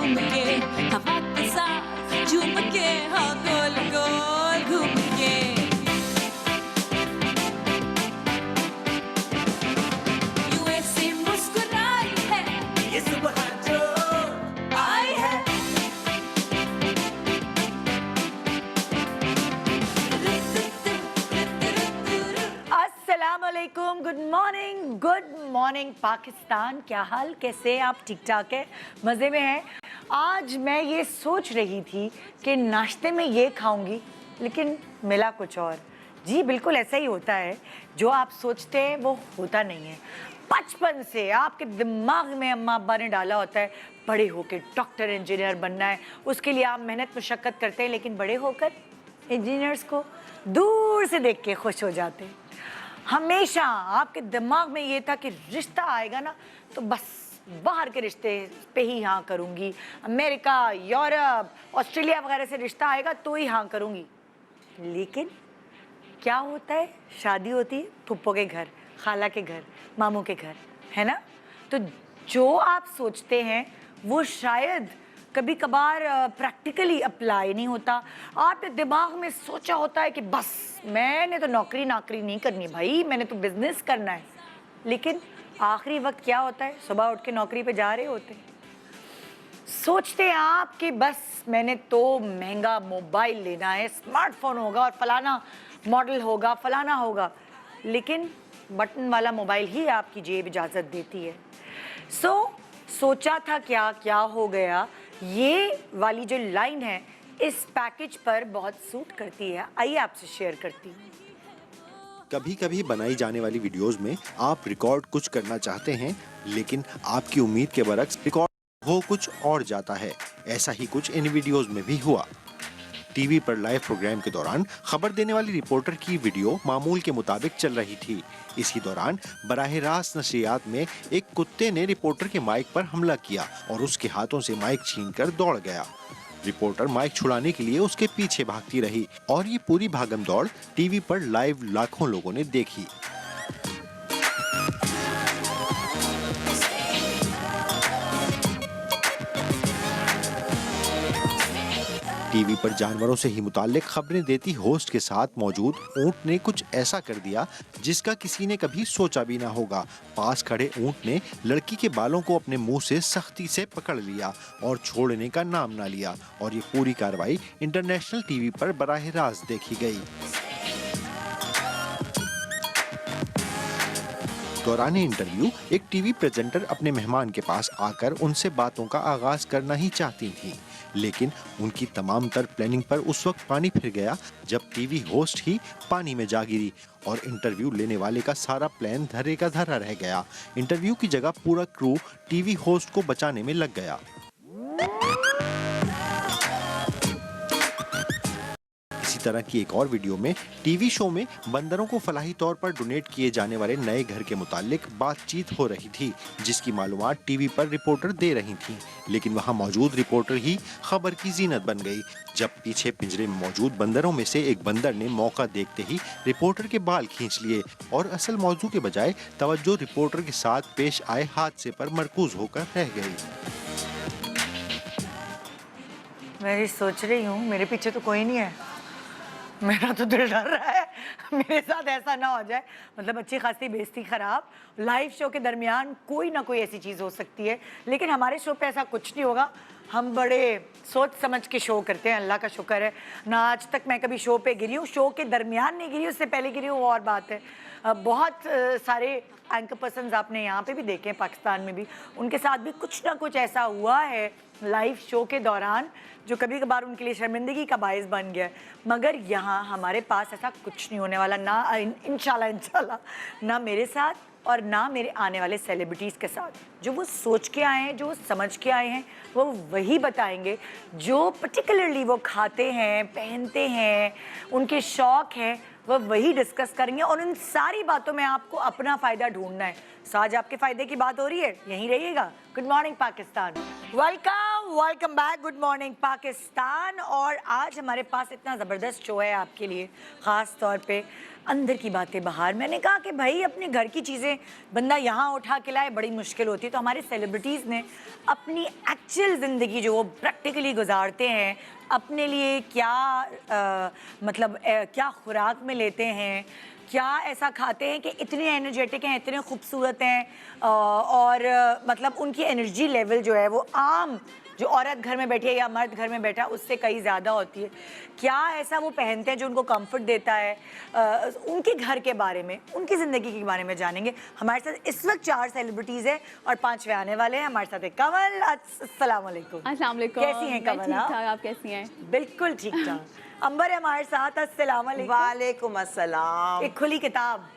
घूम के हवा के साथ झूम के, हाँ गोल गोल घूम के। यूं ऐसे मुस्कुराई है ये सुबह जो आई है। अस्सलाम वालेकुम, गुड मॉर्निंग पाकिस्तान। क्या हाल, कैसे हैं आप? ठीक ठाक है, मज़े में हैं? आज मैं ये सोच रही थी कि नाश्ते में ये खाऊंगी, लेकिन मिला कुछ और। जी बिल्कुल ऐसा ही होता है, जो आप सोचते हैं वो होता नहीं है। बचपन से आपके दिमाग में अम्मा अब्बा ने डाला होता है बड़े होकर डॉक्टर इंजीनियर बनना है, उसके लिए आप मेहनत मुशक्क़त करते हैं, लेकिन बड़े होकर इंजीनियर्स को दूर से देख के खुश हो जाते हैं। हमेशा आपके दिमाग में ये था कि रिश्ता आएगा ना तो बस बाहर के रिश्ते पे ही हाँ करूँगी, अमेरिका, यूरोप, ऑस्ट्रेलिया वगैरह से रिश्ता आएगा तो ही हाँ करूँगी। लेकिन क्या होता है, शादी होती है फुप्पो के घर, खाला के घर, मामू के घर, है ना? तो जो आप सोचते हैं वो शायद कभी कभार प्रैक्टिकली अप्लाई नहीं होता। आपके दिमाग में सोचा होता है कि बस मैंने तो नौकरी नहीं करनी भाई, मैंने तो बिजनेस करना है। लेकिन आखिरी वक्त क्या होता है, सुबह उठ के नौकरी पे जा रहे होते हैं, सोचते हैं आप कि बस मैंने तो महंगा मोबाइल लेना है, स्मार्टफोन होगा और फलाना मॉडल होगा, फलाना होगा, लेकिन बटन वाला मोबाइल ही आपकी जेब इजाज़त देती है। सोचा था क्या क्या हो गया, ये वाली जो लाइन है इस पैकेज पर बहुत सूट करती है। आइए आपसे शेयर करती हूँ। कभी कभी बनाई जाने वाली वीडियोस में आप रिकॉर्ड कुछ करना चाहते हैं, लेकिन आपकी उम्मीद के बरक्स रिकॉर्ड हो कुछ और जाता है। ऐसा ही कुछ इन वीडियोस में भी हुआ। टीवी पर लाइव प्रोग्राम के दौरान खबर देने वाली रिपोर्टर की वीडियो मामूल के मुताबिक चल रही थी। इसी दौरान बराह रास्त नशरियात में एक कुत्ते ने रिपोर्टर के माइक पर हमला किया और उसके हाथों से माइक छीनकर दौड़ गया। रिपोर्टर माइक छुड़ाने के लिए उसके पीछे भागती रही और ये पूरी भागम दौड़ टीवी पर लाइव लाखों लोगों ने देखी। टीवी पर जानवरों से ही मुताल्लिक खबरें देती होस्ट के साथ मौजूद ऊंट ने कुछ ऐसा कर दिया जिसका किसी ने कभी सोचा भी ना होगा। पास खड़े ऊंट ने लड़की के बालों को अपने मुंह से सख्ती से पकड़ लिया और छोड़ने का नाम ना लिया, और ये पूरी कार्रवाई इंटरनेशनल टीवी पर बराह रास्त देखी गई। दौरान इंटरव्यू एक टीवी प्रेजेंटर अपने मेहमान के पास आकर उनसे बातों का आगाज करना ही चाहती थी, लेकिन उनकी तमाम तर प्लानिंग पर उस वक्त पानी फिर गया जब टीवी होस्ट ही पानी में जा गिरी और इंटरव्यू लेने वाले का सारा प्लान धरे का धरा रह गया। इंटरव्यू की जगह पूरा क्रू टीवी होस्ट को बचाने में लग गया। इसी तरह की एक और वीडियो में टीवी शो में बंदरों को फलाही तौर पर डोनेट किए जाने वाले नए घर के मुतालिक बातचीत हो रही थी, जिसकी मालूमात टीवी पर रिपोर्टर दे रही थी, लेकिन वहां मौजूद रिपोर्टर ही खबर की जीनत बन गई जब पीछे पिंजरे में मौजूद बंदरों में से एक बंदर ने मौका देखते ही रिपोर्टर के बाल खींच लिए और असल मौजू के बजाय तवज्जो रिपोर्टर के साथ पेश आए हादसे पर मरकूज होकर रह गई। मैं सोच रही हूँ मेरे पीछे तो कोई नहीं है, मेरा तो दिल डर रहा है मेरे साथ ऐसा ना हो जाए। मतलब अच्छी खासी बेइज्जती खराब, लाइव शो के दरमियान कोई ना कोई ऐसी चीज़ हो सकती है, लेकिन हमारे शो पे ऐसा कुछ नहीं होगा। हम बड़े सोच समझ के शो करते हैं, अल्लाह का शुक्र है ना आज तक मैं कभी शो पे गिरी हूँ। शो के दरमियान नहीं गिरी, उससे पहले गिरी हूँ और बात है। बहुत सारे एंकर पर्सन्स आपने यहाँ पे भी देखे हैं, पाकिस्तान में भी, उनके साथ भी कुछ ना कुछ ऐसा हुआ है लाइव शो के दौरान जो कभी कभार उनके लिए शर्मिंदगी का बायस बन गया है। मगर यहाँ हमारे पास ऐसा कुछ नहीं होने वाला, ना इंशाल्लाह ना मेरे साथ और ना मेरे आने वाले सेलिब्रिटीज़ के साथ। जो वो सोच के आए हैं, जो वो समझ के आए हैं, वो वही बताएंगे। जो पर्टिकुलरली वो खाते हैं, पहनते हैं, उनके शौक़ हैं, वह वही डिस्कस करेंगे और उन सारी बातों में आपको अपना फ़ायदा ढूंढना है। आज आपके फ़ायदे की बात हो रही है, यहीं रहिएगा। Good morning Pakistan. Welcome back, good morning Pakistan. और आज हमारे पास इतना ज़बरदस्त शो है आपके लिए, ख़ास तौर पे अंदर की बातें बाहर। मैंने कहा कि भाई अपने घर की चीज़ें बंदा यहाँ उठा के लाए, बड़ी मुश्किल होती है। तो हमारे सेलिब्रिटीज़ ने अपनी एक्चुअल ज़िंदगी जो वो प्रैक्टिकली गुजारते हैं, अपने लिए क्या क्या खुराक में लेते हैं, क्या ऐसा खाते हैं कि इतने एनर्जेटिक हैं, इतने खूबसूरत हैं, और मतलब उनकी एनर्जी लेवल जो है वो आम जो औरत घर में बैठी है या मर्द घर में बैठा उससे कहीं ज़्यादा होती है। क्या ऐसा वो पहनते हैं जो उनको कंफर्ट देता है, उनके घर के बारे में, उनकी ज़िंदगी के बारे में जानेंगे। हमारे साथ इस वक्त 4 सेलिब्रिटीज़ हैं और 5वें आने वाले हैं। हमारे साथ है कमल। अस्सलाम वालेकुम। अस्सलाम वालेकुम। कैसी हैं कमल? ठीक ठाक, आप कैसी हैं? बिल्कुल ठीक ठाक। अंबर है हमारे साथ। अस्सलाम वालेकुम। वालेकुम अस्सलाम। एक खुली किताब।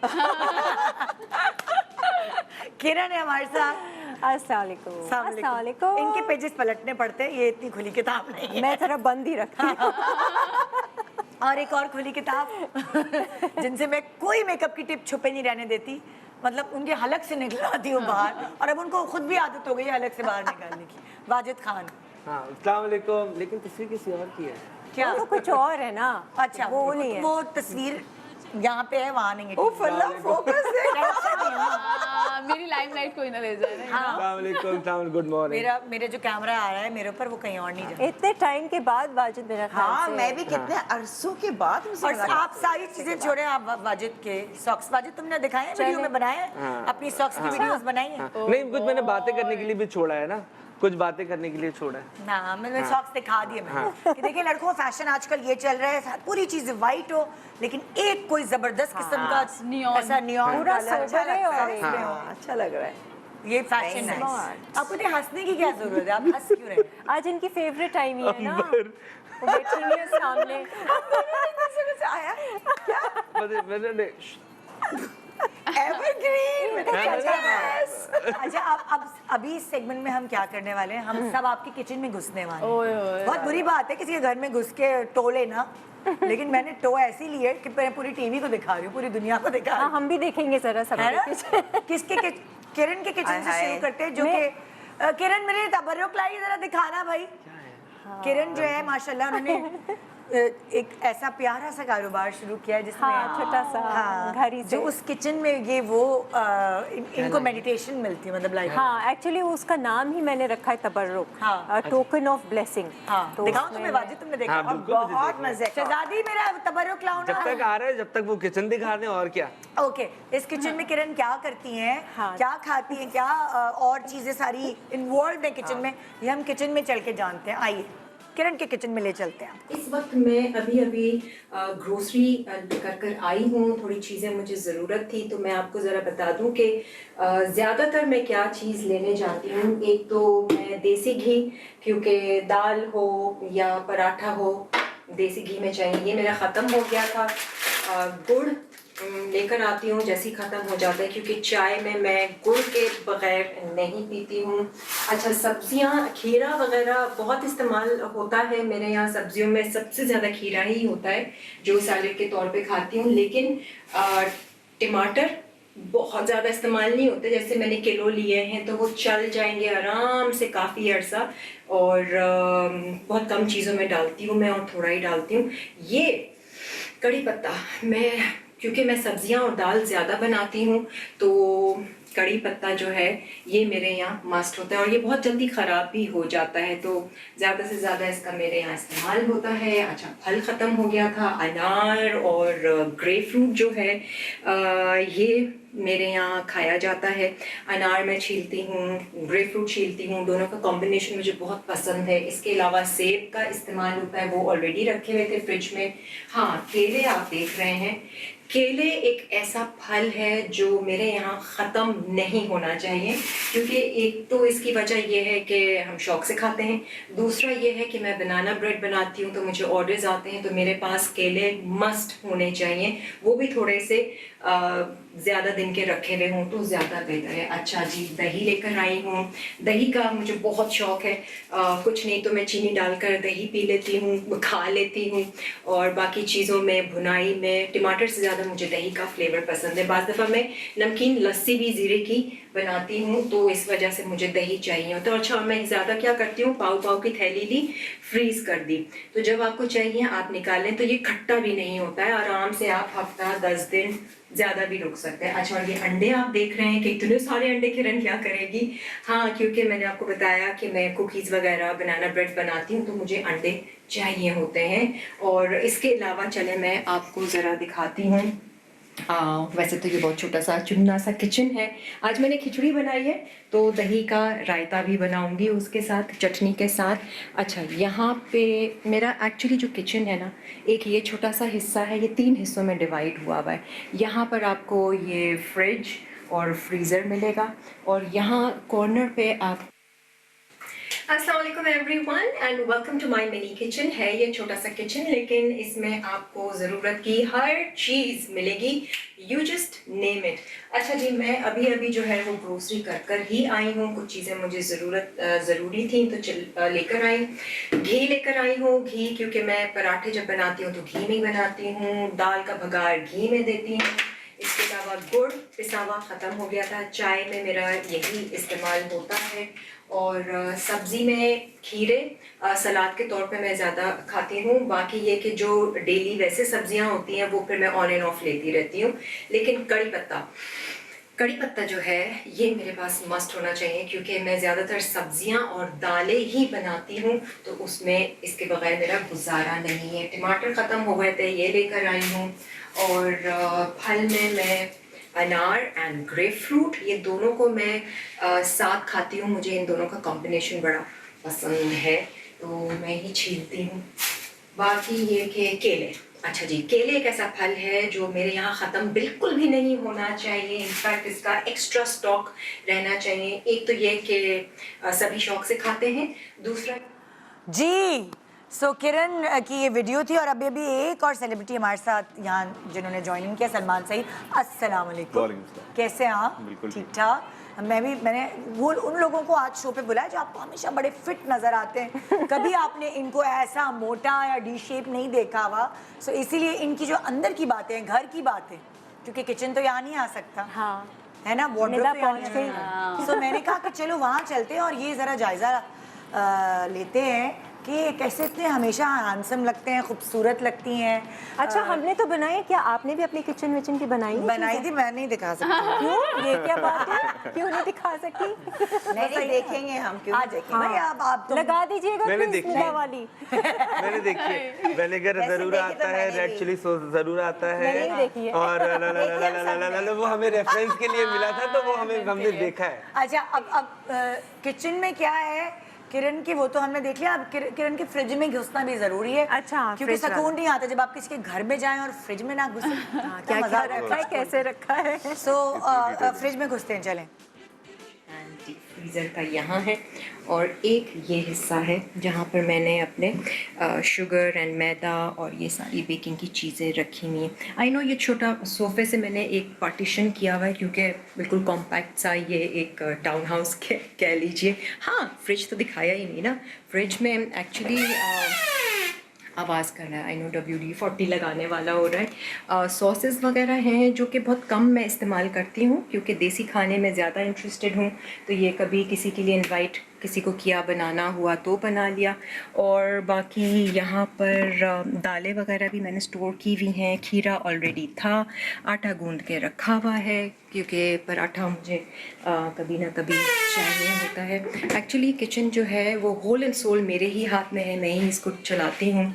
किरण है हमारे साथ। अस्सलाम वालेकुम। इनके पेजेस पलटने पड़ते हैं, ये इतनी खुली किताब नहीं है। मैं थोड़ा बंद ही रखती हूँ। और एक और खुली किताब जिनसे मैं कोई मेकअप की टिप छुपे नहीं रहने देती, मतलब उनके हलक से निकलवाती हूँ बाहर, और अब उनको खुद भी आदत हो गई है हलक से बाहर निकालने की। वाजिद खान। हाँ अस्सलाम वालेकुम। लेकिन तस्वीर किसी और की है। क्या? तो कुछ और है ना। अच्छा, वो नहीं है। वो तस्वीर यहाँ पे है, वहाँ नहीं है। ओ फल्ला फोकस है। मेरी लाइमलाइट कोई ना ले जाए ना। हाँ। अस्सलाम वालेकुम, गुड मॉर्निंग। मेरे जो कैमरा आ रहा है मेरे ऊपर, वो कहीं और नहीं जा। इतने टाइम के बाद वाजिद मेरा ख्याल हाँ से। मैं भी कितने अरसों के बाद मुझसे और मुलाकात आप सारी चीजें छोड़े, आप वाजिद के सॉक्स, वाजिद तुमने दिखाए हैं, वीडियो में बनाए हैं? हाँ। अपनी सॉक्स की वीडियोस बनाई हैं? नहीं कुछ मैंने बातें करने के लिए भी छोड़ा है ना, कुछ बातें करने के लिए छोड़ा है। ना, मैंने सॉक्स दिखा दिए मैंने कि देखिए लड़कों का फैशन आजकल ये चल रहा है, पूरी चीज वाइट हो लेकिन एक कोई जबरदस्त किस्म का neon। ऐसा नियॉन पूरा कलर सोबर है और अच्छा लग रहा है। ये फैशन है। Smart। आपको तो हंसने की क्या जरूरत है, आप हंस क्यों रहे हैं? आज इनकी फेवरेट टाइम ही है ना। वो बैठी हुई है सामने। मैंने एवरग्रीन। अच्छा, अब अभी इस सेगमेंट में हम क्या करने वाले हैं, हम सब आपके किचन में घुसने वाले हैं। ओए ओए। बहुत बुरी बात है किसी के घर में घुस के टो लेना, लेकिन मैंने टो ऐसी ली है कि मैं पूरी टीवी को दिखा रही हूँ, पूरी दुनिया को दिखा रही हाँ हूँ। हम भी देखेंगे जरा सब है ना? किसके किरण के किचन से शुरू करते हैं, जो कि किरण मेरे तबर्रुक लाई, जरा दिखाना भाई। किरण जो है माशाल्लाह, उन्होंने एक ऐसा प्यारा सा कारोबार शुरू किया है जिसमें हाँ, छोटा सा घर ही से। जो उस किचन में ये वो इनको मेडिटेशन मिलती है, मतलब लाइफ। हाँ एक्चुअली उसका नाम ही मैंने रखा है तबर्रुक, हाँ। Token of blessing. हाँ, तो दिखाओ उसमें तुम्हें वाजिद, तुमने देखा? हाँ, और बिल्कुल मुझे बहुत देखना है। मजे। शहजादी मेरा तबर्रुक लाओ जब तक ना। आ रहे हैं जब तक वो किचन दिखा रहे हैं और क्या। ओके, इस किचन में किरण क्या करती हैं, हाँ। क्या खाती हैं, क्या और चीजें सारी इन्वॉल्व है किचन में, ये हम किचन में चल के जानते हैं। आइए किरण के किचन में ले चलते हैं। इस वक्त मैं अभी ग्रोसरी कर आई हूँ, थोड़ी चीज़ें मुझे ज़रूरत थी, तो मैं आपको ज़रा बता दूँ कि ज़्यादातर मैं क्या चीज़ लेने जाती हूँ। एक तो मैं देसी घी, क्योंकि दाल हो या पराठा हो देसी घी में चाहिए, ये मेरा ख़त्म हो गया था। गुड़ लेकर आती हूँ जैसे ही ख़त्म हो जाता है, क्योंकि चाय में मैं गुड़ के बग़ैर नहीं पीती हूँ। अच्छा, सब्जियाँ, खीरा वगैरह बहुत इस्तेमाल होता है मेरे यहाँ। सब्जियों में सबसे ज़्यादा खीरा ही होता है जो सैलेड के तौर पे खाती हूँ, लेकिन टमाटर बहुत ज़्यादा इस्तेमाल नहीं होते। जैसे मैंने किलो लिए हैं तो वो चल जाएंगे आराम से काफ़ी अर्सा, और बहुत कम चीज़ों में डालती हूँ मैं, और थोड़ा ही डालती हूँ। ये कड़ी पत्ता, क्योंकि मैं सब्जियां और दाल ज़्यादा बनाती हूँ तो कड़ी पत्ता जो है ये मेरे यहाँ मस्ट होता है, और ये बहुत जल्दी ख़राब भी हो जाता है, तो ज़्यादा से ज़्यादा इसका मेरे यहाँ इस्तेमाल होता है। अच्छा, फल ख़त्म हो गया था, अनार और ग्रेप फ्रूट जो है ये मेरे यहाँ खाया जाता है। अनार मैं छीलती हूँ, ग्रेप फ्रूट छीलती हूँ, दोनों का कॉम्बिनेशन मुझे बहुत पसंद है। इसके अलावा सेब का इस्तेमाल होता है, वो ऑलरेडी रखे हुए थे फ्रिज में। हाँ, केले आप देख रहे हैं, केले एक ऐसा फल है जो मेरे यहाँ ख़त्म नहीं होना चाहिए, क्योंकि एक तो इसकी वजह यह है कि हम शौक़ से खाते हैं, दूसरा ये है कि मैं बनाना ब्रेड बनाती हूँ तो मुझे ऑर्डर्स आते हैं, तो मेरे पास केले मस्ट होने चाहिए, वो भी थोड़े से ज़्यादा दिन के रखे हुए हों तो ज़्यादा बेहतर है। अच्छा जी, दही लेकर आई हूँ, दही का मुझे बहुत शौक़ है। कुछ नहीं तो मैं चीनी डालकर दही पी लेती हूँ, खा लेती हूँ, और बाकी चीज़ों में, भुनाई में टमाटर से ज़्यादा मुझे दही का फ्लेवर पसंद है। बाज़ दफ़ा मैं नमकीन लस्सी भी ज़ीरे खीरे की बनाती हूँ, तो इस वजह से मुझे दही चाहिए होता है। अच्छा, मैं ज़्यादा क्या करती हूँ, पाव की थैली ली, फ्रीज कर दी, तो जब आपको चाहिए आप निकालें, तो ये खट्टा भी नहीं होता है, आराम से आप हफ्ता 10 दिन ज़्यादा भी रुक सकते हैं। अच्छा, और ये अंडे आप देख रहे हैं कि इतने सारे अंडे किरण क्या करेगी। हाँ, क्योंकि मैंने आपको बताया कि मैं कुकीज़ वगैरह, बनाना ब्रेड बनाती हूँ, तो मुझे अंडे चाहिए होते हैं। और इसके अलावा चले मैं आपको ज़रा दिखाती हूँ। वैसे तो ये बहुत छोटा सा चुन्ना सा किचन है। आज मैंने खिचड़ी बनाई है, तो दही का रायता भी बनाऊंगी उसके साथ, चटनी के साथ। अच्छा, यहाँ पे मेरा एक्चुअली जो किचन है ना, एक ये छोटा सा हिस्सा है, ये 3 हिस्सों में डिवाइड हुआ हुआ है। यहाँ पर आपको ये फ्रिज और फ्रीज़र मिलेगा, और यहाँ कॉर्नर पे आप अस्सलाम वालेकुम everyone and welcome to my mini kitchen. है ये छोटा सा किचन, लेकिन इसमें आपको ज़रूरत की हर चीज़ मिलेगी, यू जस्ट नेम इट। अच्छा जी, मैं अभी जो है वो ग्रोसरी कर ही आई हूँ। कुछ चीज़ें मुझे ज़रूरी थी, तो लेकर आई। घी लेकर आई हूँ, घी क्योंकि मैं पराठे जब बनाती हूँ तो घी में बनाती हूँ, दाल का बघार घी में देती हूँ। इसके अलावा गुड़ पिसा हुआ ख़त्म हो गया था, चाय में मेरा यही इस्तेमाल होता है। और सब्ज़ी में खीरे सलाद के तौर पे मैं ज़्यादा खाती हूँ। बाकी ये कि जो डेली वैसे सब्जियाँ होती हैं वो फिर मैं ऑन एंड ऑफ लेती रहती हूँ। लेकिन कड़ी पत्ता जो है ये मेरे पास मस्ट होना चाहिए, क्योंकि मैं ज़्यादातर सब्जियां और दालें ही बनाती हूँ, तो उसमें इसके बगैर मेरा गुजारा नहीं है। टमाटर ख़त्म हो गए थे, ये लेकर आई हूँ। और फल में मैं अनार एंड ग्रेप फ्रूट, ये दोनों को मैं साथ खाती हूँ। मुझे इन दोनों का कॉम्बिनेशन बड़ा पसंद है, तो मैं ही छीलती हूँ। बाकी ये कि केले, अच्छा जी, केले एक ऐसा फल है जो मेरे यहाँ ख़त्म बिल्कुल भी नहीं होना चाहिए। इनफैक्ट इसका एक्स्ट्रा स्टॉक रहना चाहिए। एक तो ये कि सभी शौक से खाते हैं, दूसरा जी। सो किरण की ये वीडियो थी, और अभी एक और सेलिब्रिटी हमारे साथ यहाँ जिन्होंने ज्वाइनिंग किया, सलमान सईद। अस्सलाम वालेकुम, कैसे हैं आप? ठीक ठाक। मैंने वो उन लोगों को आज शो पे बुलाया जो आपको हमेशा बड़े फिट नज़र आते हैं, कभी आपने इनको ऐसा मोटा या डी शेप नहीं देखा हुआ। सो इसीलिए इनकी जो अंदर की बातें हैं, घर की बातें, क्योंकि किचन तो यहाँ नहीं आ सकता, हाँ है ना, वार्डरोब पहुँच गई। सो मैंने कहा कि चलो वहाँ चलते हैं और ये ज़रा जायज़ा लेते हैं कि कैसे इतने हमेशा हैंडसम लगते हैं, खूबसूरत लगती हैं। अच्छा, हमने तो बनाए, क्या आपने भी अपनी किचन विचन की बनाई थी? मैं नहीं दिखा सकती। क्यों? ये क्या बात है? क्यों नहीं दिखा सकती? नहीं देखेंगे हम, क्यों नहीं देखेंगे भाई? आप तो लगा दीजिएगा मैंने देखी है वाली। मैंने देखी है, विनेगर जरूर आता है, रेड चिली सॉस जरूर आता है, मैंने देखी है। और वो हमें रेफरेंस के लिए मिला था, तो वो हमने देखा है। अच्छा, अब किचन में क्या है किरण की, वो तो हमने देख लिया। अब किरण के फ्रिज में घुसना भी जरूरी है। अच्छा, क्योंकि सुकून नहीं आता जब आप किसी के घर में जाएं और फ्रिज में ना घुसे। क्या मजा रखा है, कैसे रखा है। सो फ्रिज में घुसते हैं, चलें। डीप फ्रीज़र का यहाँ है, और एक ये हिस्सा है जहाँ पर मैंने अपने शुगर एंड मैदा और ये सारी बेकिंग की चीज़ें रखी हुई हैं। आई नो ये छोटा सोफ़े से मैंने एक पार्टीशन किया हुआ है, क्योंकि बिल्कुल कॉम्पैक्ट सा ये एक टाउन हाउस कह लीजिए। हाँ, फ्रिज तो दिखाया ही नहीं ना। फ्रिज में एक्चुअली आवाज़ कर रहा है, आई नो WD-40 लगाने वाला हो रहा है। सॉसेस वगैरह हैं जो कि बहुत कम मैं इस्तेमाल करती हूँ, क्योंकि देसी खाने में ज़्यादा इंटरेस्टेड हूँ। तो ये कभी किसी के लिए इनवाइट किसी को किया, बनाना हुआ तो बना लिया। और बाकी यहाँ पर दालें वगैरह भी मैंने स्टोर की हुई हैं। खीरा ऑलरेडी था, आटा गूंद के रखा हुआ है, क्योंकि पराठा मुझे कभी ना कभी चाहिए होता है। एक्चुअली किचन जो है वो होल एंड सोल मेरे ही हाथ में है, मैं ही इसको चलाती हूँ,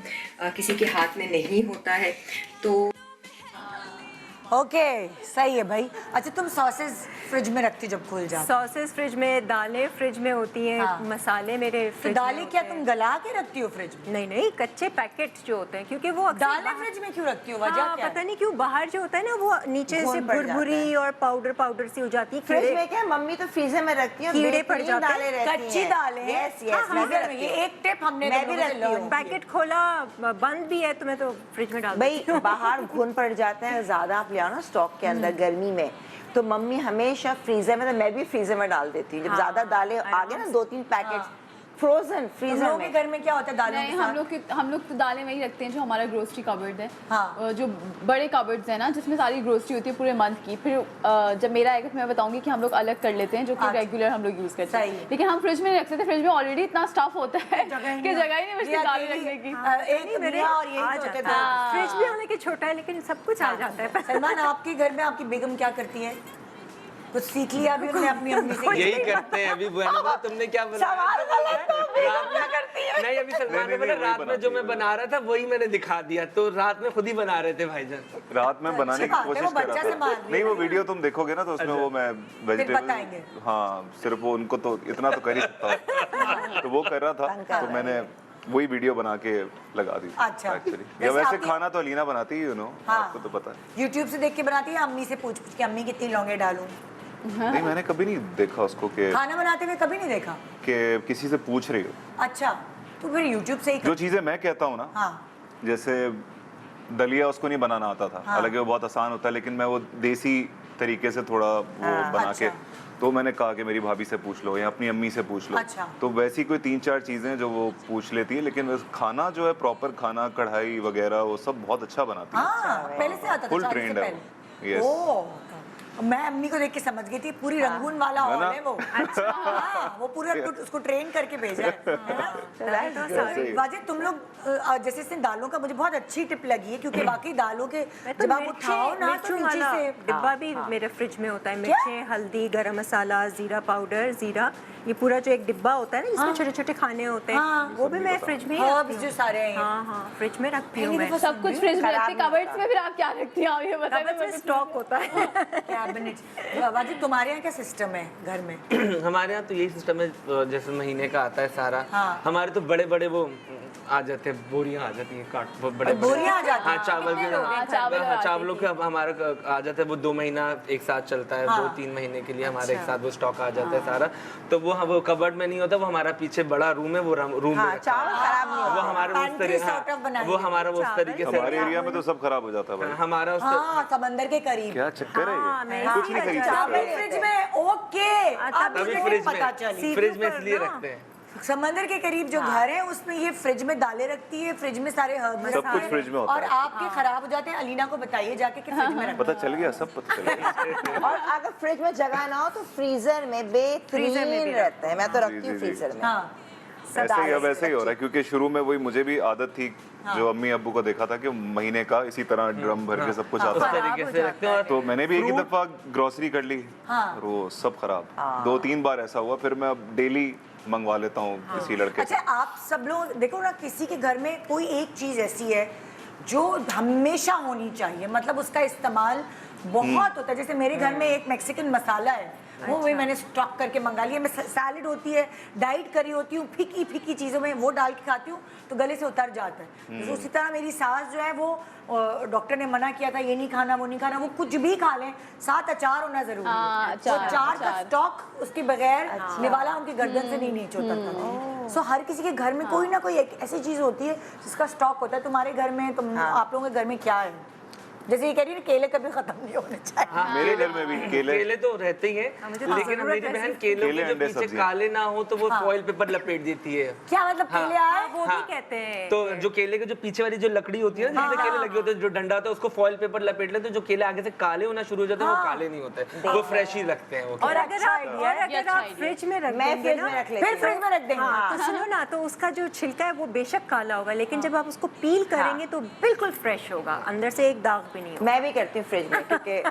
किसी के हाथ में नहीं होता है। तो ओके, सही है भाई। अच्छा, तुम सॉसेस फ्रिज में रखती जब खुल जाती? सॉसेस फ्रिज में, दालें फ्रिज में होती हैं, हाँ। मसाले मेरे तो फ्रिज दालें में क्या होते तुम हैं। गला के रखती हो फ्रिज में? नहीं, कच्चे पैकेट जो होते हैं, क्योंकि वो अक्सर दालें बाहर- फ्रिज में क्यों रखती हो? वजह हाँ, क्या पता है? नहीं क्यों बाहर जो होता है ना, वो नीचे घुन से पड़ जाता भुरभुरी है। और पाउडर सी हो जाती है। फ्रिज में क्या, मम्मी तो फ्रीजर में रखती है, कीड़े पड़ जाते हैं। दालें रहती कच्ची हैं। दालें हैं। यस यस, मैं भी फ्रीजर में रखती ये हूँ। एक टिप हमने मैं तुम भी लोगों से रखती हूँ। learn की है। पैकेट खोला बंद भी है तो मैं तो फ्रिज में डाल भाई देती हूँ। बाहर घुन पड़ जाते हैं, ज्यादा आप ले आओ ना स्टॉक के अंदर गर्मी में, तो मम्मी हमेशा फ्रीजर में, तो मैं भी फ्रीजर में डाल देती हूँ। जब हाँ, ज्यादा दालें आराम आ गए ना, 2-3 पैकेट, फ्रोजन तुम फ्रीजर लोगों के में। घर में क्या होता है दालों नहीं, के साथ? हम लोग तो दालें वही रखते हैं जो हमारा ग्रोसरी कबर्ड है। हाँ। जो बड़े कबर्ड्स है ना जिसमें सारी ग्रोसरी होती है पूरे मंथ की। फिर जब मेरा आएगा फिर मैं बताऊंगी कि हम लोग अलग कर लेते हैं जो कि अच्छा। रेगुलर हम लोग यूज करते सही हैं। है। लेकिन हम फ्रिज में नहीं रख सकते, फ्रिज में ऑलरेडी इतना स्टफ होता है कि जगह ही नहीं बचती ये दालें अकेली- रखने की। एक मियाँ और यही तो होते थे। फ्रिज भी हालांकि छोटा है लेकिन सब कुछ आ जाता है। सलमान, आपके घर में आपकी बेगम क्या करती है? कुछ सीख लिया अभी उन्होंने अपनी अम्मी से? यही करते हैं अभी। बुआ ने बोला तुमने क्या बनाया? सवाल गलत तो बेगम रात क्या में करती है? नहीं, अभी सलमान ने बोला रात में जो मैं बना रहा था वही मैंने दिखा दिया, तो रात में खुद ही बना रहे थे भाईजान। रात में बनाने अच्छी की बात है, कोशिश वो कर बच्चा रहा संभाल था। रही नहीं, है। वो वीडियो तुम देखोगे ना तो उसमें वो मैं बताएंगे। वेजिटेबल, हाँ सिर्फ वो उनको तो इतना तो कर ही सकता हूँ। तो वो कर रहा था तो मैंने वही वीडियो बना के लगा दी अच्छा। एक्चुअली। या जैसे वैसे आपकी- खाना तो अलीना बनाती है, हाँ। आपको तो पता है। YouTube से देख के बनाती है, अम्मी से पूछ पूछ के अम्मी कितनी लौंगे डालूं? नहीं, मैंने कभी नहीं देखा उसको कि खाना बनाते हुए कभी नहीं देखा? किसी से पूछ रही हो। अच्छा, तो फिर YouTube से ही जो चीज़ें मैं कहता हूँ ना, हाँ जैसे दलिया उसको नहीं बनाना आता था, हाँ। हालांकि वो बहुत आसान होता है, लेकिन मैं वो देसी तरीके से थोड़ा वो बना के, अच्छा। तो मैंने कहा कि मेरी भाभी से पूछ लो या अपनी अम्मी से पूछ लो। अच्छा। तो वैसी कोई 3-4 चीज़ें जो वो पूछ लेती है, लेकिन खाना जो है प्रॉपर खाना, कढ़ाई वगैरह वो सब बहुत अच्छा बनाती है। हाँ, पहले से आता था, Full शादी से trained है पहले। वो। Yes। ओह, मैं अम्मी को देख के समझ गई थी, पूरी रंगून वाला है हॉल ना? है वो। अच्छा, हाँ, वो पूरा उसको ट्रेन करके भेजा है ना? वाजिद, तुम लोग जैसे इसने दालों का, मुझे बहुत अच्छी टिप लगी है, क्योंकि वाकई दालों के जब आप उठाओ ना तो मिर्चों नीचे वाला से डिब्बा भी मेरे फ्रिज में होता है। मिर्चें, हल्दी, गरम मसाला, जीरा पाउडर, जीरा, ये पूरा जो एक डिब्बा होता है ना जिसमें छोटे छोटे खाने होते हैं, हाँ। वो भी मैं फ्रिज में ही Herbs रखती हूँ। जो सारे हैं। हाँ हाँ, फ्रिज में रखती हूँ पहली मैं। दफा सब कुछ फ्रिज में रखती, कबर्ड्स में फिर आप क्या रखती हैं आप ये कबर्ड में बताइए। स्टॉक होता है। कैबिनेट। वाजिद, तुम्हारे यहाँ क्या सिस्टम है घर में? हमारे यहाँ तो यही सिस्टम है, जैसे महीने का आता है सारा। हाँ। हमारे तो बड़े बड़े वो आ जाते हैं, बोरियां आ जाती हैं, काट वो बड़े बोरियां आ जाती हैं? हाँ, चावल के। हाँ, चावल हाँ, आती चावलों के हमारा आ जाता है, वो 2 महीना एक साथ चलता है। हाँ। 2-3 महीने के लिए हमारे एक साथ वो स्टॉक आ जाता है सारा। तो वो कबर्ड में नहीं होता, वो हमारा पीछे बड़ा रूम है, वो रूम हाँ, चावल खराब नहीं वो हमारा उस Pantry तरीके sort of बनाई वो है। हमारा वो उस तरीके से हमारे एरिया में तो सब खराब हो जाता है भाई। हमारा उस हाँ, समंदर के करीब। क्या चक्कर हाँ, है मैं ये? कुछ नहीं खरीद चावल सकते। फ्रिज में, ओके। अब अभी मुझे फ्रिज पता चली। में, फ्रिज में इसलिए रखते हैं। समंदर के करीब जो घर है उसमें ये फ्रिज में दालें रखती है, फ्रिज में सारे हर्ब्स सब कुछ फ्रिज में होता और है। आपके खराब हो जाते हैं। अलीना को बताइए जाके कि फ्रिज में रखना। पता चल गया, सब पता चल गया। और अगर फ्रिज में जगह ना हो तो फ्रीजर में फ्रीजर में बेहतरीन भी रहता है। मैं तो जी, रखती हूँ जी, जी। फ्रीजर में। हाँ, ऐसे ही अब ऐसे ही हो रहा है, क्योंकि शुरू में वही मुझे भी आदत थी, जो अम्मी अब्बू को देखा था कि महीने का इसी तरह ड्रम भर के सब कुछ उस आता था। तरीके से रखते हैं। और तो मैंने भी एक ही दफा ग्रोसरी कर ली हाँ। और वो सब खराब। 2-3 बार ऐसा हुआ, फिर मैं अब डेली मंगवा लेता हूँ किसी लड़के से। अच्छा, आप सब लोग देखो ना, किसी के घर में कोई एक चीज ऐसी है जो हमेशा होनी चाहिए, मतलब उसका इस्तेमाल बहुत होता है। जैसे मेरे घर में एक मैक्सिकन मसाला है, वो भी मैंने स्टॉक करके मंगा लिया। मैं सैलेड होती है, डाइट करी होती हूँ, फीकी फीकी चीज़ों में वो डाल के खाती हूँ तो गले से उतर जाता है। तो उसी तरह मेरी सास जो है वो डॉक्टर ने मना किया था ये नहीं खाना वो नहीं खाना, वो कुछ भी खा लें, साथ अचार होना जरूरी हाँ, है। तो अचार का स्टॉक उसके बगैर निवाला उनकी गर्दन से नहीं नीचे होता था। सो हर किसी के घर में कोई ना कोई एक ऐसी चीज होती है जिसका स्टॉक होता है। तुम्हारे घर में, आप लोगों के घर में क्या है? जैसे ये कह रही है केले कभी खत्म नहीं होने चाहिए। मेरे घर में भी केले तो रहते ही हैं, लेकिन मेरी बहन केलों के जो अंडे, पीछे सब्जियां। काले ना हो तो वो फॉइल पेपर लपेट देती है। क्या मतलब केले आए? वो भी कहते हैं। तो जो केले के जो पीछे वाली जो लकड़ी होती है ना, जिसमें केले लगे होते हैं, जो डंडा होता है उसको फॉइल पेपर लपेट लेते हैं, जो केले आगे से काले होना शुरू हो जाते हैं वो काले नहीं होते, वो फ्रेश ही रखते हैं वो। और अगर आप फ्रिज में रख मैं देंगे फ्रिज में ना, रख लेती फिर हूँ। फ्रिज में रख देंगे। हाँ, तो सुनो ना, तो उसका जो छिलका है वो बेशक काला होगा, लेकिन जब आप उसको पील करेंगे तो बिल्कुल फ्रेश होगा, अंदर से एक दाग भी नहीं होगा। मैं भी करती हूँ फ्रिज में, क्योंकि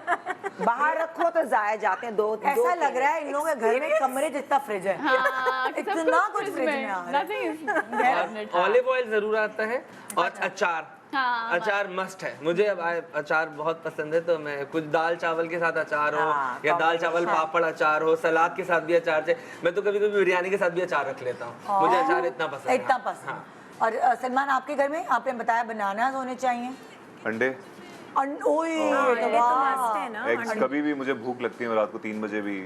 बाहर रखो तो जाया जाते हैं। दो ऐसा लग रहा है इन लोगों के घर में कमरे जितना फ्रिज है। हाँ, कि सब इतना कुछ कुछ फ्रिज में आ रहा है। Nothing is ऑलिव ऑयल जरूर आता है और अचार। हाँ, अचार मस्ट है मुझे। अब अचार बहुत पसंद है, तो मैं कुछ दाल चावल के साथ अचार हो या दाल चावल पापड़ अचार हो, सलाद के साथ भी अचार चाहिए। मैं तो कभी कभी बिरयानी के साथ भी अचार रख लेता हूँ, मुझे अचार इतना पसंद है। इतना पसंद। और सलमान, आपके घर में आपने बताया बनानास होने चाहिए, अंडे, ओए ये तो वाह। मस्त है ना। एग्स। कभी भी मुझे भूख लगती है, मैं रात को 3 बजे भी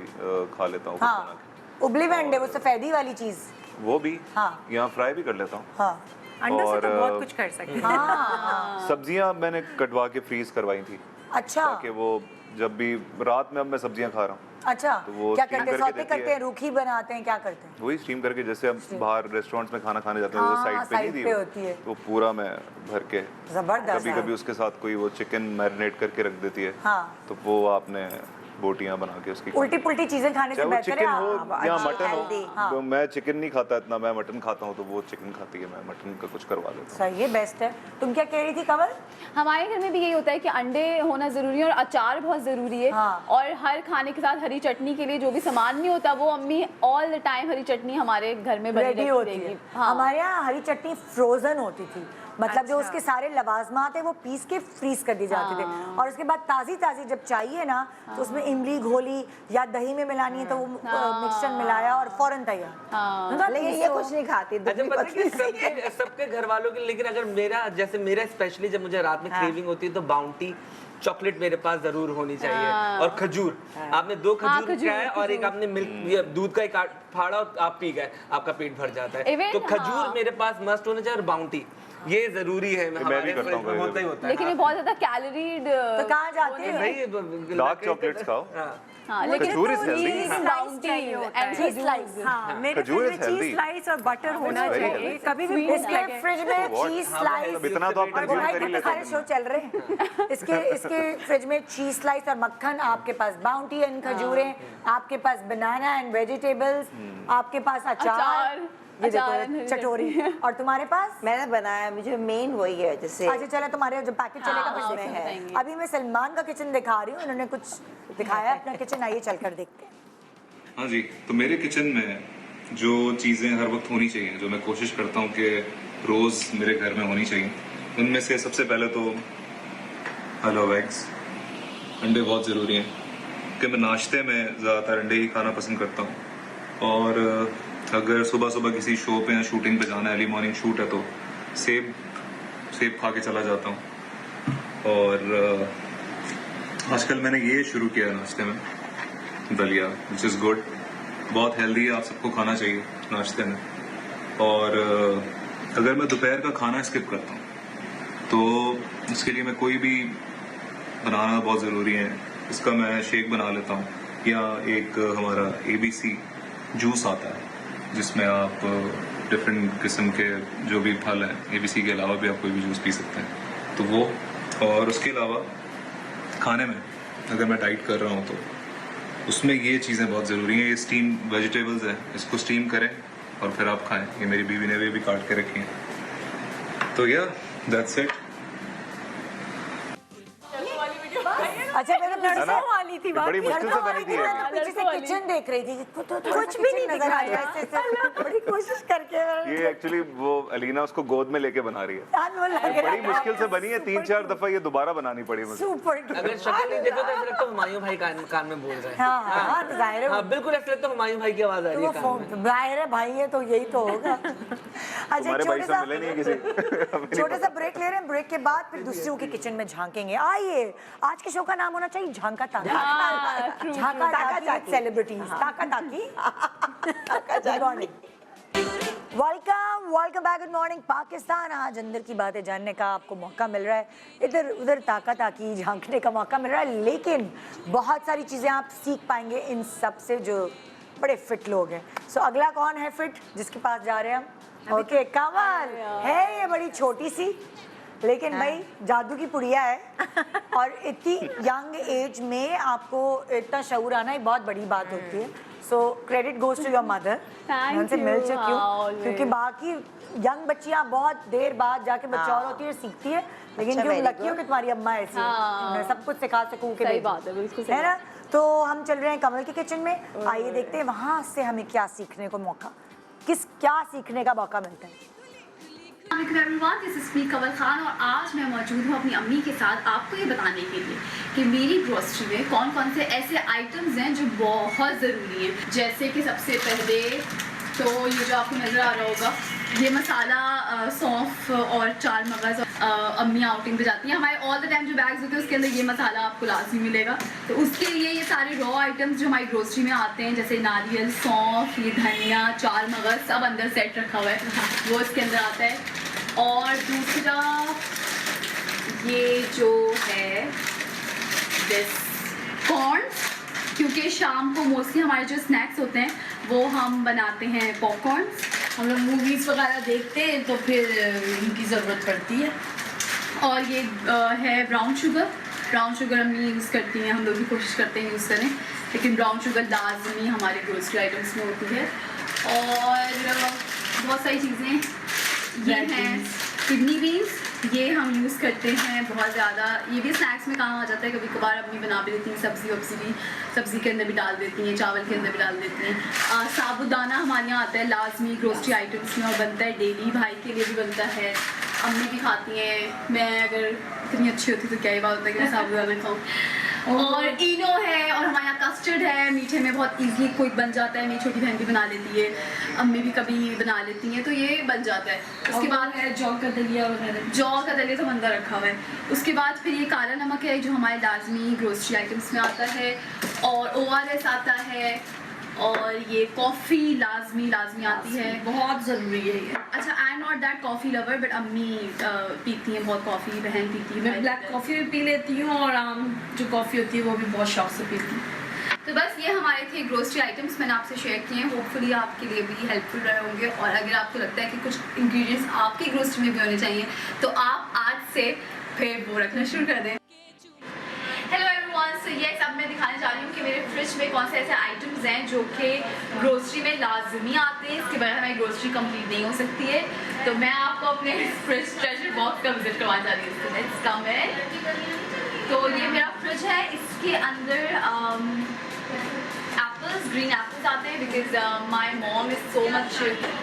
खा लेता हूँ कुछ बना हाँ, उबले हुए अंडे, वो सफेदी वाली चीज। के। वो भी हाँ। यहाँ फ्राई भी कर लेता हूँ। हाँ अंडों से तो और, बहुत कुछ कर सकते हैं। हाँ, सब्जियां मैंने कटवा के फ्रीज करवाई थी, अच्छा। ताकि वो जब भी रात में अब मैं सब्जियां खा रहा हूँ अच्छा, तो वो क्या steam करते हैं? करके सौते देती करते है। हैं, रूखी बनाते हैं, क्या करते हैं? वही स्टीम करके, जैसे हम बाहर रेस्टोरेंट्स में खाना खाने जाते हैं, हाँ, वो साइड पे नहीं साइड दी पे वो? होती है। वो पूरा मैं भर के, जबरदस्त कभी कभी उसके साथ कोई वो चिकन मैरिनेट करके रख देती है, हाँ। तो वो आपने बोटियां बना के उसकी उल्टी पुल्टी चीजें खाने से चाहे वो बेहतर है चिकन हो या अच्छी मटन healthy, हो। हाँ। तो मैं चिकन नहीं खाता इतना, मैं मटन खाता हूँ, तो वो चिकन खाती है, मैं मटन का कुछ करवा देता हूँ। सही है, बेस्ट है। तुम क्या कह रही थी कमल? हमारे घर में भी यही होता है कि अंडे होना ज़रूरी है और अचार बहुत ज़रूरी है। हाँ। और हर खाने के साथ हरी चटनी के लिए जो भी सामान नहीं होता वो अम्मी ऑल द टाइम हरी चटनी हमारे घर में बनी रेडी होती है। हाँ। हमारे यहाँ हरी चटनी फ्रोजन होती थी, मतलब जो अच्छा। उसके सारे लवाजमात है वो पीस के फ्रीज कर दिए जाते थे, और उसके बाद ताज़ी ताज़ी जब चाहिए ना तो उसमें इमली घोली या दही में मिलानी है तो वो मिक्सचर मिलाया और फौरन तैयार। मतलब लेकिन ये कुछ नहीं खाती, अच्छा दुबली पता है कि पतली। सबके घर वालों के, लेकिन अगर मेरा स्पेशली जब मुझे रात में क्रेविंग होती है तो बाउंटी चॉकलेट मेरे पास जरूर होनी चाहिए, और खजूर। आपने 2 खजूर खाया और एक आपने मिल्क दूध का एक फाड़ा और आप पी गए, आपका पेट भर जाता है। Even, तो खजूर मेरे पास मस्ट होना चाहिए, और बाउंटी ये जरूरी है। मैं भी करता हूँ, होता ही होता है। लेकिन ये बहुत ज़्यादा कैलोरीड तो कहाँ जाते हैं? नहीं, डार्क चॉकलेट्स खाओ। हाँ, खजूर is healthy। Cheese slice. हाँ, मेरे खजूर घर is में चीज healthy। स्लाइस और बटर होना very चाहिए, healthy। कभी भी भूख इसके लगे। फ्रिज में चीज स्लाइस, अब इतना तो आप और कंज्यूम भाई कर ही कितने लेते सारे शो चल रहे हैं। इसके फ्रिज में चीज स्लाइस और मक्खन, आपके पास बाउंटी एंड खजूरें, आपके पास बनाना एंड वेजिटेबल्स, आपके पास अचार, ये देखो चटोरी, और तुम्हारे पास? मैंने बनाया, मुझे मेन वही है जैसे। अच्छा चलो, तुम्हारे जो पैकेट चलेगा हाँ, उसमें उसमें है। बताएंगे। अभी मैं सलमान का किचन दिखा रही हूँ, इन्होंने कुछ दिखाया अपना किचन, आइए चलकर देखते हैं। हाँ जी, तो मेरे किचन में जो चीज़ें हर वक्त होनी चाहिए, जो मैं कोशिश करता हूँ कि रोज़ मेरे घर में होनी चाहिए, उनमें से सबसे पहले तो हलवा एग्स, अंडे बहुत ज़रूरी हैं, कि मैं नाश्ते में ज़्यादातर अंडे ही खाना पसंद करता हूँ। और अगर सुबह सुबह किसी शो पे या शूटिंग पे जाना है, अर्ली मॉर्निंग शूट है, तो सेब खा के चला जाता हूँ। और आजकल मैंने ये शुरू किया है नाश्ते में, दलिया, विच इज़ गुड, बहुत हेल्दी है, आप सबको खाना चाहिए नाश्ते में। और अगर मैं दोपहर का खाना स्किप करता हूँ तो इसके लिए मैं कोई भी बनाना बहुत ज़रूरी है, इसका मैं शेक बना लेता हूँ, या एक हमारा ABC जूस आता है जिसमें आप डिफरेंट किस्म के जो भी फल हैं, ABC के अलावा भी आप कोई भी जूस पी सकते हैं, तो वो। और उसके अलावा खाने में अगर मैं डाइट कर रहा हूँ तो उसमें ये चीज़ें बहुत ज़रूरी हैं। ये स्टीम वेजिटेबल्स हैं, इसको स्टीम करें और फिर आप खाएं। ये मेरी बीवी ने भी काट के रखी हैं। तो या दैट्स इट। अच्छा मैंने लड़कों वाली थी बात। बड़ी मुश्किल से बनी थी ये। मैं पीछे से किचन देख रही थी, कुछ भी नहीं नजर आ दिखाया। रहा है, बड़ी कोशिश करके ये एक्चुअली वो अलीना उसको गोद में लेके बना रही है, याद वो लग रहा बड़ी मुश्किल से बनी है, 3-4 दफा ये दोबारा बनानी पड़ी मुझे। सुपर अगर शक्ल नहीं देखो तो ऐसा लगता है हुमायूं भाई कान में बोल रहे हैं। हाँ हाँ, तो जाहिर है हाँ बिल्कुल ऐसा लगता है हुमायूं भाई की आवाज आ रही वो है कान में। फोन जाहिर है भाई है तो यही तो होगा। अच्छा तुम्हारे भाई से मिले नहीं है किसी? छोटा सा ब्रेक ले रहे हैं, ब्रेक के बाद फिर दूसरों के किचन में झांकेंगे। आइए, आज के शो का नाम होना चाहिए झांका ताका। true, झांका ताकी सेलिब्रिटीज, ताका ताकी। Good morning, welcome back, good morning Pakistan. आज अंदर की बातें जानने का आपको मौका मिल रहा है, इधर उधर ताका ताकी झांकने का मौका मिल रहा है, लेकिन बहुत सारी चीज़ें आप सीख पाएंगे इन सब से जो बड़े फिट लोग हैं। सो अगला कौन है फिट जिसके पास जा रहे हैं हम? ओके, कमल है, ये बड़ी छोटी सी लेकिन भाई जादू की पुड़िया है, और इतनी यंग एज में आपको इतना शऊर आना एक बहुत बड़ी बात होती है। So credit goes to your mother, मैं उनसे मिल चुकी हूँ, क्योंकि बाकी यंग बच्चियाँ बहुत देर बाद जाके मैच्योर होती है, सीखती है, लेकिन क्यों लकी हो कि तुम्हारी अम्मा ऐसी है, मैं सब कुछ सिखा सकूँ के। सही बात है, बिल्कुल सही है ना। तो हम चल रहे हैं कमल के किचन में, आइए देखते हैं वहाँ से हमें क्या सीखने को मौका, क्या सीखने का मौका मिलता है। एवरीवन, दिस इज मी कमल खान, और आज मैं मौजूद हूँ अपनी अम्मी के साथ आपको ये बताने के लिए कि मेरी ग्रोसरी में कौन कौन से ऐसे आइटम्स हैं जो बहुत ज़रूरी हैं। जैसे कि सबसे पहले तो ये जो आपको नज़र आ रहा होगा, ये मसाला, सौंफ और चार मगज़। अम्मी आउटिंग पे जाती हैं, हमारे ऑल द टाइम जो बैग्स होते हैं उसके अंदर ये मसाला आपको लाजमी मिलेगा। तो उसके लिए ये सारे रॉ आइटम्स जो हमारी ग्रोसरी में आते हैं, जैसे नारियल, सौंफ, ये धनिया, चार मगज़, सब अंदर सेट रखा हुआ है, वो इसके अंदर आता है। और दूसरा ये जो है दिस कॉर्न, क्योंकि शाम को मोस्टली हमारे जो स्नैक्स होते हैं वो हम बनाते हैं पॉपकॉर्न। हम लोग मूवीज़ वगैरह देखते हैं तो फिर इनकी ज़रूरत पड़ती है। और ये है ब्राउन शुगर हम यूज़ करती हैं, हम लोग भी कोशिश करते हैं यूज़ करें, लेकिन ब्राउन शुगर लाजमी हमारे ग्रोसरी आइटम्स में होती है। और बहुत सारी चीज़ें ये हैं किडनी बीन्स, ये हम यूज़ करते हैं बहुत ज़्यादा, ये भी स्नैक्स में काम आ जाता है। कभी कभार अपनी बना भी देती हैं, सब्ज़ी के अंदर भी डाल देती हैं, चावल के अंदर भी डाल देती हैं। साबुदाना हमारे यहाँ आता है लाजमी ग्रोसरी आइटम्स में और बनता है डेली, भाई के लिए भी बनता है, अम्मी भी खाती हैं। मैं अगर इतनी अच्छी होती तो क्या ही बात होता है कि मैं साबुदाना खाऊँ। और इनो है और हमारे यहाँ कस्टर्ड है, मीठे में बहुत इजीली कोई बन जाता है, मेरी छोटी बहन भी बना लेती है, अम्मी भी कभी बना लेती हैं, तो ये बन जाता है। उसके बाद है जौ का दलिया वगैरह, जौ का दलिया तो बनता रखा हुआ है। उसके बाद फिर ये काला नमक है जो हमारे लाजमी ग्रोसरी आइटम्स में आता है, और ORS आता है, और ये कॉफ़ी लाजमी आती है, बहुत ज़रूरी है ये। अच्छा, I am not that coffee lover, but अम्मी पीती हैं बहुत कॉफ़ी, बहन पीती है। मैं ब्लैक कॉफ़ी भी पी लेती हूँ और आम जो कॉफ़ी होती है वो भी बहुत शौक से पीती हूँ। तो बस ये हमारे थे ग्रोसरी आइटम्स, मैंने आपसे शेयर किए हैं, होपफुली आपके लिए भी हेल्पफुल रहे होंगे। और अगर आपको लगता है कि कुछ इंग्रेडिएंट्स आपकी ग्रोसरी में भी होने चाहिए तो आप आज से फिर वो रखना शुरू कर दें। हेलो एवरीवन, सो यस, अब मैं दिखाने जा रही हूँ कि मेरे फ्रिज में कौन से ऐसे आइटम्स हैं जो कि ग्रोसरी में लाजमी आते हैं, इसके बगैर हमारी ग्रोसरी कंप्लीट नहीं हो सकती है। तो मैं आपको अपने फ्रिज ट्रेजर बॉक्स का विजिट करवाने जा रही हूँ। लेट्स कम इन। तो ये मेरा फ्रिज है, इसके अंदर ग्रीन एप्पल्स आते हैं, because my mom is so much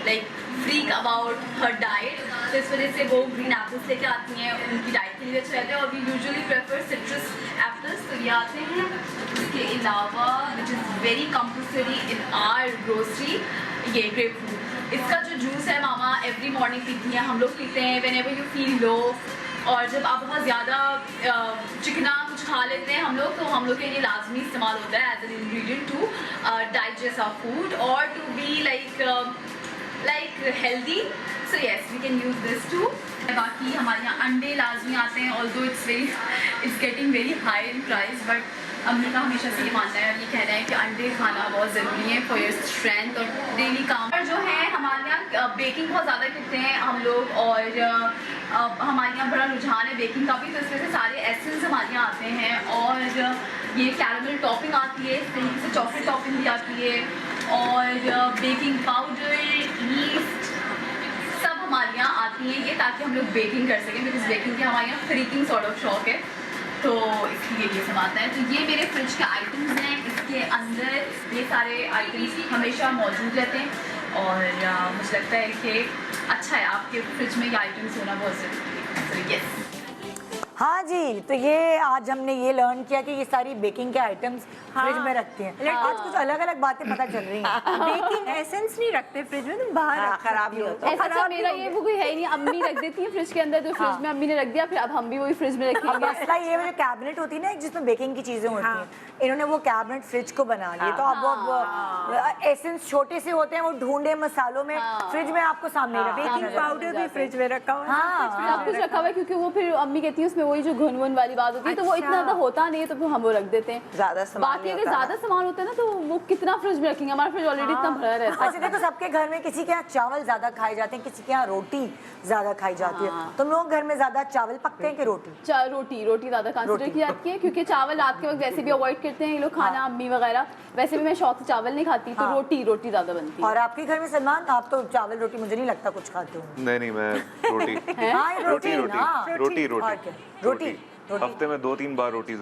like freak about her diet, तो इस वजह से वो ग्रीन एप्पल्स लेके आती हैं, उनकी डाइट के लिए अच्छे रहते हैं। और we usually prefer citrus apples, तो ये आते हैं। इसके अलावा which is very compulsory in our grocery, ये ग्रेप फ्रूट, इसका जो जूस है मामा एवरी मॉर्निंग पीती हैं, हम लोग पीते हैं व्हेनेवर यू फील लो। और जब आप बहुत ज़्यादा चिकना कुछ खा लेते हैं हम लोग, तो हम लोग के लिए लाजमी इस्तेमाल होता है as an ingredient to digest our food और to be like healthy. So yes, we can use this too. बाकी हमारे यहाँ अंडे लाजमी आते हैं, although it's getting very high in price, but अम्मी का हमेशा से ये मानना है और ये कहना है कि अंडे खाना बहुत ज़रूरी है फॉर योर स्ट्रेंथ और डेली काम। और जो है हमारे यहाँ बेकिंग बहुत ज़्यादा करते हैं हम लोग, और हमारे यहाँ बड़ा रुझान है बेकिंग का भी, तो इसमें से सारे एसेंस हमारे यहाँ आते हैं। और ये कैरामल टॉपिंग आती है, इस तरीके से चॉकलेट टॉपिंग भी आती है, और बेकिंग पाउडर, ईस्ट, सब हमारे यहाँ आती हैं ये, ताकि हम लोग बेकिंग कर सकें, बिकॉज बेकिंग की हमारे यहाँ फ्रीकिंग सॉर्ट ऑफ शौक है, तो इसलिए ये सब आता है। तो ये मेरे फ्रिज के आइटम्स हैं, इसके अंदर ये सारे आइटम्स हमेशा मौजूद रहते हैं, और मुझे लगता है कि अच्छा है आपके फ्रिज में ये आइटम्स होना बहुत ज़रूरी है। तो यस, हाँ जी, तो ये आज हमने ये लर्न किया कि ये सारी बेकिंग के आइटम्स फ्रिज में रखते हैं। आज कुछ अलग अलग बातें पता चल रही हैं। बेकिंग एसेंस नहीं रखते फ्रिज में, तो बाहर खराब नहीं होता। ऐसा मेरा ये वो कोई है ही नहीं, अम्मी रख देती है फ्रिज के अंदर, तो फ्रिज में अम्मी ने रख दिया, फिर अब हम भी वही फ्रिज में रखेंगे। मसला ये जो कैबिनेट होती है ना जिसमें बेकिंग की चीजें होती हैं, इन्होंने वो कैबिनेट फ्रिज को बना लिया, तो अब वो एसेंस छोटे से होते हैं, वो ढूंढे मसालों में फ्रिज में आपको सामने बेकिंग पाउडर भी फ्रिज में रखा हुआ है, सब कुछ रखा हुआ है, क्योंकि वो फिर अम्मी कहती है उसमें वही जो घुन वाली बात होती है, तो वो इतना ज़्यादा होता नहीं है, तो फिर हम वो रख देते हैं। ज्यादा बाकी अगर ज्यादा सामान होता है ना, तो वो कितना फ्रिज में रखेंगे, हमारा फ्रिज ऑलरेडी इतना भरा रहता है। अच्छा देखो, सबके घर में किसी के यहाँ चावल ज्यादा खाए जाते हैं, किसी के यहाँ रोटी ज्यादा खाई जाती है। तुम लोग घर में ज्यादा चावल पकते हैं कि रोटी? रोटी ज्यादा कंसिडर की जाती है, क्योंकि चावल रात के वक्त वैसे भी अवॉइड करते हैं ये लोग खाना, अम्मी वगैरह। वैसे भी मैं शौक से चावल नहीं खाती, तो रोटी ज्यादा बनती है। और आपके घर में सलमान, आप तो चावल रोटी मुझे नहीं लगता कुछ खाते हो। नहीं, मैं रोटी हफ्ते में 2-3 बार रोटी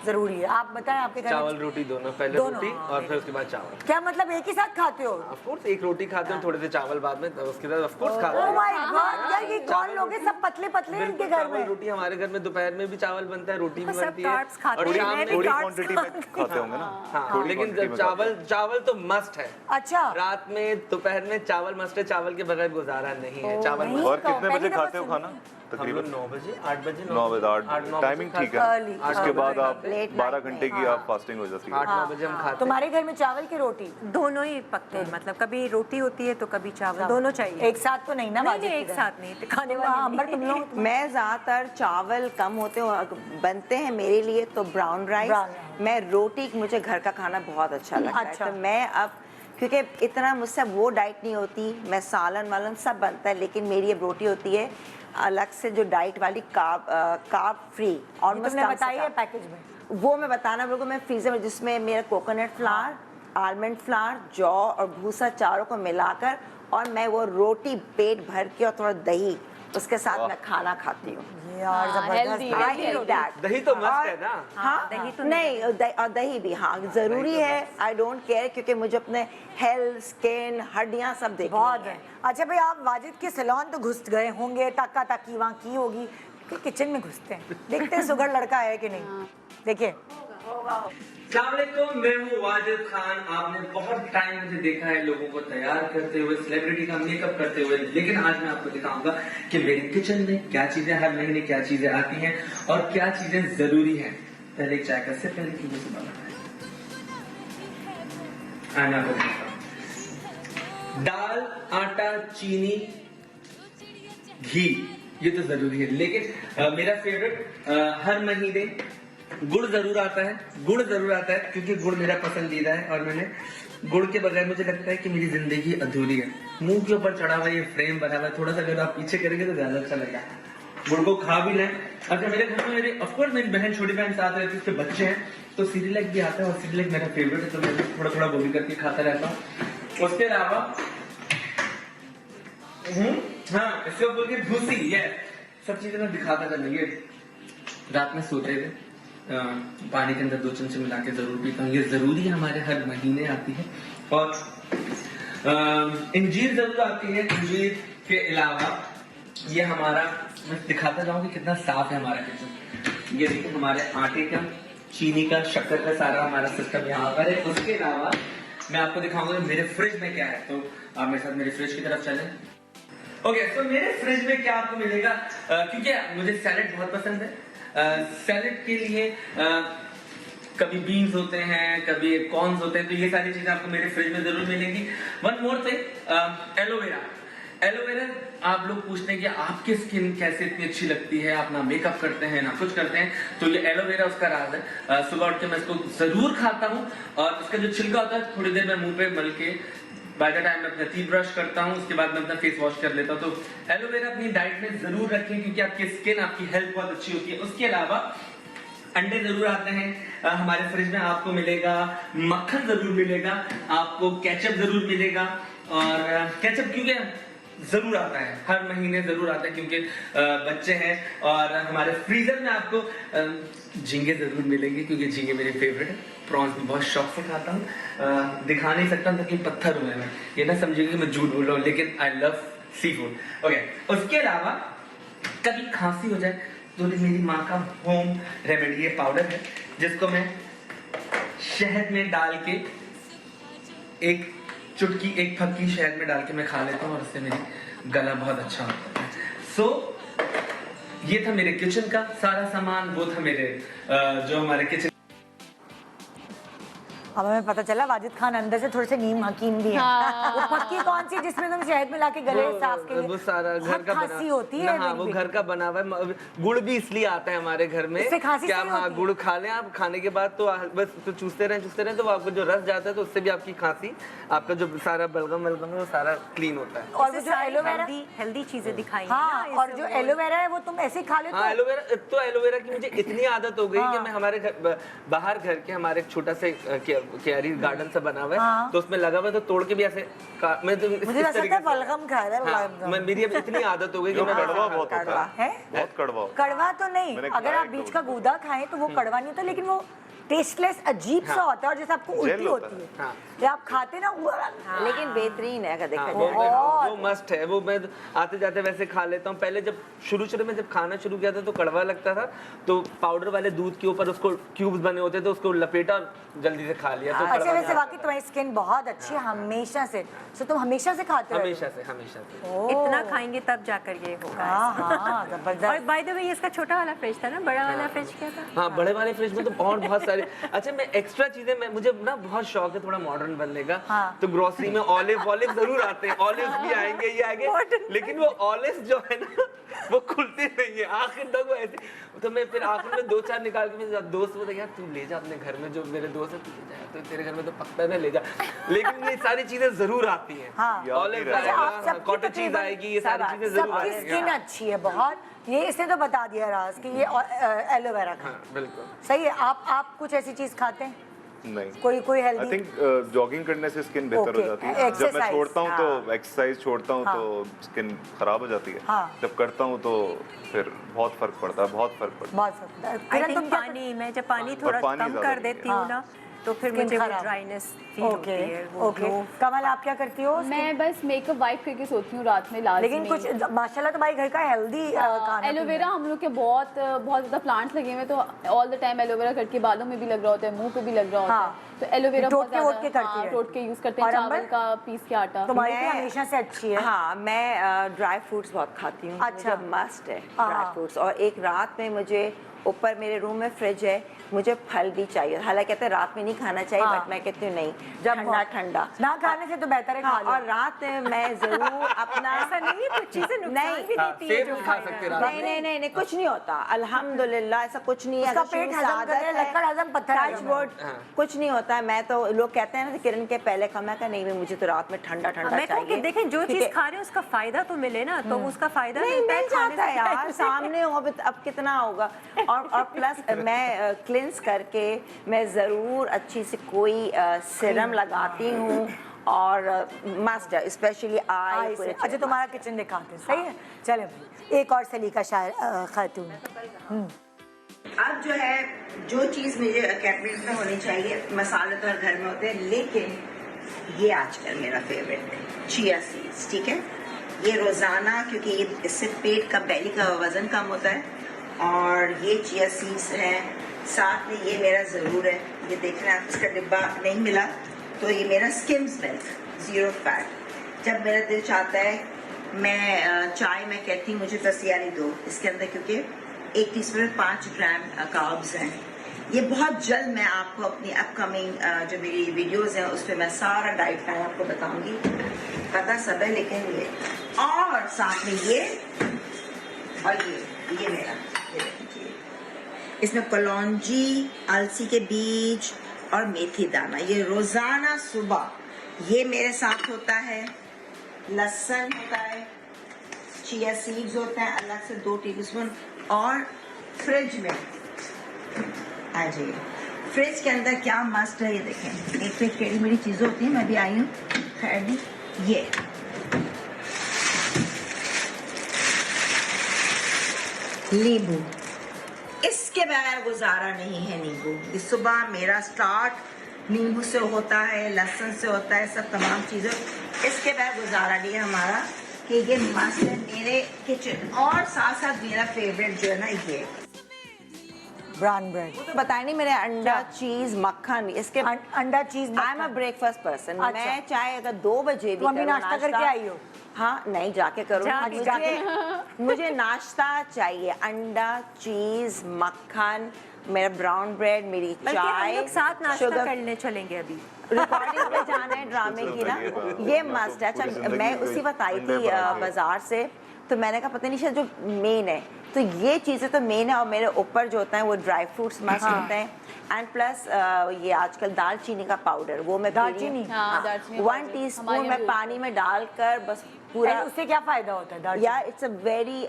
जरूरी है। आप बताएं आपके घर में? चावल रोटी दोनों, पहले रोटी और फिर उसके बाद चावल। क्या मतलब एक ही साथ खाते हो? ऑफ कोर्स, एक रोटी खाते हैं, थोड़े से चावल बाद में, उसके बाद ऑफ कोर्स खाते हैं। ओह माय गॉड, यार ये कौन लोग हैं, सब पतले पतले इनके घर में। रोटी हमारे घर में दोपहर में भी चावल बनता है, रोटी भी बनती है, कार्ब्स खाते और शाम में थोड़ी क्वांटिटी में खाते होंगे ना। हाँ, लेकिन चावल तो मस्ट है। अच्छा, रात में दोपहर में चावल मस्ट है, चावल के बगैर गुजारा नहीं है। चावल और कितने बजे खाते हो खाना? हम लोग 9 बजे 8 बजे 9 बजे 8 टाइमिंग ठीक है। Early, उसके बाद आप late 12 night घंटे की आप फास्टिंग हो जाती है। 8-9 बजे हम खाते हैं। तुम्हारे घर में चावल की रोटी दोनों ही पकते हैं, मतलब कभी रोटी होती है तो कभी चावल, दोनों चाहिए। एक साथ तो नहीं ना? नहीं, वाजिद नहीं, एक की साथ नहीं, खाने तरह। हाँ, वाले अंबर तुम नहीं। लोग मैं ज़्यादातर चावल कम होते हैं बनते हैं मेरे लिए तो ब्राउन राइस। Brown मैं रोटी, मुझे घर का खाना बहुत अच्छा लगता अच्छा। है, तो मैं अब क्योंकि इतना मुझसे वो डाइट नहीं होती, मैं सालन वालन सब बनता है, लेकिन मेरी अब रोटी होती है अलग से जो डाइट वाली कार्ब फ्री। और तुमने बताई है पैकेज में? वो मैं बताना बिल्कुल, मैं फ्रीजर में जिसमें मेरा कोकोनट फ्लावर, आलमंड फ्लावर, जौ और भूसा चारों को मिलाकर, और मैं वो रोटी पेट भर के और थोड़ा दही उसके साथ मैं खाना खाती हूँ। यार healthy, जबरदस्त। I eat that। दही तो मस्त है ना। हाँ, दही तो नहीं, और दही भी हाँ जरूरी है। आई डोंट केयर, क्योंकि मुझे अपने हेल्थ, स्किन, हड्डियाँ सब देखनी बहुत है। है। अच्छा भाई, आप वाजिद के सैलून तो घुस गए होंगे, टक्का टक्की वहाँ की होगी, कि किचन में घुसते हैं, देखते हैं सुगर लड़का है कि नहीं। देखिए, अस्सलामुअलैकुम, मैं हूँ वाजिद खान। आपने बहुत टाइम मुझे देखा है लोगों को तैयार करते हुए, सेलिब्रिटी का मेकअप करते हुए, लेकिन आज मैं आपको दिखाऊंगा कि मेरे किचन में क्या चीजें हर महीने क्या चीजें आती हैं और क्या चीजें जरूरी हैं। पहले एक चाय का सिप पहले की मुझे आना होगा। दाल, आटा, चीनी, घी, ये तो जरूरी है, लेकिन मेरा फेवरेट हर महीने गुड़ जरूर आता है। गुड़ जरूर आता है क्योंकि गुड़ मेरा पसंदीदा है और मैंने गुड़ के बगैर मुझे लगता है कि मेरी जिंदगी अधूरी है। मुंह के ऊपर चढ़ा हुआ ये फ्रेम बना हुआ है, थोड़ा सा अगर आप पीछे करेंगे तो ज्यादा अच्छा लगेगा। गुड़ को खा भी लें। अच्छा, मेरे घर में मेरे ऑफकोर्स मेरी बहन, छोटी बहन साथ रहती है, उसके बच्चे हैं, तो सीरियलैक भी आता है और सीरियलैक मेरा फेवरेट है, तो मैं थोड़ा थोड़ा वो भी करके खाता रहता हूँ। उसके अलावा हाँ, इसको बोल के भूसी, ये सब चीजें मैं दिखाता चल रही है। रात में सोते हुए पानी के अंदर 2 चमचे मिला के जरूर पीता हूँ, ये जरूरी हमारे हर महीने आती है। और इंजीर जरूर आती है। इंजीर के अलावा ये हमारा, मैं दिखाता जाऊँ कि कितना साफ है हमारा किचन। ये देखिए, हमारे आटे का, चीनी का, शक्कर का सारा हमारा सिस्टम यहाँ पर है। उसके अलावा मैं आपको दिखाऊंगा मेरे फ्रिज में क्या है, तो आप मेरे साथ मेरे फ्रिज की तरफ चलें। ओके, तो मेरे फ्रिज में क्या आपको मिलेगा, क्योंकि मुझे सैलेड बहुत पसंद है। सैलेड के लिए कभी बीन्स होते हैं, कभी कॉर्न्स होते हैं, तो ये सारी चीजें आपको मेरे फ्रिज में जरूर मिलेंगी। One more thing, aloe vera. Aloe vera, आप लोग पूछते हैं कि आपकी स्किन कैसे इतनी अच्छी लगती है, आप ना मेकअप करते हैं ना कुछ करते हैं, तो ये एलोवेरा उसका राज है। सुबह उठ के मैं इसको जरूर खाता हूँ और उसका जो छिलका होता है थोड़ी देर में मुंह पे मल के, बाय द टाइम मैं अपना टीथ ब्रश करता हूँ, उसके बाद मैं अपना फेस वॉश कर लेता हूँ। तो एलोवेरा अपनी डाइट में जरूर रखें क्योंकि आपकी स्किन, आपकी हेल्थ बहुत अच्छी होती है। उसके अलावा अंडे जरूर आते हैं हमारे फ्रिज में, आपको मिलेगा मक्खन जरूर मिलेगा, आपको केचप जरूर मिलेगा। और केचप क्योंकि जरूर आता है, हर महीने जरूर आता है क्योंकि बच्चे हैं। और हमारे फ्रीजर में आपको झींगे जरूर मिलेंगे क्योंकि झींगे मेरे फेवरेट है। प्रॉन्स भी बहुत शौक से खाता हूँ, दिखा नहीं सकता था कि पत्थर हुए हैं, ये ना समझिए कि मैं झूठ बोल रहा हूँ, लेकिन I love seafood. Okay, उसके अलावा कभी खांसी हो जाए तो मेरी माँ का होम रेमेडी ये पाउडर है, जिसको मैं शहद में डाल के, एक चुटकी, एक फक्की शहद में डाल के मैं खा लेता हूँ और उससे मेरी गला बहुत अच्छा होता है। सो ये था मेरे किचन का सारा सामान, वो था मेरे जो हमारे किचन। अब हमें पता चला वाजिद खान अंदर से थोड़े से नीम हकीम भी है। हाँ। वो पक्की कौन सी जिसमें तुम शहद मिला के गले साफ के लिए? वो सारा घर का बना, खांसी होती है। हाँ, वो घर का बना हुआ है। गुड़ भी इसलिए आता है हमारे घर में इससे खांसी कि आप सही हाँ होती है? गुड़ खा लें, आप खाने के बाद तो बस तो चूसते रहें तो वो आपको जो रस जाता है तो उससे भी आपकी खांसी, आपका जो सारा बलगम है वो सारा क्लीन होता है। और वो जो एलोवेरा, हेल्दी चीजें दिखाई हाँ, और जो एलोवेरा है वो तुम ऐसे ही खा लेते हो? हाँ, एलोवेरा की मुझे इतनी आदत हो गई कि मैं हमारे घर बाहर घर के हमारे एक छोटा से क्यारी गार्डन से बना हुआ है, तो उसमें लगा हुआ तो तोड़ के भी ऐसे मैं तो मुझे लगता है बलगम खा रहा है। मेरी अब इतनी आदत हो गई कि मैं कड़वा बहुत होता है, है? बहुत कड़वा। कड़वा तो नहीं, मैंने अगर खाया आप एक बीच दो का गूदा खाएं तो वो कड़वा नहीं होता, लेकिन वो टेस्टलेस अजीब सा होता है और जैसे आपको उल्टी जेल होता होती है हाँ। जब आप खाते ना लेकिन बेहतरीन है अगर देखा हाँ, जाए। वो मस्ट है। वो मैं आते जाते वैसे खा लेता हूँ। पहले जब शुरू में जब खाना शुरू किया था तो कड़वा लगता था, तो पाउडर वाले दूध के ऊपर उसको क्यूब्स बने होते थे, उसको लपेटा और जल्दी से खा लिया। तो अच्छा कड़वा वैसे नहीं वाकई आता तुम्हारी स्किन बहुत अच्छी है हमेशा से, तो तुम हमेशा से खाते था। हो? हमेशा से ओह। इतना खाएंगे तब जाकर ये होगा। हाँ हाँ और जबरदस्त। बाय द वे इसका छोटा वाला फ्रिज था ना, बड़ा वाला फ्रिज क्या था? हाँ, बड़े वाले फ्रिज में तो और बहुत सारे। अच्छा, मैं एक्स्ट्रा चीजें, मैं मुझे ना बहुत शौक है थोड़ा मॉडर्न बनने का। हाँ। तो ग्रोसरी में ऑलिव जरूर आते हैं, ऑलिव भी आएंगे, ये आएंगे, लेकिन वो ऑलिव जो है ना वो खुलते नहीं है आखिर तक वो ऐसे। तो मैं फिर आखिर में 2-4 निकाल के मेरे दोस्त बोलते यार तू ले जा अपने घर में, जो मेरे दोस्त है तू ले जा, तो तेरे घर में तो पकता है, ले जा। लेकिन ये सारी चीजें जरूर आती हैं। हाँ। ऑलिव अच्छा, आप आएगा, सबकी कॉटेज चीज तकरीबन आएगी, ये सारी चीजें जरूर सबकी आएंगी। स्किन अच्छी है बहुत, ये इसने तो बता दिया राज कि ये एलोवेरा का हाँ, बिल्कुल सही है। आप कुछ ऐसी चीज खाते हैं? नहीं, कोई आई हेल्दी? थिंक जॉगिंग करने से स्किन बेहतर हो Okay, जाती है। जब मैं exercise, छोड़ता हूँ हाँ। तो एक्सरसाइज छोड़ता हूँ हाँ। तो स्किन खराब हो जाती है। हाँ। जब करता हूँ तो फिर बहुत फर्क पड़ता है, बहुत फर्क पड़ता है। बहुत सकता है। आई किरण, थिंक तुम क्या पानी, मैं जब पानी थोड़ा पानी कम ज़्यादा कर नहीं देती है। हूँ ना तो फिर Skin मुझे वो खराब। ड्राइनेस फील होती है, वो ओके glow। कमल आप क्या करती हो? मैं बस मेकअप वाइप करके सोती हूँ रात में लाजमी। लेकिन कुछ माशाल्लाह तुम्हारे घर का हेल्दी खाना एलोवेरा हम लोग के बहुत ज्यादा प्लांट्स लगे हुए हैं, तो ऑल द टाइम एलोवेरा करके बालों में भी लग रहा होता है, मुंह पे भी लग रहा होता हाँ। है। तो एलोवेरा टोट के वोट के करती है? टोट के यूज करते हैं, और चावल अंबर? का पीस के आटा। तुम्हारी भी मैं- हमेशा से अच्छी है। हाँ, मैं ड्राई फ्रूट्स बहुत खाती हूँ। अच्छा। मुझे मस्ट है हाँ। Dry fruits. और एक रात में मुझे ऊपर मेरे रूम में फ्रिज है, मुझे फल भी चाहिए। हालांकि कहते हैं रात में नहीं खाना चाहिए, हाँ। बट मैं कहती हूँ नहीं, जब ठंडा ठंडा ना खाने से तो बेहतर है खा हाँ, लो। और रात में मैं जरूर अपना ऐसा नहीं है, कुछ चीजें नुकसान भी हाँ, देती है सेब जो नहीं खा खाएगा। सकते रात नहीं नहीं नहीं नहीं कुछ नहीं होता, अल्हम्दुलिल्लाह ऐसा कुछ नहीं है। उसका अगर पेट शुरू से हजम कर ले, आदत है, लक्कड़ हजम पत्थर touch हजम wood, हाँ। कुछ नहीं होता है। मैं तो लोग कहते हैं ना कि किरण के पहले का, मैं कहा नहीं, मुझे तो रात में ठंडा ठंडा मैं कहूँ कि चाहिए। देखें जो ठीक चीज है। खा रहे हैं उसका फायदा तो मिले ना, तो उसका फायदा नहीं मिलता है मिल खाने जाता है से। यार, सामने हो अब कितना होगा। और प्लस मैं क्लिंस करके मैं ज़रूर अच्छी सी कोई सीरम लगाती हूँ और मस्ट है, स्पेशली आई। अच्छा तुम्हारा किचन दिखाते हैं, सही है। चले भाई एक और सलीका शायर खातून। अब जो है, जो चीज़ मुझे कैबिनेट में होनी चाहिए, मसाले तो हर घर में होते हैं, लेकिन ये आजकल मेरा फेवरेट है, चिया सीड्स। ठीक है, ये रोज़ाना, क्योंकि ये इससे पेट का, बेली का वज़न कम होता है, और ये चिया सीड्स हैं। साथ में ये मेरा ज़रूर है, ये देखना, इसका डिब्बा नहीं मिला तो ये मेरा स्किम्स मिल्क 0 फैट। जब मेरा दिल चाहता है, मैं चाय में कहती हूँ मुझे तसियारी दो इसके अंदर, क्योंकि 1 टीस्पून में 5 ग्राम कार्ब्स हैं। ये बहुत जल्द मैं आपको अपनी अपकमिंग जो मेरी वीडियोस हैं उस पर मैं सारा डाइट प्लान आपको बताऊंगी, पता सब है। लेकिन ये और साथ में ये और ये मेरा, ये देखिए, इसमें कलौंजी, अलसी के बीज और मेथी दाना, ये रोजाना सुबह ये मेरे साथ होता है। लहसुन होता है, चिया सीड्स होता है अलग से 2 टेबलस्पून। और फ्रिज में आ जाइए, फ्रिज के अंदर क्या मस्त है ये देखें। एक पे टेढ़ी मेढ़ी चीजें होती हैं, मैं भी आई हूँ खैर भी। ये नींबू, इसके बगैर गुजारा नहीं है नींबू। इस सुबह मेरा स्टार्ट नींबू से होता है, लहसुन से होता है, सब तमाम चीज़ें, इसके बगैर गुजारा नहीं है हमारा। कि ये मस्त है मेरे किचन। और साथ साथ मेरा फेवरेट जो है ना, ये ब्राउन ब्रेड। वो तो बताया नहीं, मेरे अंडा, चीज, मक्खन, इसके अंडा चीज। I am a breakfast person. अच्छा। मैं चाहे अगर 2 बजे भी तुम अभी करूं नाश्ता करके आई हो? हाँ, नहीं जाके करूँ, मुझे नाश्ता चाहिए, अंडा, चीज, मक्खन, मेरा ब्राउन ब्रेड, मेरी बल्कि हम चाय, लोग साथ नाश्ता शुगर। करने चलेंगे अभी। रिकॉर्डिंग पे जाना है ड्रामे की ना, ये मस्ट है। अच्छा, मैं उसी वक्त आई थी बाजार से, तो मैंने कहा पता नहीं शायद जो मेन है, तो ये चीज़ें तो मेन है। और मेरे ऊपर जो होता है वो ड्राई फ्रूट्स मस्ट होते हैं। एंड प्लस ये आजकल दालचीनी का पाउडर, वो मैं दालचीनी? हाँ, दालचीनी 1 पाउडर। टीस्पून हमारे मैं यहाँ भी पानी में डालकर बस पूरा। उससे क्या फायदा होता है दालचीनी? या इट्स अ वेरी,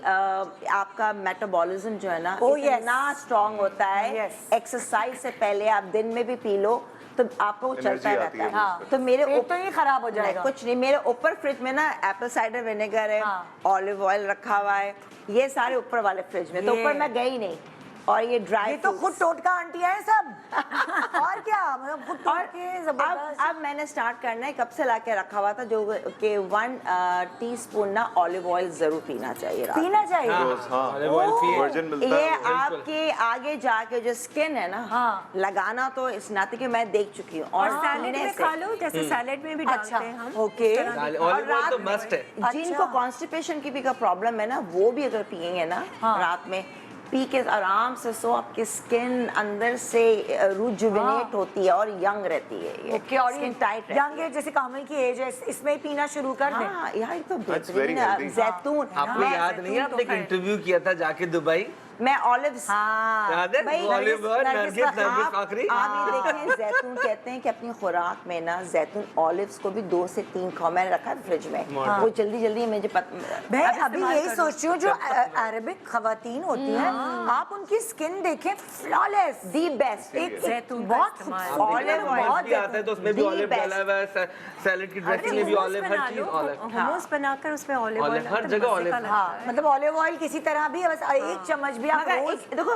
आपका मेटाबॉलिज्म जो है ना, Oh, yes. इतना स्ट्रांग होता है। Yes. एक्सरसाइज से पहले आप दिन में भी पी लो तो आपको वो चलता Energy रहता आती है है। हाँ। तो मेरे पेट तो नहीं खराब हो जाएगा? कुछ नहीं, मेरे ऊपर फ्रिज में ना एप्पल साइडर विनेगर है, हाँ। ऑलिव ऑयल रखा हुआ है, ये सारे ऊपर वाले फ्रिज में। तो ये। ऊपर मैं गई नहीं, और ये ड्राई ये तो खुद टोटका आंटियां हैं सब। और क्या, मतलब खुद टोट के जबरदस्त। अब मैंने स्टार्ट करना है, कब से लाके रखा हुआ था, जो कि 1 टीस्पून ना ऑलिव ऑयल जरूर पीना चाहिए रात में। पीना चाहिए। वर्जिन मिलता ये है। आपके आगे जाके जो स्किन है ना, हाँ। लगाना तो इस नाते कि मैं देख चुकी हूँ। और सैलेड में खा लो, जैसे सैलेड में भी डालते हैं हम। ओके। ऑलिव ऑयल तो मस्ट है। जिनको कॉन्स्टिपेशन की भी का प्रॉब्लम है ना, वो भी अगर पिएंगे ना रात में, पी के आराम से सो, आपकी स्किन अंदर से रिजुविनेट होती है और यंग रहती है। ये ओके। और स्किन टाइट यंग एज, जैसे कामल की एज है, इसमें ही पीना शुरू कर दें। हाँ यार, तो That's very बेहतरीन healthy. जैतून। आपको याद नहीं है आपने एक इंटरव्यू किया था जाके दुबई, मैं ऑलिव्स, याद है? भाई, ऑलिव ऑयल, नरगिस आप आखिरी। आप ये देखें, जैतून कहते हैं कि अपनी खुराक में ना जैतून ऑलिव्स को भी 2 से 3 खाओ। मैंने रखा है फ्रिज में, वो जल्दी जल्दी मुझे मैं अभी यही सोच रही हूँ, जो अरबिक खवातीन होती हैं, आप उनकी स्किन देखें, फ्लॉलेस, दी बेस्ट। एक जैतून का बहुत इस्तेमाल। ऑलिव बहुत भी आता है तो उसमें भी The ऑलिव best. डाला हुआ है, सैलेड की ड्रेसिंग में भी ऑलिव, हर चीज ऑलिव। मोमोज बनाकर उसमें ऑलिव ऑयल, ऑलिव, हर जगह ऑलिव। हाँ, मतलब ऑलिव ऑयल किसी तरह भी, बस एक चम्मच भी आप मगर रोज। देखो,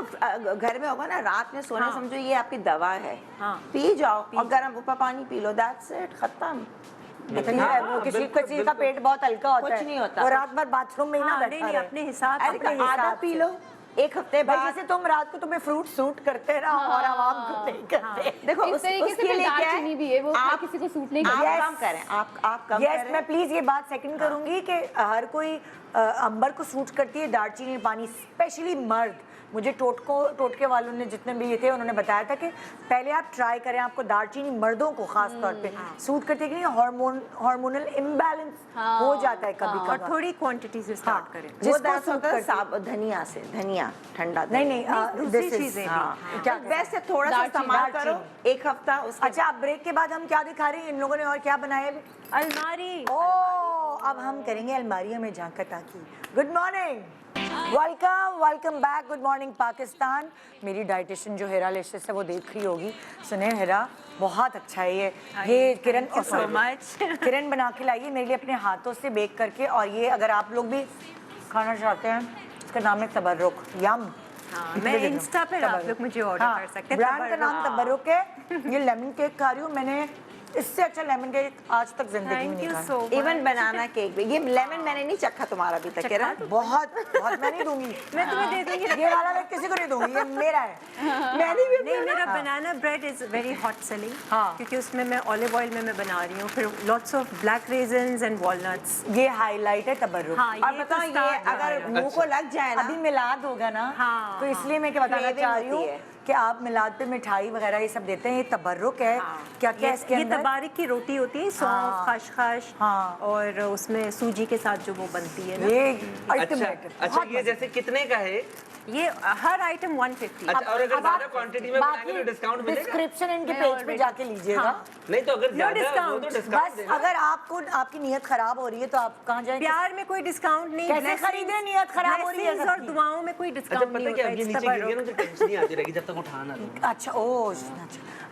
घर में होगा ना, रात में सोने, समझो ये आपकी दवा है, हाँ। पी जाओ और गर्म पानी पी लो, दैट्स इट, खत्म। किसी का पेट बहुत हल्का होता है, कुछ नहीं होता। वो रात भर बाथरूम में ही ना हाँ, बैठा नहीं, नहीं, रहे। अपने हिसाब से अपने आधा हिसाब पी से। लो, एक हफ्ते भाई बाद। जैसे तुम रात को, तुम्हें फ्रूट सूट करते हैं ना, और आवाम को नहीं करते। देखो इस तरीके से उसके फिर लिए क्या दालचीनी है, भी है, वो आप किसी को सूट नहीं आप करती। कम करें, आप कम यस, करें। मैं प्लीज ये बात सेकंड करूंगी कि हर कोई अंबर को सूट करती है दालचीनी पानी, स्पेशली मर्द। मुझे टोटके वालों ने जितने भी ये थे, उन्होंने बताया था कि पहले आप ट्राई करें, आपको दालचीनी मर्दों को खास तौर पे सूट करती है कि नहीं, हार्मोनल इम्बैलेंस हो जाता है कभी और कभी। थोड़ी क्वांटिटी से स्टार्ट करें। वो जिसको दरअसल सूट होता है करती है। धनिया से, धनिया ठंडा नहीं धनिया। नहीं, दूसरी this is- चीजें भी। हाँ, क्या वैसे थोड़ा सा इस्तेमाल करो, एक हफ्ता उसके। अच्छा, अब ब्रेक के बाद हम क्या दिखा रही हैं? इन लोगों ने और क्या बनाया है? अलमारी। ओह, अब हम करेंगे अलमारियों में झांका ताकि। Good morning, welcome back, good morning Pakistan. मेरी डाइटिशियन जो हेरा लेशेस है वो देख रही होगी। सुने हेरा, बहुत अच्छा है ये किरण, Thank you so much. किरण बना के लाई है मेरे लिए अपने हाथों से बेक करके। और ये अगर आप लोग भी खाना चाहते हैं, इसका नाम है तबर्रुक, यम। मैं इंस्टा पे आप लोग मुझे ऑर्डर कर सकते हैं। ब्रांड का नाम तबर्रुक है। ये लेमन केक खा रही हूँ मैंने, इससे अच्छा लेमन केक आज तक जिंदगी में थैंक नहीं यू खाया। So much. इवन बनाना केक भी, ये लेमन मैंने नहीं चखा तुम्हारा अभी तक, किरण। बहुत बहुत, मैं नहीं दूंगी, मैं तुम्हें दे दूंगी। ये वाला मैं किसी को नहीं दूंगी, ये मेरा है। मैंने भी नहीं, मेरा banana bread is very hot selling, हाँ। क्योंकि उसमें मैं ऑलिव ऑयल में मैं बना रही हूँ, फिर lots of black raisins and walnuts. ये हाईलाइट है तबर्रुक। हाँ, और ये बताओ, तो ये start अगर है। मुंह को लग जाए ना, अभी मिलाद होगा ना, हाँ, तो इसलिए मैं क्या बताना Craving चाह रही हूँ होती है। कि आप मिलाद पे मिठाई वगैरह ये सब देते हैं, ये तबर्रुक है। क्या क्या इसके ये अंदर? तबारिक की रोटी होती है, सौंफ, खशखश, हाँ। और उसमें सूजी के साथ जो वो बनती है ना, ये अच्छा ultimate, अच्छा, बहुत ये मजा। जैसे कितने का है? ये हर आइटम 150। अच्छा, और अगर ज्यादा क्वांटिटी में बनाएंगे तो डिस्काउंट मिलेगा? डिस्क्रिप्शन इनके पेज पे जाके लीजिएगा। नहीं तो अगर ज्यादा हो तो discount। डिस्काउंट बस देना। अगर आपको, आपकी नीयत खराब हो रही है तो आप कहाँ जाएंगे? प्यार में कोई डिस्काउंट नहीं, कैसे blessings- खरीदें? नियत खराब हो रही है blessings और सबकी। दुआओं में कोई अच्छा, डिस्काउंट पता नहीं क्या, होता ये है, नीचे गिर गया ना तो टेंशन नहीं आती रहेगी जब तक उठा ना लो। अच्छा, ओह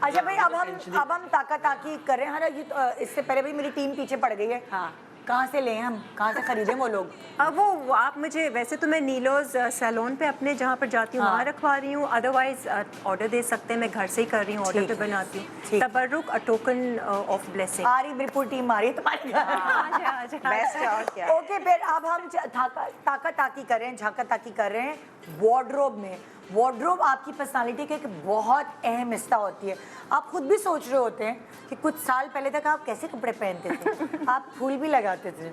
अच्छा भाई, अब हम ताका ताकी कर रहे हैं। हालांकि इससे पहले भी मेरी टीम पीछे पड़ गई है। हाँ। कहाँ से लें हम, कहाँ से खरीदें वो लोग? अब वो आप मुझे, वैसे तो मैं नीलोज सैलून पे अपने जहाँ पर जाती हूँ वहाँ रखवा रही हूँ, अदरवाइज ऑर्डर दे सकते हैं, मैं घर से ही कर रही हूँ, ऑर्डर ठीक पे है, बनाती ठीक। हूँ। तबर्रुक, अ टोकन ऑफ ब्लेसिंग। आ रही बिल्कुल टीम आ रही है तुम्हारी घर। बेस्ट है, और क्या। ओके, फिर अब हम ताका ताकी कर रहे हैं, झाका ताकी कर रहे हैं वार्डरोब में। वार्डरोब आपकी पर्सनालिटी का एक बहुत अहम हिस्सा होती है। आप खुद भी सोच रहे होते हैं कि कुछ साल पहले तक आप कैसे कपड़े पहनते थे। आप फूल भी लगाते थे,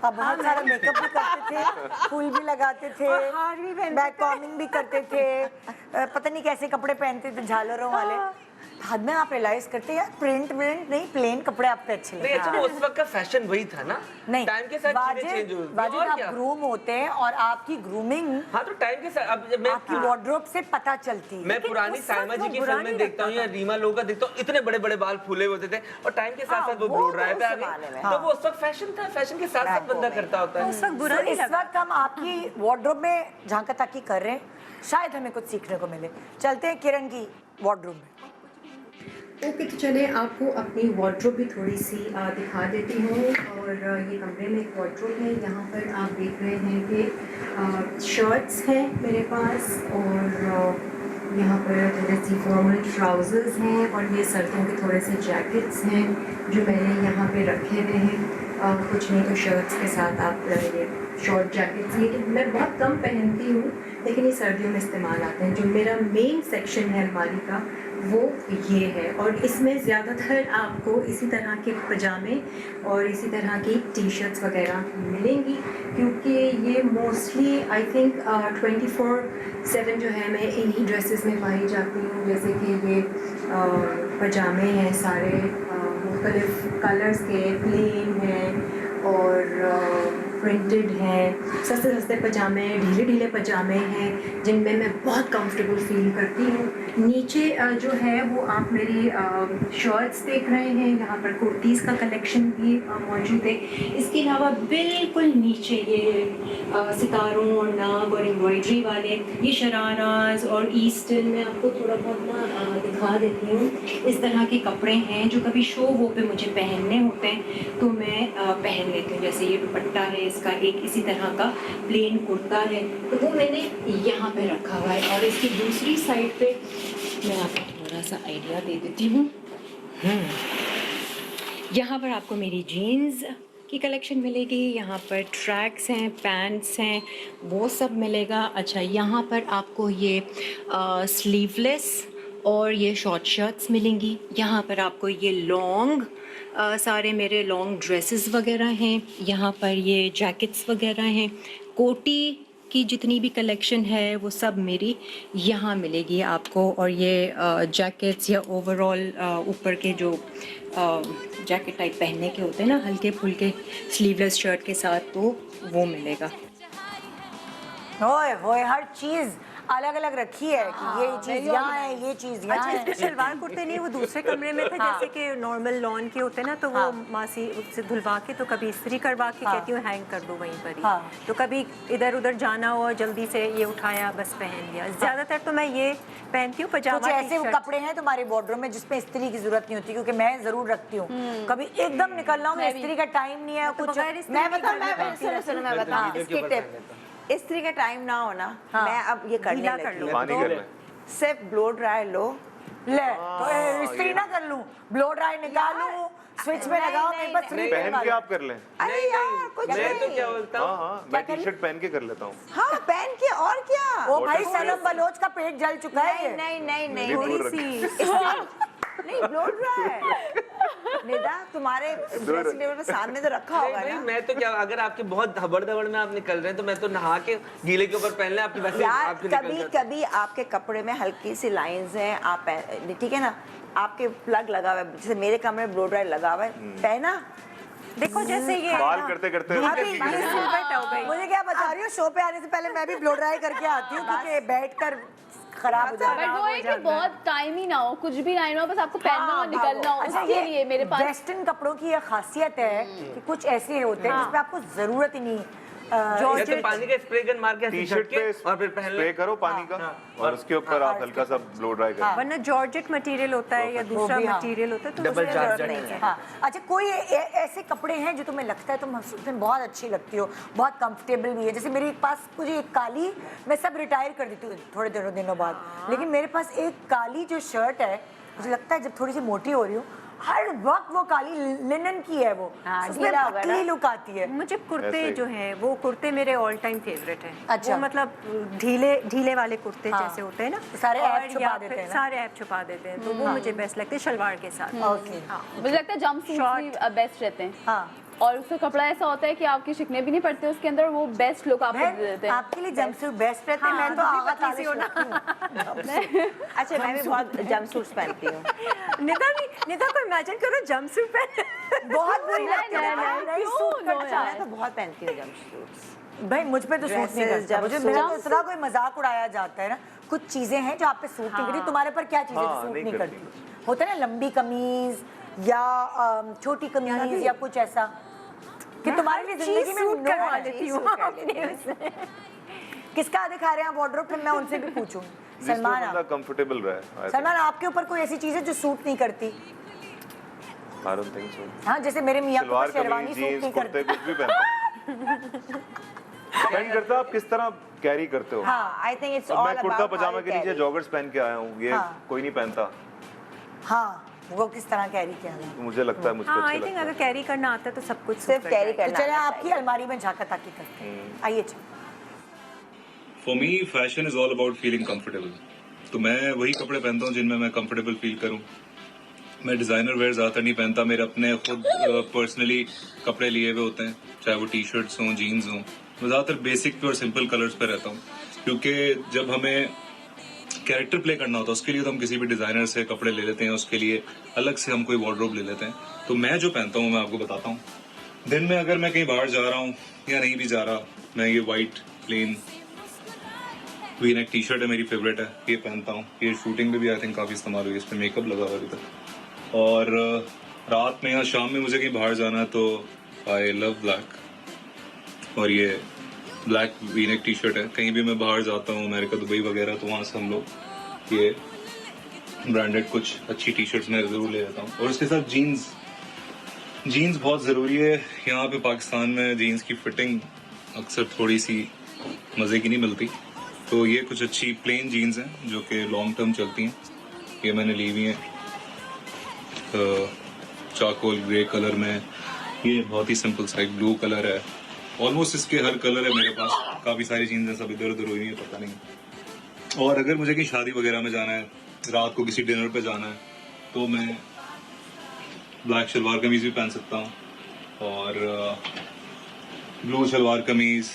आप बहुत सारा मेकअप भी करते थे, फूल भी लगाते थे, हार भी पहनते बैक कॉमिंग भी करते थे, पता नहीं कैसे कपड़े पहनते थे झालरों वाले। बाद में आप रियलाइज करते हैं यार, प्रिंट नहीं, प्लेन कपड़े आप पे अच्छे नहीं, लगते अच्छा, हैं। वो उस वक्त का फैशन वही था ना। नहीं, टाइम के साथ चीजें चेंज हुई। वाजिब और आप क्या? ग्रूम होते हैं और आपकी ग्रूमिंग हाँ, तो टाइम के साथ अब मैं आपकी वार्डरोब से पता चलती है। मैं पुरानी उस वक्त साइमा जी वो की बुरा फिल्में नहीं देखता हूँ या रीमा लोग का देखता हूँ, इतने बड़े बड़े बाल फूले होते थे और टाइम के साथ साथ वो वो ब्रोड तो रहा उस था जमाने में। आगे। तो वो उस वक्त फैशन था, फैशन के साथ साथ बंदा करता होता है। उस वक्त बुरा तो नहीं इस लगा। वक्त हम आपकी वार्डरोब में झांका ताकी कर रहे हैं, शायद हमें कुछ सीखने को मिले। चलते हैं किरण की वार्डरोब में। ओके, तो चले आपको अपनी वार्डरोब भी थोड़ी सी दिखा देती हूँ। और ये कमरे में एक वार्डरोब है, यहाँ पर आप देख रहे हैं कि शर्ट्स हैं मेरे पास, और यहाँ पर थोड़े सी फॉर्मल ट्राउज़र्स हैं, और ये सर्दियों के थोड़े से जैकेट्स हैं जो मैंने यहाँ पे रखे हुए हैं। कुछ नहीं तो शर्ट्स के साथ आप ये शॉर्ट जैकेट्स, ये कि मैं बहुत कम पहनती हूँ लेकिन ये सर्दियों में इस्तेमाल आते हैं। जो मेरा मेन सेक्शन है अलमारी का वो ये है, और इसमें ज़्यादातर आपको इसी तरह के पजामे और इसी तरह की टी शर्ट्स वगैरह मिलेंगी, क्योंकि ये मोस्टली आई थिंक 24/7 जो है मैं इन्हीं ड्रेसेस में पाई जाती हूँ। जैसे कि ये पजामे हैं सारे मुख्तलिफ कलर्स के, प्लेन हैं और प्रिंटेड हैं, सस्ते सस्ते पजामे, ढीले ढीले पजामे हैं जिनमें मैं बहुत कंफर्टेबल फील करती हूँ। नीचे जो है वो आप मेरी शर्ट्स देख रहे हैं, यहाँ पर कुर्तीज़ का कलेक्शन भी मौजूद है। इसके अलावा बिल्कुल नीचे ये सितारों और नाग और एम्ब्रॉयडरी वाले ये शराराज और ईस्टर्न में आपको थोड़ा बहुत ना दिखा देती हूँ। इस तरह के कपड़े हैं जो कभी शो वो पे मुझे पहनने होते हैं तो मैं पहन लेती हूँ। जैसे ये दुपट्टा है, इसका एक इसी तरह का प्लेन कुर्ता है, तो वो मैंने यहाँ पे रखा हुआ है। और इसकी दूसरी साइड पे मैं आपको थोड़ा सा आइडिया दे देती हूँ। यहाँ पर आपको मेरी जीन्स की कलेक्शन मिलेगी, यहाँ पर ट्रैक्स हैं, पैंट्स हैं, वो सब मिलेगा। अच्छा, यहाँ पर आपको ये स्लीवलेस और ये शॉर्ट शर्ट्स मिलेंगी। यहाँ पर आपको ये लॉन्ग सारे मेरे लॉन्ग ड्रेसेस वगैरह हैं, यहाँ पर ये जैकेट्स वगैरह हैं, कोटी की जितनी भी कलेक्शन है वो सब मेरी यहाँ मिलेगी आपको। और ये जैकेट्स या ओवरऑल ऊपर के जो जैकेट टाइप पहनने के होते हैं ना, हल्के फुल्के स्लीवलेस शर्ट के साथ, तो वो मिलेगा। होए होए, हर चीज़ अलग अलग रखी है कि ये चीज़ यहाँ है, ये चीज़ यहाँ अच्छा, है। इसमें शलवार कुर्ते नहीं, वो दूसरे कमरे में थे। जैसे कि नॉर्मल लॉन के होते हैं ना, तो वो मासी उससे धुलवा के, तो कभी इस्त्री करवा के कहती हूँ हैंग कर दो वहीं पर ही। तो कभी इधर उधर जाना हो, जल्दी से ये उठाया बस पहन लिया। ज़्यादातर तो मैं ये पहनती हूँ पजामा। कुछ ऐसे कपड़े हैं तुम्हारे वार्डरोब में जिसमें इस्त्री की जरूरत नहीं होती, क्योंकि मैं जरूर रखती हूँ। कभी एकदम निकलना हो, इस्त्री का टाइम नहीं है कुछ। मैं बताऊँ इसकी टिप, इस्त्री का टाइम ना होना, मैं अब ये करने लगी हूँ। पानी कर ले, सिर्फ ब्लो ड्राई लो, ले तो इस्त्री ना कर लूं, ब्लो ड्राई निकालूं, स्विच में लगाओ, मेरे पास फ्री पहन के आप कर लें। अरे यार कुछ मैं तो नहीं। क्या बोलता हूँ, हाँ, मैं टी शर्ट पहन के कर लेता हूँ। हाँ, पहन के, और क्या। ओ भाई, सनम बलोच का पेट जल चुका है। नहीं नहीं नहीं, मेरी दूर थोड़ी सी नहीं, ब्लो ड्राई। निदा, तुम्हारे ड्रेसिंग टेबल पे सामने तो रखा होगा नहीं, ना। मैं तो क्या, अगर आपके बहुत हबड़ दबड़ में आप निकल रहे हैं तो मैं तो नहा के गीले के ऊपर पहन ले आपकी, वैसे यार आपके निकल कभी जाते हैं। कभी आपके कपड़े में हल्की सी लाइंस हैं, आप ठीक है ना, आपके प्लग लगा हुआ है, जैसे मेरे कमरे में ब्लो ड्राई लगा हुआ है, पहना। देखो जैसे ये बाल करते करते मुझे क्या बता रही हो, शो पे आने से पहले मैं भी ब्लो ड्राई करके आती हूँ, क्योंकि बैठकर खराब हो जाता बट वो है कि बहुत टाइम ही ना हो, कुछ भी ना हो, बस आपको पहनना हो, निकलना हो, उसके लिए मेरे पास वेस्टर्न कपड़ों की ये खासियत है कि कुछ ऐसे होते हैं जिसमें आपको जरूरत ही नहीं। या तो पानी का स्प्रे गन मार के टी शर्ट पे और फिर पहन ले। स्प्रे करो पानी का, और उसके ऊपर आप हल्का सा ब्लो ड्राई करो। वरना जॉर्जेट मटेरियल होता है या दूसरा मटेरियल होता है, तो डबल उसमें जॉर्जेट जरूरत नहीं है। हाँ, अच्छा, कोई ऐसे कपड़े हैं जो तुम्हें लगता है तुम उसमें बहुत अच्छी लगती हो, बहुत कंफर्टेबल भी है? जैसे मेरे पास मुझे एक काली, मैं सब रिटायर कर देती हूँ थोड़े दिनों बाद, लेकिन मेरे पास एक काली जो शर्ट है, मुझे लगता है जब थोड़ी सी मोटी हो रही हूँ, हर वक्त वो काली लिनन की है, वो उसमें पतली लुक आती है। मुझे कुर्ते जो हैं, वो कुर्ते मेरे ऑल टाइम फेवरेट हैं। अच्छा। वो मतलब ढीले वाले कुर्ते जैसे होते हैं ना, सारे और ऐप छुपा या देते फिर हैं ना? सारे ऐप छुपा देते हैं, तो वो मुझे बेस्ट लगते हैं शलवार के साथ। ओके, मुझे लगता है जंप सूट भी बेस्ट रहते हैं। हाँ, और उसका कपड़ा ऐसा होता है कि आपकी शिकने भी नहीं पड़ते उसके अंदर, वो बेस्ट लुक आपको दे देते हैं। आपके लिए जंपसूट बेस्ट रहते हैं। मैं तो आवा तालिश रखती हूँ। अच्छा, मैं भी बहुत जंपसूट्स पहनती हूँ। निदा को इमेजिन करो जंपसूट पहन, बहुत बुरी लगती है, नहीं सूट करता मैं तो बहुत पहनती हूँ जंपसूट्स। भाई मुझ पे तो सूट नहीं Dresses, करता, मुझे jumpsuits। मेरा तो इतना कोई मजाक उड़ाया जाता है ना, कुछ चीजें हैं जो आप पे सूट नहीं करती, तुम्हारे पर क्या चीजें हाँ, सूट नहीं नहीं करती। करती? होता है ना, लंबी कमीज या छोटी कमीज या कुछ ऐसा कि तुम्हारे लिए जिंदगी में सूट करवा no लेती हूँ अपने उसमें। किसका दिखा रहे हैं आप वार्डरोब, फिर मैं उनसे भी पूछूंगी। सलमान, जिसमें कंफर्टेबल रहे। सलमान, आपके ऊपर कोई ऐसी चीज है जो सूट नहीं करती? I don't think so। हाँ, जैसे मेरे मियाँ को सलवार शेरवानी कमीज सूट जीन्स नहीं कुर्ते करती। कुछ भी पहनता हूँ। डिपेंड करता है आप किस तरह कैरी करते हो। हाँ, आई थिंक इट्स अब ऑल मैं कुर्ता अबाउट पजामा के नीचे जॉगर्स पहन के आया हूँ, ये हाँ। कोई नहीं पहनता, हाँ, वो किस तरह कैरी किया है? तो मुझे लगता है मुझको हाँ, अच्छा आई थिंक लगता अगर है। कैरी करना आता है तो सब कुछ सिर्फ suit कैरी करता है। तो करना चले आना आपकी चाहिए। अलमारी में झांका ताकी करते हैं। आइए चलो। For me fashion is all about feeling comfortable. तो मैं वही कपड़े पहनता हूँ जिनमें मैं कंफर्टेबल फील करूँ। मैं डिज़ाइनर वेयर ज़्यादातर नहीं पहनता, मेरे अपने खुद पर्सनली कपड़े लिए हुए होते हैं, चाहे वो टी शर्ट्स हों, जीन्स हों। मैं ज़्यादातर बेसिक पे और सिंपल कलर्स पे रहता हूँ, क्योंकि जब हमें कैरेक्टर प्ले करना होता है उसके लिए तो हम किसी भी डिज़ाइनर से कपड़े ले लेते हैं, उसके लिए अलग से हम कोई वार्डरोब ले लेते हैं। तो मैं जो पहनता हूँ मैं आपको बताता हूँ। दिन में अगर मैं कहीं बाहर जा रहा हूँ या नहीं भी जा रहा, मैं ये white plain V neck T shirt है, मेरी फेवरेट है, ये पहनता हूँ। ये शूटिंग में भी आई थिंक काफ़ी इस्तेमाल हुई है, इस पर मेकअप लगा हुआ है अभी तक। और रात में या शाम में मुझे कहीं बाहर जाना है तो आई लव ब्लैक। और ये black we neck T shirt है, कहीं भी मैं बाहर जाता हूँ अमेरिका, दुबई वगैरह, तो वहाँ से हम लोग ये ब्रांडेड कुछ अच्छी टी शर्ट्स मैं ज़रूर ले जाता हूँ। और उसके साथ जीन्स बहुत ज़रूरी है। यहाँ पे पाकिस्तान में जीन्स की फिटिंग अक्सर थोड़ी सी मज़े की नहीं मिलती, तो ये कुछ अच्छी प्लेन जीन्स हैं जो कि लॉन्ग टर्म चलती हैं। ये मैंने ली हुई हैं चारकोल ग्रे कलर में, ये बहुत ही सिंपल सा एक ब्लू कलर है, ऑलमोस्ट इसके हर कलर है मेरे पास। काफ़ी सारी जीन्स हैं, सब इधर उधर हुई हैं, पता नहीं। और अगर मुझे कहीं शादी वगैरह में जाना है, रात को किसी डिनर पे जाना है, तो मैं ब्लैक शलवार कमीज भी पहन सकता हूँ और ब्लू शलवार कमीज।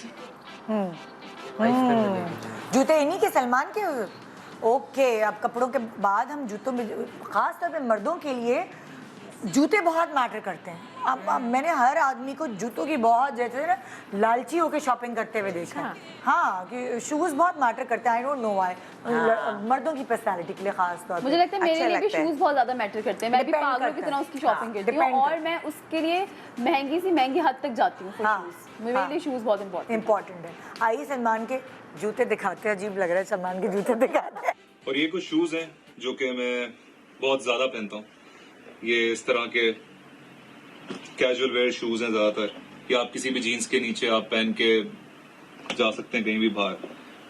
जूते इन्हीं के, सलमान के। ओके, अब कपड़ों के बाद हम जूतों में, खास तौर पे मर्दों के लिए जूते बहुत मैटर करते हैं। अब मैंने हर आदमी को जूतों की बहुत, जैसे ना, लालची होकर शॉपिंग करते हुए देखा है। हाँ, कि शूज बहुत मैटर करते हैं। आई डोंट नो व्हाई, मर्दों की पर्सनालिटी के लिए खास तौर पे मुझे लगता है मेरे अच्छे लिए भी लगते हैं। शूज बहुत ज्यादा मैटर करते हैं। मैं भी Depend पागलों की करता तरह है। उसकी शॉपिंग हाँ, करती हूँ depend और करता मैं उसके लिए महंगी सी महंगी हद तक जाती हूँ for हाँ, shoes। मेरे हाँ। लिए शूज बहुत इंपॉर्टेंट। इम्पोर्टेंट है। आइए सलमान के जूते दिखाते हैं। अजीब लग रहा है, सलमान के जूते दिखाते हैं। और ये कुछ शूज हैं जो कि मैं बहुत ज्यादा पहनता हूँ। ये इस तरह के कैजुअल वेयर शूज हैं ज्यादातर, या आप किसी भी जीन्स के नीचे आप पहन के जा सकते हैं कहीं भी बाहर।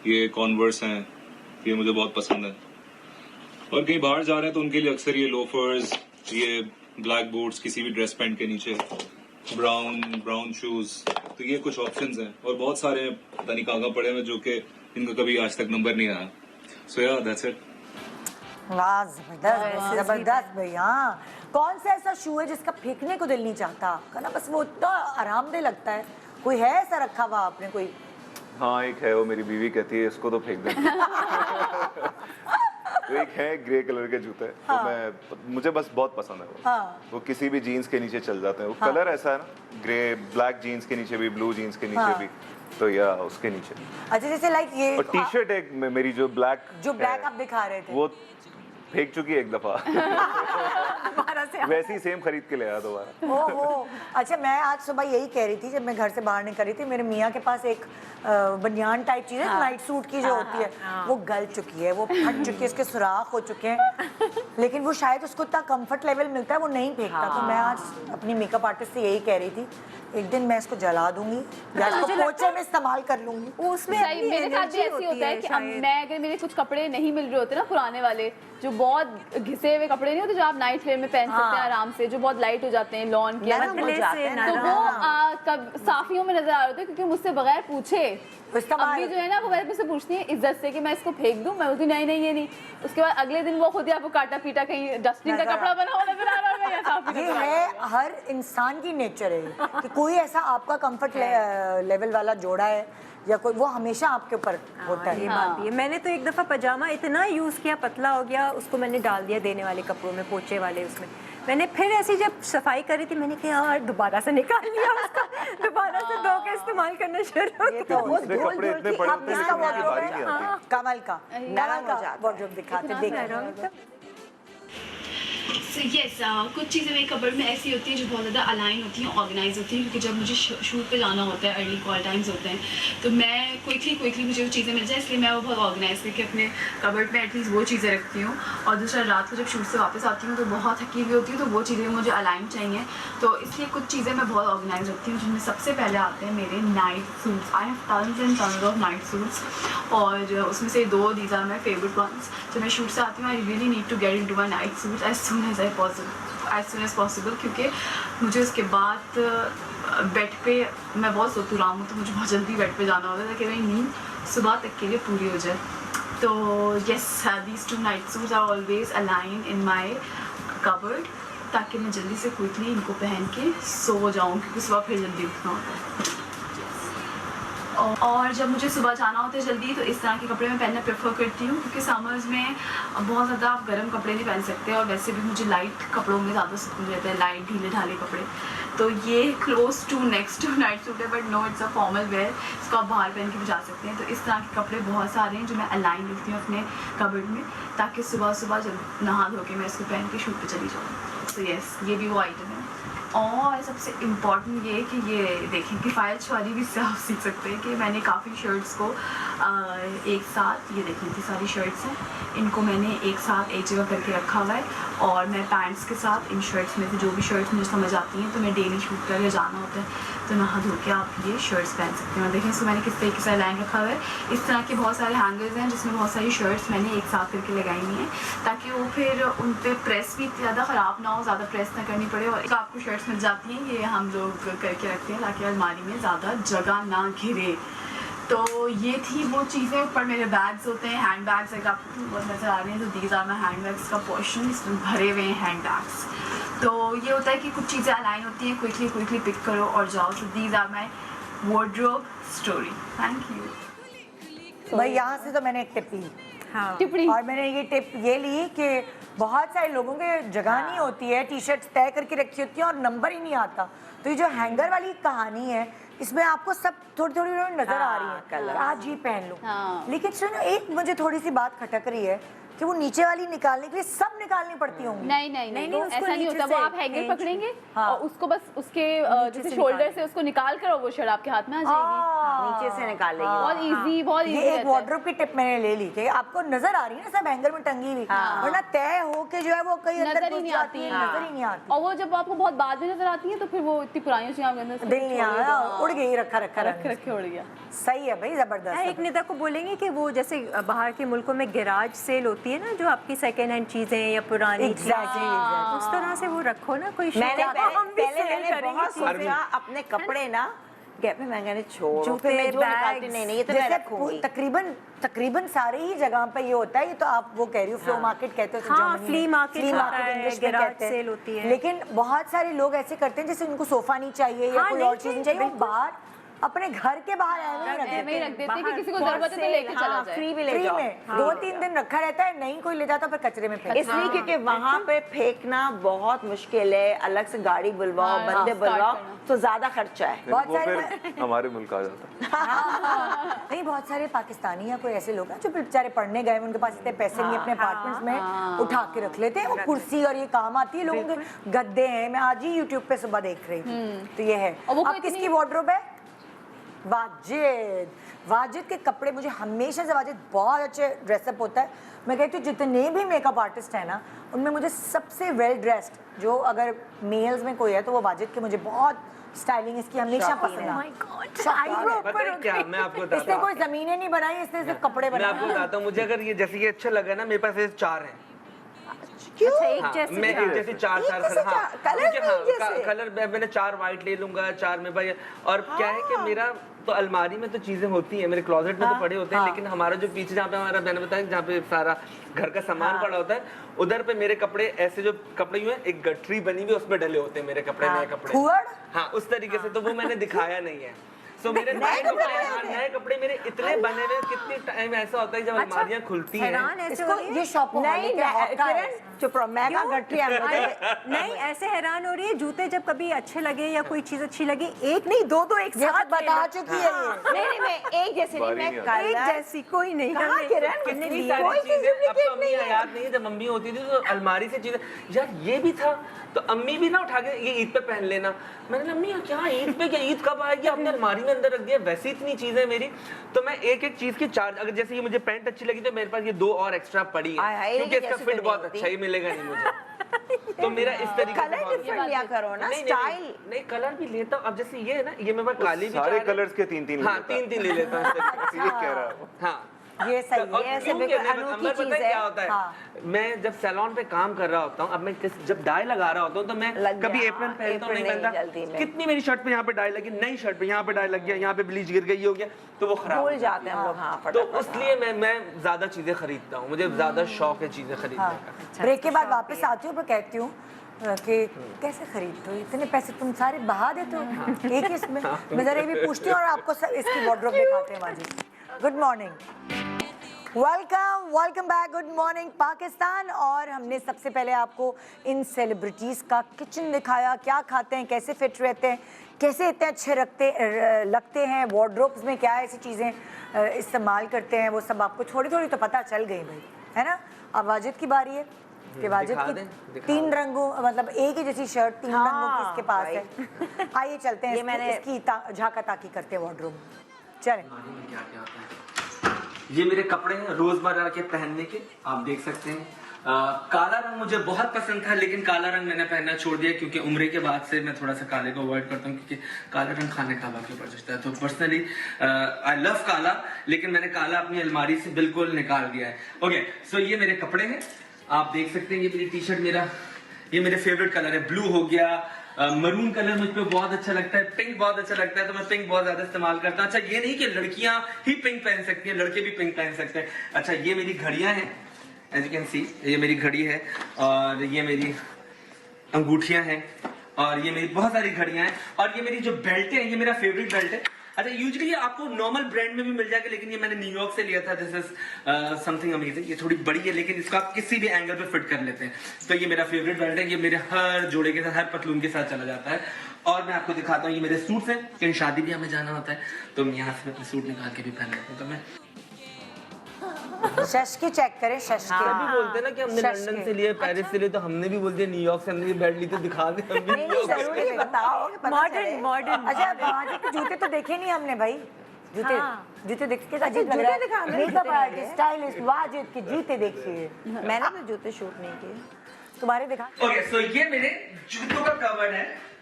ये कॉन्वर्स हैं, ये मुझे बहुत पसंद है। और कहीं बाहर जा रहे हैं तो उनके लिए अक्सर ये लोफर्स, ये ब्लैक बूट्स किसी भी ड्रेस पैंट के नीचे, ब्राउन शूज। तो ये कुछ ऑप्शंस हैं और बहुत सारे पता नहीं कहाँ पड़े हैं जो कि इनका कभी आज तक नंबर नहीं आया। सो या दैट्स इट। वाह, जबरदस्त जबरदस्त भाई। हाँ, कौन सा ऐसा शू है जिसका फेंकने को दिल नहीं चाहता आपका ना? बस वो इतना आरामदेह लगता है। कोई है ऐसा रखा हुआ आपने कोई? हाँ, एक है, वो मेरी बीवी कहती है इसको तो फेंक दे। तो एक है ग्रे कलर के जूते, तो मुझे बस बहुत पसंद है वो। हाँ। वो किसी भी जीन्स के नीचे चल जाते हैं। वो कलर ऐसा है ना, ग्रे ब्लैक जीन्स के नीचे भी, ब्लू जीन्स के नीचे भी, तो या उसके नीचे। अच्छा, जैसे लाइक ये और टी शर्ट एक मेरी जो ब्लैक आप दिखा रहे थे, वो फेंक चुकी है एक दफा। दोबारा से वैसी सेम खरीद के ले आया दोबारा। ओहो। अच्छा, मैं आज सुबह यही कह रही थी जब मैं घर से बाहर निकल रही थी, मेरे मियाँ के पास एक बनियान टाइप चीज़ है, नाइट सूट की जो होती है, वो गल चुकी है, वो फट चुकी है, उसके सुराख हो चुके हैं, लेकिन वो शायद उसको इतना कंफर्ट लेवल मिलता है, वो नहीं फेंकता। तो मैं आज अपनी मेकअप आर्टिस्ट से यही कह रही थी, एक दिन मैं इसको जला दूंगी या इसको पोंछे में इस्तेमाल कर लूंगी। उसमें सही, मेरे साथ भी ऐसी होता है कि अब मैं, अगर मेरे कुछ कपड़े नहीं मिल रहे होते ना पुराने वाले, जो बहुत घिसे हुए कपड़े नहीं होते जो आप नाइट वेयर में पहन सकते हैं आराम से, जो बहुत लाइट हो जाते हैं, लॉन के, तो वो साफियों में नजर आ रहे थे, क्योंकि मुझसे बगैर पूछे अभी जो है ना, वो मेरे से पूछती है इज्जत से कि मैं इसको फेंक दूं। मैं बोलती नहीं ये नहीं। उसके बाद अगले दिन वो खुद ही आपको काटा पीटा कहीं डस्टबिन का कपड़ा बना हुआ नजर आ रहा है या साफ ये है, हर इंसान की नेचर है कि कोई ऐसा आपका कंफर्ट लेवल वाला जोड़ा है या कोई, वो हमेशा आपके ऊपर होता है। ये बात भी है। मैंने तो एक दफ़ा पजामा इतना यूज़ किया, पतला हो गया, उसको मैंने डाल दिया देने वाले कपड़ों में, पोंछे वाले उसमें। मैंने फिर ऐसी जब सफाई करी थी, मैंने कहा यार दोबारा से निकाल लिया उसका, दोबारा से धो के इस्तेमाल करना शुरू किया। दूसरे कपड़े इतने बड़े होते हैं लेकिन उनकी बारी नहीं आती। कमल का वार्डरोब दिखाते, देखिए। यस कुछ चीज़ें मेरे कबर्ड में ऐसी होती हैं जो बहुत ज़्यादा अलाइन होती हैं, ऑर्गेनाइज होती हैं, क्योंकि जब मुझे शूट पे जाना होता है, अर्ली कॉल टाइम्स होते हैं, तो मैं क्विकली मुझे वो चीज़ें मिल जाए, इसलिए मैं वो बहुत ऑर्गेनाइज करके अपने कबर्ड में एटलीस्ट वो चीज़ें रखती हूँ। और दूसरा, रात को जब शूट से वापस आती हूँ तो बहुत थकी हुई होती हूँ, तो वो चीज़ें मुझे अलाइन चाहिए, तो इसलिए कुछ चीज़ें मैं बहुत ऑर्गेनाइज रखती हूँ, जिनमें सबसे पहले आते हैं मेरे night suits. I have tons and tons of night suits, और उसमें से 2 these are my favourite ones. जब मैं शूट से आती हूँ, I really need to get into my night suit as soon as possible, क्योंकि मुझे उसके बाद बेड पे मैं बहुत सोती रहा हूँ, तो मुझे बहुत जल्दी बेड पे जाना होता है ताकि मेरी नींद सुबह तक के लिए पूरी हो जाए। तो yes, these 2 night suits are always align in my cupboard, ताकि मैं जल्दी से क्विकली इनको पहन के सो जाऊँ, क्योंकि सुबह फिर जल्दी उठना होता है। और जब मुझे सुबह जाना होता है जल्दी, तो इस तरह के कपड़े मैं पहनना प्रेफर करती हूँ, क्योंकि समर्स में बहुत ज़्यादा आप गर्म कपड़े नहीं पहन सकते, और वैसे भी मुझे लाइट कपड़ों में ज़्यादा सुकून रहता है, लाइट ढीले ढाले कपड़े। तो ये close to next to night suit है, but no, it's a formal wear, इसको आप बाहर पहन के भी जा सकते हैं। तो इस तरह के कपड़े बहुत सारे हैं जो मैं अलाइन रखती हूँ अपने कबर्ड में, ताकि सुबह जब नहा धो के मैं इसको पहन के शूट पर चली जाऊँ। तो यस, ये भी वो आइटम है। और सबसे इम्पॉर्टेंट ये कि ये देखें कि फ़ाइल छुआरी भी इससे आप सीख सकते हैं कि मैंने काफ़ी शर्ट्स को एक साथ, ये देखें इतनी सारी शर्ट्स हैं, इनको मैंने एक साथ एक जगह करके रखा हुआ है, और मैं पैंट्स के साथ इन शर्ट्स में से जो भी शर्ट्स मुझे समझ आती हैं, तो मैं डेली शूट करके जाना होता है, तो नहा धो के आप ये शर्ट्स पहन सकते हैं। और देखें इसको मैंने किस तरीके से लाइन रखा हुआ है। इस तरह के बहुत सारे हैंगर्स हैं जिसमें बहुत सारी शर्ट्स मैंने एक साथ करके लगाई हुई हैं, ताकि वो फिर उन पर प्रेस भी ज़्यादा ख़राब ना हो, ज़्यादा प्रेस ना करनी पड़े, और आपको शर्ट्स मिल जाती हैं। ये हम लोग करके रखते हैं ताकि अलमारी में ज़्यादा जगह ना घिरे। तो ये थी वो चीज़ें। ऊपर मेरे बैग्स होते हैं, हैंड बैग्स, अगर आपको बहुत नज़र आ रहे हैं, तो these are my hand bags का पोर्शन, इसमें भरे हुए हैं हैंड बैग्स। तो ये होता है कि कुछ चीज़ें अलाइन होती हैं, क्विकली पिक करो और जाओ। तो these are my wardrobe story. Thank you. भाई यहाँ से तो मैंने एक टिप ली, हाँ, टिप्पणी। और मैंने ये टिप ये ली कि बहुत सारे लोगों के जगह नहीं होती है, टी शर्ट्स तय करके रखी होती हैं और नंबर ही नहीं आता। तो ये जो हैंगर वाली कहानी है, इसमें आपको सब थोड़ी थोड़ी नजर आ रही है, कलर आज ये पहन लो। हाँ। लेकिन सुनो, एक मुझे थोड़ी सी बात खटक रही है कि वो नीचे वाली निकालने के लिए सब निकालनी पड़ती होंगी। नहीं, उसको ऐसा नहीं नीचे होता। वो से आप हैंगर पकड़ेंगे हाँ। और उसको बस उसके जैसे से शोल्डर निकाल से उसको निकाल कर, और वो शर्ट आपके हाथ में आ जाएगी। नीचे से निकालेगी। बहुत इजी, बहुत इजी ये एक रहता है। वार्डरोब की टिप मैंने ले ली कि आपको नजर आ रही है ना सब हैंगर में टंगी हुई, वरना तय हो के जो है वो कहीं अंदर नजर ही घुस नहीं जाती आती है, है। नजर ही नहीं आती। और वो जब आपको बहुत बाद में नजर आती है, तो फिर वो इतनी पुरानी चीज़ आपके अंदर से दिल नहीं आया, उड़ गई, रखा रख उड़ गया। सही है भाई, जबरदस्त। एक निदा को बोलेंगे कि वो जैसे बाहर के मुल्कों में गैराज सेल होती है ना, जो आपकी सेकेंड हैंड चीजें या पुरानी Exactly, चीजें, उस तरह से वो रखो ना। कोई मैंने शौक है, हम भी पहले sell मैंने करेंगे बहुत चीजें। सोचा अपने कपड़े ना गैप में, मैंने छोड़ो, जूते, फिर मैं जो निकालती बैग्स, नहीं ये तो मैं जैसे रखूंगी। तकरीबन सारे ही जगह पे ये होता है। ये तो आप वो कह रही हो, फ्लो मार्केट कहते हो, हाँ, flea market होता है, इंग्लिश में garage कहते sale हैं। होती है। लेकिन बहुत सारे लोग ऐसे करते हैं जैसे उनको सोफा नहीं चाहिए या हाँ, कोई नहीं और चीज नहीं चाहिए, वो बाहर अपने घर के बाहर ऐਵੇਂ ही रख देते हैं कि बाहर किसी को जरूरत है तो लेके चला जाए। फ्री भी ले फ्री जाओ। में 2-3 दिन रखा रहता है, नहीं कोई ले जाता, फिर कचरे में फेंक। इसलिए क्योंकि वहाँ पे फेंकना बहुत मुश्किल है, अलग से गाड़ी बुलवाओ, बंदे start बुलवाओ, करना। तो ज्यादा खर्चा है। बहुत वो सारे फिर हमारे मुल्क आ जाता है। नहीं, बहुत सारे पाकिस्तानी या कोई ऐसे लोग हैं जो बेचारे पढ़ने गए, उनके पास इतने पैसे नहीं, अपने अपार्टमेंट्स में उठा के रख लेते हैं। वो कुर्सी और ये काम आती है, लोगों के गद्दे हैं। मैं आज ही यूट्यूब पे सुबह देख रही थी, तो ये है। और वो अब किसकी वार्डरोब है? वाजिद के कपड़े मुझे हमेशा से, वाजिद बहुत अच्छे ड्रेसअप होता है। मैं कहती हूँ जितने भी मेकअप आर्टिस्ट हैं ना, उनमें मुझे सबसे वेल ड्रेस्ड जो अगर मेल्स में कोई है तो वो वाजिद के मुझे बहुत स्टाइलिंग इसकी हमेशा पसंद है। पता है क्या, मैं आपको बताता इसने हूँ, कोई जमीनें नहीं बनाई, इसने सिर्फ कपड़े मैं आपको बनाए। बताता हूँ, मुझे अगर ये जैसे ये अच्छा लगा ना, मेरे पास ये 4 हैं। अच्छा, एक हाँ, जैसे मैं एक जैसे 4 जैसे हाँ, चार, कलर क्योंकि भी एक हाँ, जैसे। कलर मैंने 4 वाइट ले लूंगा, 4 में भाई। और क्या है कि मेरा तो अलमारी में तो चीजें होती हैं, मेरे क्लोजेट में तो पड़े होते हैं, लेकिन हमारा जो पीछे जहाँ पे हमारा, मैंने बताया जहाँ पे सारा घर का सामान पड़ा होता है, उधर पे मेरे कपड़े ऐसे जो कपड़े हुए एक गठरी बनी हुई, उसमें डले होते हैं मेरे कपड़े, नए कपड़े। हुअड़? हाँ, उस तरीके से। तो वो मैंने दिखाया नहीं है। सो मेरे नए कपड़े मेरे इतने बने हुए, कितने टाइम ऐसा होता है जब अलमारियां खुलती हैं। हैरान ऐसे इसको हो रही है ये शॉप चुप रहो, मैं कहाँ गट रही हूँ। नहीं ऐसे हैरान हो रही है, जूते जब कभी अच्छे लगे या कोई चीज अच्छी लगी, एक नहीं दो एक ये साथ सब बता चुकी है ये। नहीं मैं एक जैसे नहीं, मैं एक कलर जैसी कोई नहीं। कहाँ हमने- किरण कितनी हमने सारी कोई चीज चीजें अब तो डुप्लीकेट अम्मी नहीं है। याद नहीं है, जब मम्मी होती थी तो अलमारी से चीजें, यार ये भी था तो अम्मी भी ना उठा के ये ईद पे पहन लेना। मैंने कहा अम्मी क्या ईद पे, क्या ईद कब आएगी, आपने अलमारी में अंदर रख दिया। वैसी इतनी चीजें मेरी, तो मैं एक एक चीज की चार्ज, अगर जैसे ये मुझे पैंट अच्छी लगी तो मेरे पास ये 2 और एक्स्ट्रा पड़ी हाय है, हाय, क्योंकि इसका जैसे फिट तो बहुत नहीं अच्छा ही मिलेगा नहीं मुझे। तो मेरा इस तरीके से कलर डिफरेंट लिया करो ना, नहीं, स्टाइल। नहीं कलर भी लेता हूँ। अब जैसे ये है ना, ये मेरे पास काली भी सारे चार है। कलर्स के 3-3 हाँ 3-3 ले लेता हूँ इस तरीके से। ये कह रहा है। हाँ ये सही और है, ऐसे क्योंकि बिल्कुल मैं अनोखी अंबर चीज पता है है। क्या होता है, हाँ। मैं जब सैलून पे काम कर रहा होता हूँ, अब मैं जब डाई लगा रहा होता हूँ तो मैं लग कभी गया, एप्रन पहनता हूँ, नहीं apron नहीं पहनता। जल्दी में। कितनी मेरी शर्ट पे यहाँ पे डाई लगी, नई शर्ट पे यहाँ पे डाई लग गया, यहाँ पे ब्लीच गिर गई, ये हो गया, तो वो खराब भूल हो जाते हैं हम लोग। हाँ तो फटाफट। इसलिए मैं ज्यादा चीजें खरीदता हूँ, मुझे ज्यादा शौक है चीजें खरीदने का। ब्रेक के बाद वापस आती हूँ, पर कहती हूँ कि कैसे खरीदते हो, इतने पैसे तुम सारे बहा देते हो एक ही इसमें। मैं जरा ये भी पूछती हूँ और आपको सब इसकी वार्डरोब दिखाते हैं माजी। Good morning, welcome back, good morning Pakistan. और हमने सबसे पहले आपको इन सेलिब्रिटीज़ का किचन दिखाया, क्या खाते हैं, कैसे फिट रहते हैं, कैसे इतने अच्छे लगते हैं, वार्डरोब्स में क्या ऐसी चीज़ें इस्तेमाल करते हैं, वो सब आपको थोड़ी थोड़ी तो पता चल गई भाई, है ना। अब वाजिद की बारी है कि वाजिद की 3 रंगों, मतलब एक ही जैसी शर्ट 3 रंगों की इसके पास है। आइए चलते हैं, ये मैंने इसकी झाका ताकी करते हैं वार्डरोब में। चलें। क्या क्या होता है, ये मेरे कपड़े हैं रोजमर्रा के पहनने के, आप देख सकते हैं। काला रंग मुझे बहुत पसंद था, लेकिन काला रंग मैंने पहनना छोड़ दिया क्योंकि उम्र के बाद से मैं थोड़ा सा काले को अवॉइड करता हूँ, क्योंकि काला रंग खाने का वाकई पड़ जाता है। तो पर्सनली आई लव काला, लेकिन मैंने काला अपनी अलमारी से बिल्कुल निकाल दिया है। ओके, सो ये मेरे कपड़े हैं, आप देख सकते हैं। ये मेरी टी शर्ट, ये मेरे फेवरेट कलर है, ब्लू हो गया, मरून कलर मुझ पे बहुत अच्छा लगता है, पिंक बहुत अच्छा लगता है, तो मैं पिंक बहुत ज्यादा इस्तेमाल करता हूँ। अच्छा, ये नहीं कि लड़कियां ही पिंक पहन सकती हैं, लड़के भी पिंक पहन सकते हैं। अच्छा, ये मेरी घड़ियां हैं, एज यू कैन सी, ये मेरी घड़ी है, और ये मेरी अंगूठियां हैं, और ये मेरी बहुत सारी घड़ियां हैं, और ये मेरी जो बेल्ट है, ये मेरा फेवरेट बेल्ट है। अच्छा, यूजुअली ये आपको नॉर्मल ब्रांड में भी मिल जाएगा, लेकिन ये मैंने न्यूयॉर्क से लिया था। This is something amazing. ये थोड़ी बड़ी है, लेकिन इसको आप किसी भी एंगल पे फिट कर लेते हैं। तो ये मेरा फेवरेट बेल्ट है, ये मेरे हर जोड़े के साथ, हर पतलून के साथ चला जाता है। और मैं आपको दिखाता हूँ, ये मेरे सूट्स हैं, कहीं शादी भी हमें जाना होता है तो मैं यहाँ से अपने सूट निकाल के भी पहन लेता हूँ। तो मैं शश के चेक करें, शश के। सभी बोलते हैं ना कि हमने लंदन से लिए, पेरिस से लिए, तो हमने भी बोलते हैं न्यूयॉर्क से हमने ये बेल्ट ली, तो दिखा दे। नहीं जरूरी बताओ कि पता चले। मॉडर्न अच्छा, वाजिद के जूते तो देखे नहीं हमने भाई, जूते जूते देख के अजीब लग जूते रहा है। दिखाने मेकअप जूते आर्टिस्ट, स्टाइलिस्ट वाजिद के जूते देखिए। मैंने तो जूते शूट नहीं किए। तुम्हारे दिखा। ओके, सो ये मेरे जूतों का कवर्ड है,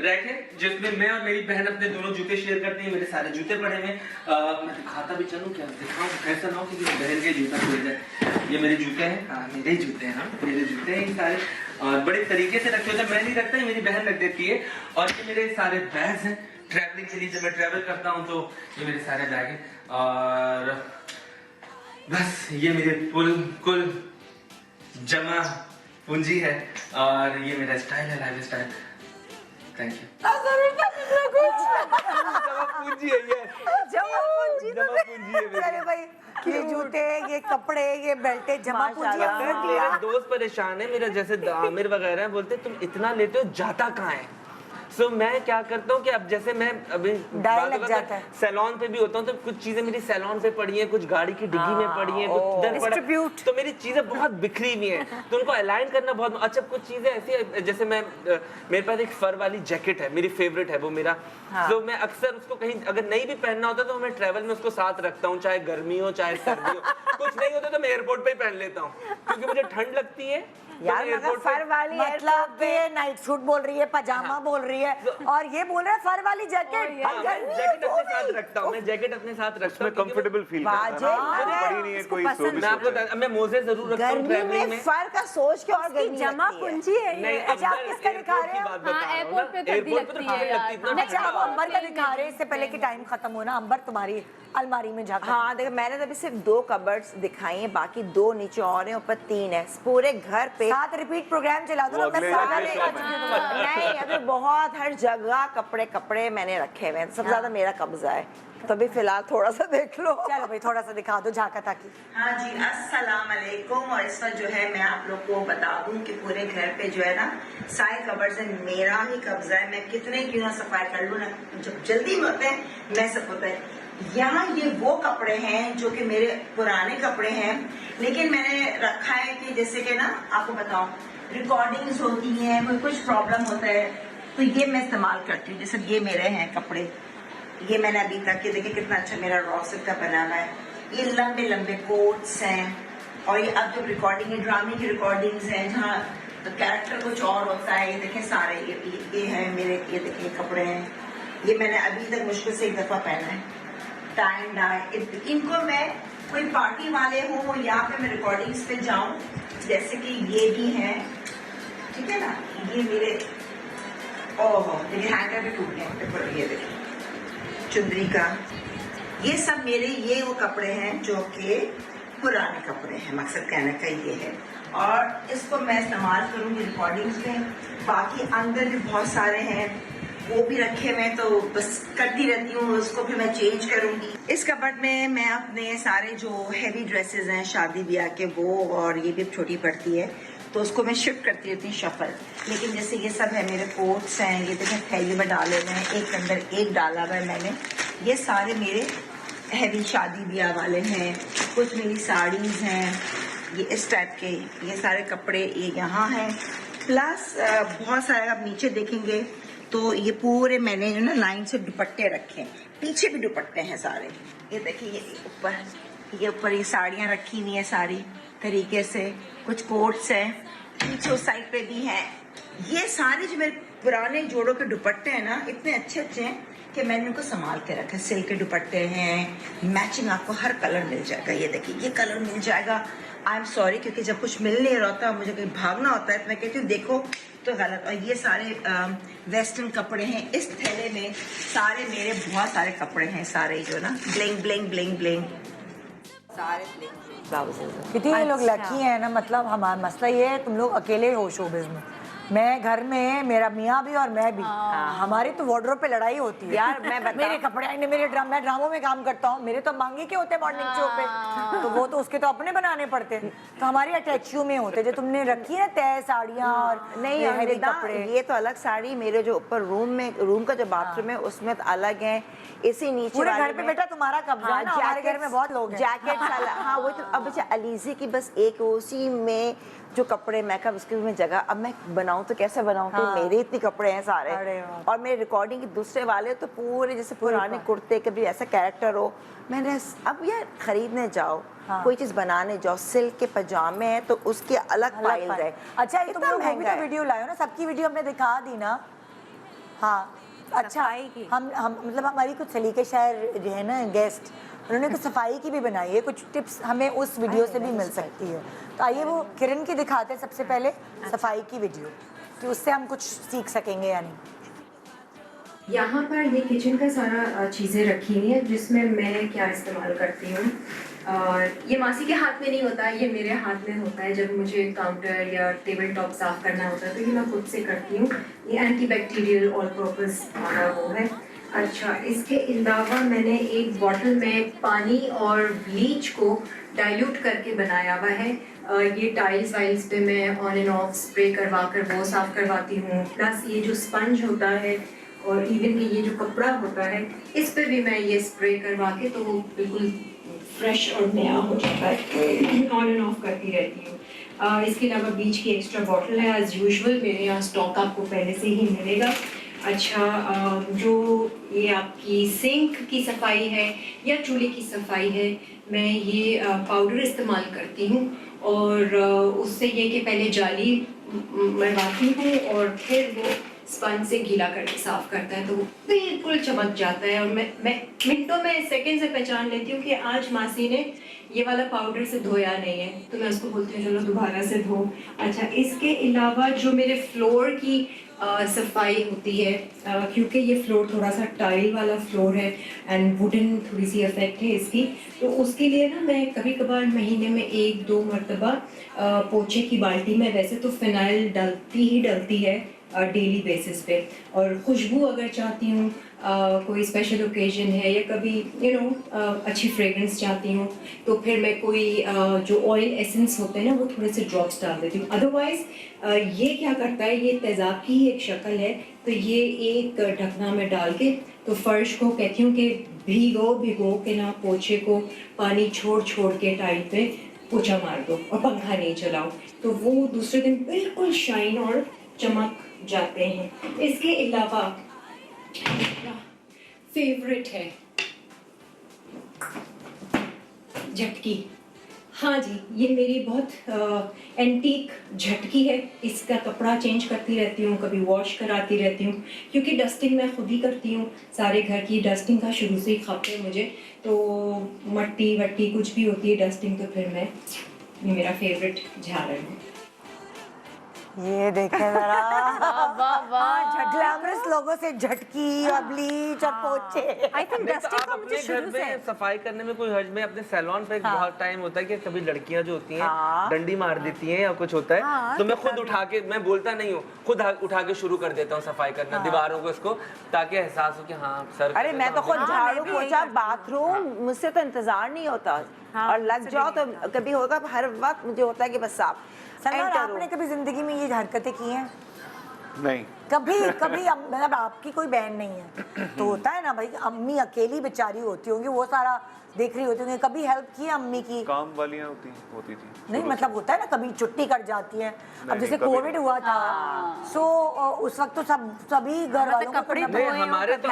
रैक है, जिसमें मैं और मेरी बहन अपने दोनों जूते शेयर करते हैं। मेरे सारे जूते पड़े हैं, मैं दिखाता भी चलूं, क्या दिखाऊं, ऐसा ना हो कि बहन के जूता खुल जाए। ये मेरे जूते हैं, हाँ मेरे ही जूते हैं, हाँ मेरे जूते हैं ये सारे, और बड़े तरीके से रखे होते हैं। मैं नहीं रखता, ये मेरी बहन रख देती है। और ये मेरे सारे बैग्स हैं ट्रैवलिंग के लिए, जब मैं ट्रैवल करता हूँ तो ये मेरे सारे बैग हैं। और बस ये मेरे कुल जमा पूंजी है, और ये मेरा स्टाइल है, लाइफ स्टाइल। Thank you. जमा पूंजी है ये, जमा पूंजी जमा पूंजी है मेरी। अरे भाई, ये जूते, ये कपड़े, ये बेल्टे, जमा पूंजी माशाल्लाह। कर दिया। मेरे दोस्त परेशान है, मेरा जैसे आमिर वगैरह हैं, बोलते तुम इतना लेते हो, जाता कहाँ है। सो मैं क्या करता हूँ कि अब जैसे मैं अभी डाई लग जाता है। सैलून पे भी होता हूँ, तो कुछ चीजें मेरी सैलून पे पड़ी हैं, कुछ गाड़ी की डिग्गी में पड़ी हैं, कुछ इधर पड़ा है। तो मेरी चीजें बहुत बिखरी हुई हैं, तो उनको अलाइन करना बहुत अच्छा। कुछ चीजें ऐसी है, जैसे मैं मेरे पास एक फर वाली जैकेट है, मेरी फेवरेट है वो मेरा। तो मैं अक्सर उसको कहीं अगर नहीं भी पहनना होता तो मैं ट्रैवल में उसको साथ रखता हूँ, चाहे गर्मी हो चाहे सर्दी हो। कुछ नहीं होता तो मैं एयरपोर्ट पे ही पहन लेता हूँ, क्योंकि मुझे ठंड लगती है। यार मगर फर वाली मतलब ये नाइट सूट बोल रही है, पजामा बोल रही है, और ये बोल रहा है फर वाली जैकेट। जैकेट अपने साथ रखता हूँ, मैं जैकेट अपने साथ रखता हूँ, कंफर्टेबल फील करता है। पड़ी नहीं है कोई सो भी मैं आपको मैं मोजे जरूर रखता हूँ गर्मी ट्रैवलिंग में फर का सोच के और गर्मी जमा लगती है। पूंजी है ये। नहीं, अच्छा, आप किसका दिखा रहे हो? हाँ, एयरपोर्ट पे ठंडी लगती है यार। अच्छा, आप अंबर का दिखा रहे हैं, इससे पहले कि टाइम खत्म होना। अंबर तुम्हारी अलमारी में जाकर। हाँ देखो, मैंने तो अभी सिर्फ 2 कबर्ड्स दिखाई हैं, बाकी 2 नीचे और हैं, ऊपर 3 है। पूरे घर पे 7 रिपीट प्रोग्राम चला दो ना, वो अगले बस सारे शो में। नहीं, अभी बहुत बाद हर जगह कपड़े कपड़े मैंने रखे हुए हैं, सबसे ज्यादा मेरा कब्जा है। तो अभी फिलहाल थोड़ा सा देख लो। चलो भाई थोड़ा सा दिखा दो झाका ताकि। हाँ जी, अस्सलाम वालेकुम। और इस वक्त जो है मैं आप लोग को बता दूं कि पूरे घर पे जो है ना सारे कबर्ड से मेरा ही कब्जा है। मैं कितने क्यों ना सफाई कर लूँ ना, जब जल्दी में होते हैं मैं सब होता है। यहाँ ये वो कपड़े हैं जो कि मेरे पुराने कपड़े हैं, लेकिन मैंने रखा है कि जैसे कि ना आपको बताऊं रिकॉर्डिंग्स होती हैं, कोई कुछ प्रॉब्लम होता है तो ये मैं इस्तेमाल करती हूँ। जैसे ये मेरे हैं कपड़े, ये मैंने अभी तक के देखिए कितना अच्छा मेरा रॉसिल का बना हुआ है। ये लंबे लंबे कोट्स हैं और ये अब जो रिकॉर्डिंग है ड्रामे की रिकॉर्डिंग्स हैं जहाँ तो कैरेक्टर कुछ और होता है। ये देखें सारे ये है मेरे, ये देखिए कपड़े हैं। ये मैंने अभी तक मुश्किल से एक दफा पहना है। टाइम डाई इनको मैं कोई पार्टी वाले हो या फिर मैं रिकॉर्डिंग्स पे जाऊं, जैसे कि ये भी हैं, ठीक है ना। ये मेरे ओहो देखिए हैंगर भी टूट गए, ये देखिए चुंदरी का, ये सब मेरे ये वो कपड़े हैं जो कि पुराने कपड़े हैं। मकसद कहने का ये है और इसको मैं इस्तेमाल करूंगी रिकॉर्डिंग्स में। बाकी अंदर भी बहुत सारे हैं वो भी रखे हुए, तो बस करती रहती हूँ, उसको फिर मैं चेंज करूंगी। इस कबर्ड में मैं अपने सारे जो हैवी ड्रेसेस हैं शादी ब्याह के वो, और ये भी छोटी पड़ती है तो उसको मैं शिफ्ट करती रहती हूँ शफल। लेकिन जैसे ये सब है मेरे कोट्स हैं, ये देखें थैली में डाले हुए हैं, एक अंदर एक डाला हुआ है मैंने। ये सारे मेरे हैवी शादी ब्याह वाले हैं। कुछ मेरी साड़ीज हैं ये इस टाइप के, ये सारे कपड़े ये यहाँ हैं। प्लस बहुत सारे आप नीचे देखेंगे तो ये पूरे मैंने जो ना लाइन से दुपट्टे रखे हैं, पीछे भी दुपट्टे हैं सारे। ये देखिए ये ऊपर ये साड़ियाँ रखी हुई हैं सारी तरीके से, कुछ कोट्स हैं, पीछे उस साइड पे भी हैं। ये सारे जो मेरे पुराने जोड़ों के दुपट्टे हैं ना इतने अच्छे अच्छे हैं कि मैंने उनको संभाल के रखा है। सिल्क के दुपट्टे हैं, मैचिंग आपको हर कलर मिल जाएगा। ये देखिए ये कलर मिल जाएगा। आई एम सॉरी क्योंकि जब कुछ मिल नहीं रहा होता मुझे कहीं भागना होता है तो मैं कहती हूँ देखो तो गलत। और ये सारे वेस्टर्न कपड़े हैं। इस थैले में सारे मेरे बहुत सारे कपड़े हैं, सारे जो ना ब्लिंग ब्लिंग ब्लिंग ब्लिंग सारे ब्लिंग ब्लाउजेज। कितने ये लोग लकी हैं ना, मतलब हमारा मसला ये है तुम लोग अकेले हो शोबिज़ में। मैं घर में, मेरा मियाँ भी और मैं भी, हमारी तो वार्डरोब पे लड़ाई होती है यार मैं बता, मेरे कपड़े आएंगे, मैं ड्रामों में काम करता हूँ, मेरे तो मांगे के होते हैं मॉर्निंग शो पे, तो वो तो उसके तो अपने बनाने पड़ते हैं। तो हमारी अटैचियों में होते जो तुमने रखी है तय साड़ियाँ और नहीं हैवी कपड़े। ये तो अलग साड़ी, मेरे जो ऊपर रूम का जो बाथरूम है उसमें तो अलग है। इसी नीचे पूरे घर पे बेटा तुम्हारा कब्जा है ना, हमारे घर में बहुत लोग हैं। जैकेट हाँ वो तो अब अलीज़ी की बस एक उसी में जो कपड़े मैं कब उसके में जगह अब मैं बनाऊं तो कैसे बनाऊं। तो मेरे इतने कपड़े हैं सारे, और मेरे रिकॉर्डिंग के दूसरे वाले तो पूरे जैसे पुराने कुर्ते कभी ऐसा कैरेक्टर हो। मैंने अब यार खरीदने जाओ कोई चीज बनाने जाओ, सिल्क के पजामे हैं तो उसके अलग प्राइस है। अच्छा तुम लोग भी तो वीडियो लाए हो ना, सबकी वीडियो हमने दिखा दी ना। हाँ अच्छा, हम मतलब हमारी कुछ सलीके शायर जो है ना गेस्ट, उन्होंने कुछ सफाई की भी बनाई है, कुछ टिप्स हमें उस वीडियो से भी मिल सकती है। तो आइए वो किरण की दिखाते हैं सबसे पहले सफाई की वीडियो, कि उससे हम कुछ सीख सकेंगे या नहीं। यहाँ पर ये किचन का सारा चीज़ें रखी हुई हैं जिसमें मैं क्या इस्तेमाल करती हूँ। ये मासी के हाथ में नहीं होता, ये मेरे हाथ में होता है। जब मुझे काउंटर या टेबल टॉप साफ करना होता है तो ये मैं खुद से करती हूँ। ये एंटी बैक्टीरियल ऑल पर्पस वाला वो है। अच्छा, इसके अलावा मैंने एक बॉटल में पानी और ब्लीच को डाइल्यूट करके बनाया हुआ है। ये टाइल्स वाइल्स पे मैं ऑन एंड ऑफ स्प्रे करवा कर वो साफ़ करवाती हूँ। प्लस ये जो स्पंज होता है और इवन ये जो कपड़ा होता है इस पे भी मैं ये स्प्रे करवा के तो वो बिल्कुल फ्रेश और नया हो जाता है। ऑन एंड ऑफ करती रहती हूँ। इसके अलावा ब्लीच की एक्स्ट्रा बॉटल है एज यूजुअल, मेरे यहाँ स्टॉक आपको पहले से ही मिलेगा। अच्छा, जो ये आपकी सिंक की सफाई है या चूल्हे की सफाई है, मैं ये पाउडर इस्तेमाल करती हूँ और उससे ये कि पहले जाली मरवाती हूँ और फिर वो स्पंज से गीला करके साफ करता है तो वो बिल्कुल चमक जाता है। और मैं मिनटों में सेकंड से पहचान लेती हूँ कि आज मासी ने ये वाला पाउडर से धोया नहीं है, तो मैं उसको बोलती हूँ चलो दोबारा से धो। अच्छा, इसके अलावा जो मेरे फ्लोर की सफाई होती है, क्योंकि ये फ्लोर थोड़ा सा टाइल वाला फ्लोर है एंड वुडन थोड़ी सी इफेक्ट है इसकी, तो उसके लिए ना मैं कभी कभार महीने में 1-2 मरतबा पोछे की बाल्टी में, वैसे तो फिनाइल डलती है डेली बेसिस पे। और खुशबू अगर चाहती हूँ, कोई स्पेशल ओकेजन है या कभी अच्छी फ्रेगरेंस चाहती हूँ, तो फिर मैं कोई जो ऑयल एसेंस होते हैं ना, वो थोड़े से ड्रॉप्स डाल देती हूँ। अदरवाइज ये क्या करता है, ये तेज़ाब की ही एक शक्ल है, तो ये एक ढकना में डाल के तो फर्श को कहती हूँ कि भिगो के ना पोछे को पानी छोड़ के टाइट पे पोछा मार दो और पंखा नहीं चलाओ, तो वो दूसरे दिन बिल्कुल शाइन और चमक जाते हैं। इसके अलावा फेवरेट है झटकी। हाँ जी, ये मेरी बहुत एंटीक झटकी है। इसका कपड़ा चेंज करती रहती हूँ, कभी वॉश कराती रहती हूँ, क्योंकि डस्टिंग मैं खुद ही करती हूँ। सारे घर की डस्टिंग का शुरू से ही खप है मुझे, तो मट्टी वट्टी कुछ भी होती है डस्टिंग, तो फिर मैं, ये मेरा फेवरेट झाड़ू है। ये देखें जरा, वाह वाह, ग्लैमरस लोगों से झटकी और ब्लीच और पोछे। आई थिंक नहीं, तो डस्टिंग आप का मुझे अपने घर शुरू से में सफाई करने में कोई हर्ज में अपने सैलून पे बहुत टाइम होता है कि कभी लड़कियां जो होती हैं डंडी मार देती हैं या कुछ होता है, तो मैं खुद उठा के, मैं बोलता नहीं हूँ, खुद उठा के शुरू कर देता हूँ सफाई करना दीवारों को, इसको, ताकि एहसास हो कि हाँ सर। अरे मैं तो खुद झाड़ू पोछा बाथरूम, मुझसे तो इंतजार नहीं होता, और लग जाओ तो कभी होगा, हर वक्त मुझे होता है कि बस साफ। सलमान, आपने कभी जिंदगी में ये हरकतें की हैं? नहीं। कभी मतलब आपकी कोई बहन नहीं है तो होता है ना भाई, अम्मी अकेली बेचारी होती होंगी, वो सारा देख रही होती होंगी, कभी हेल्प की है अम्मी की? काम वालियाँ होती थी। नहीं मतलब होता है ना, कभी छुट्टी कर जाती है। अब जैसे कभी कोविड हुआ था, सो उस वक्त तो सभी घर वालों को कपड़े करना नहीं, पड़ा। हमारे तो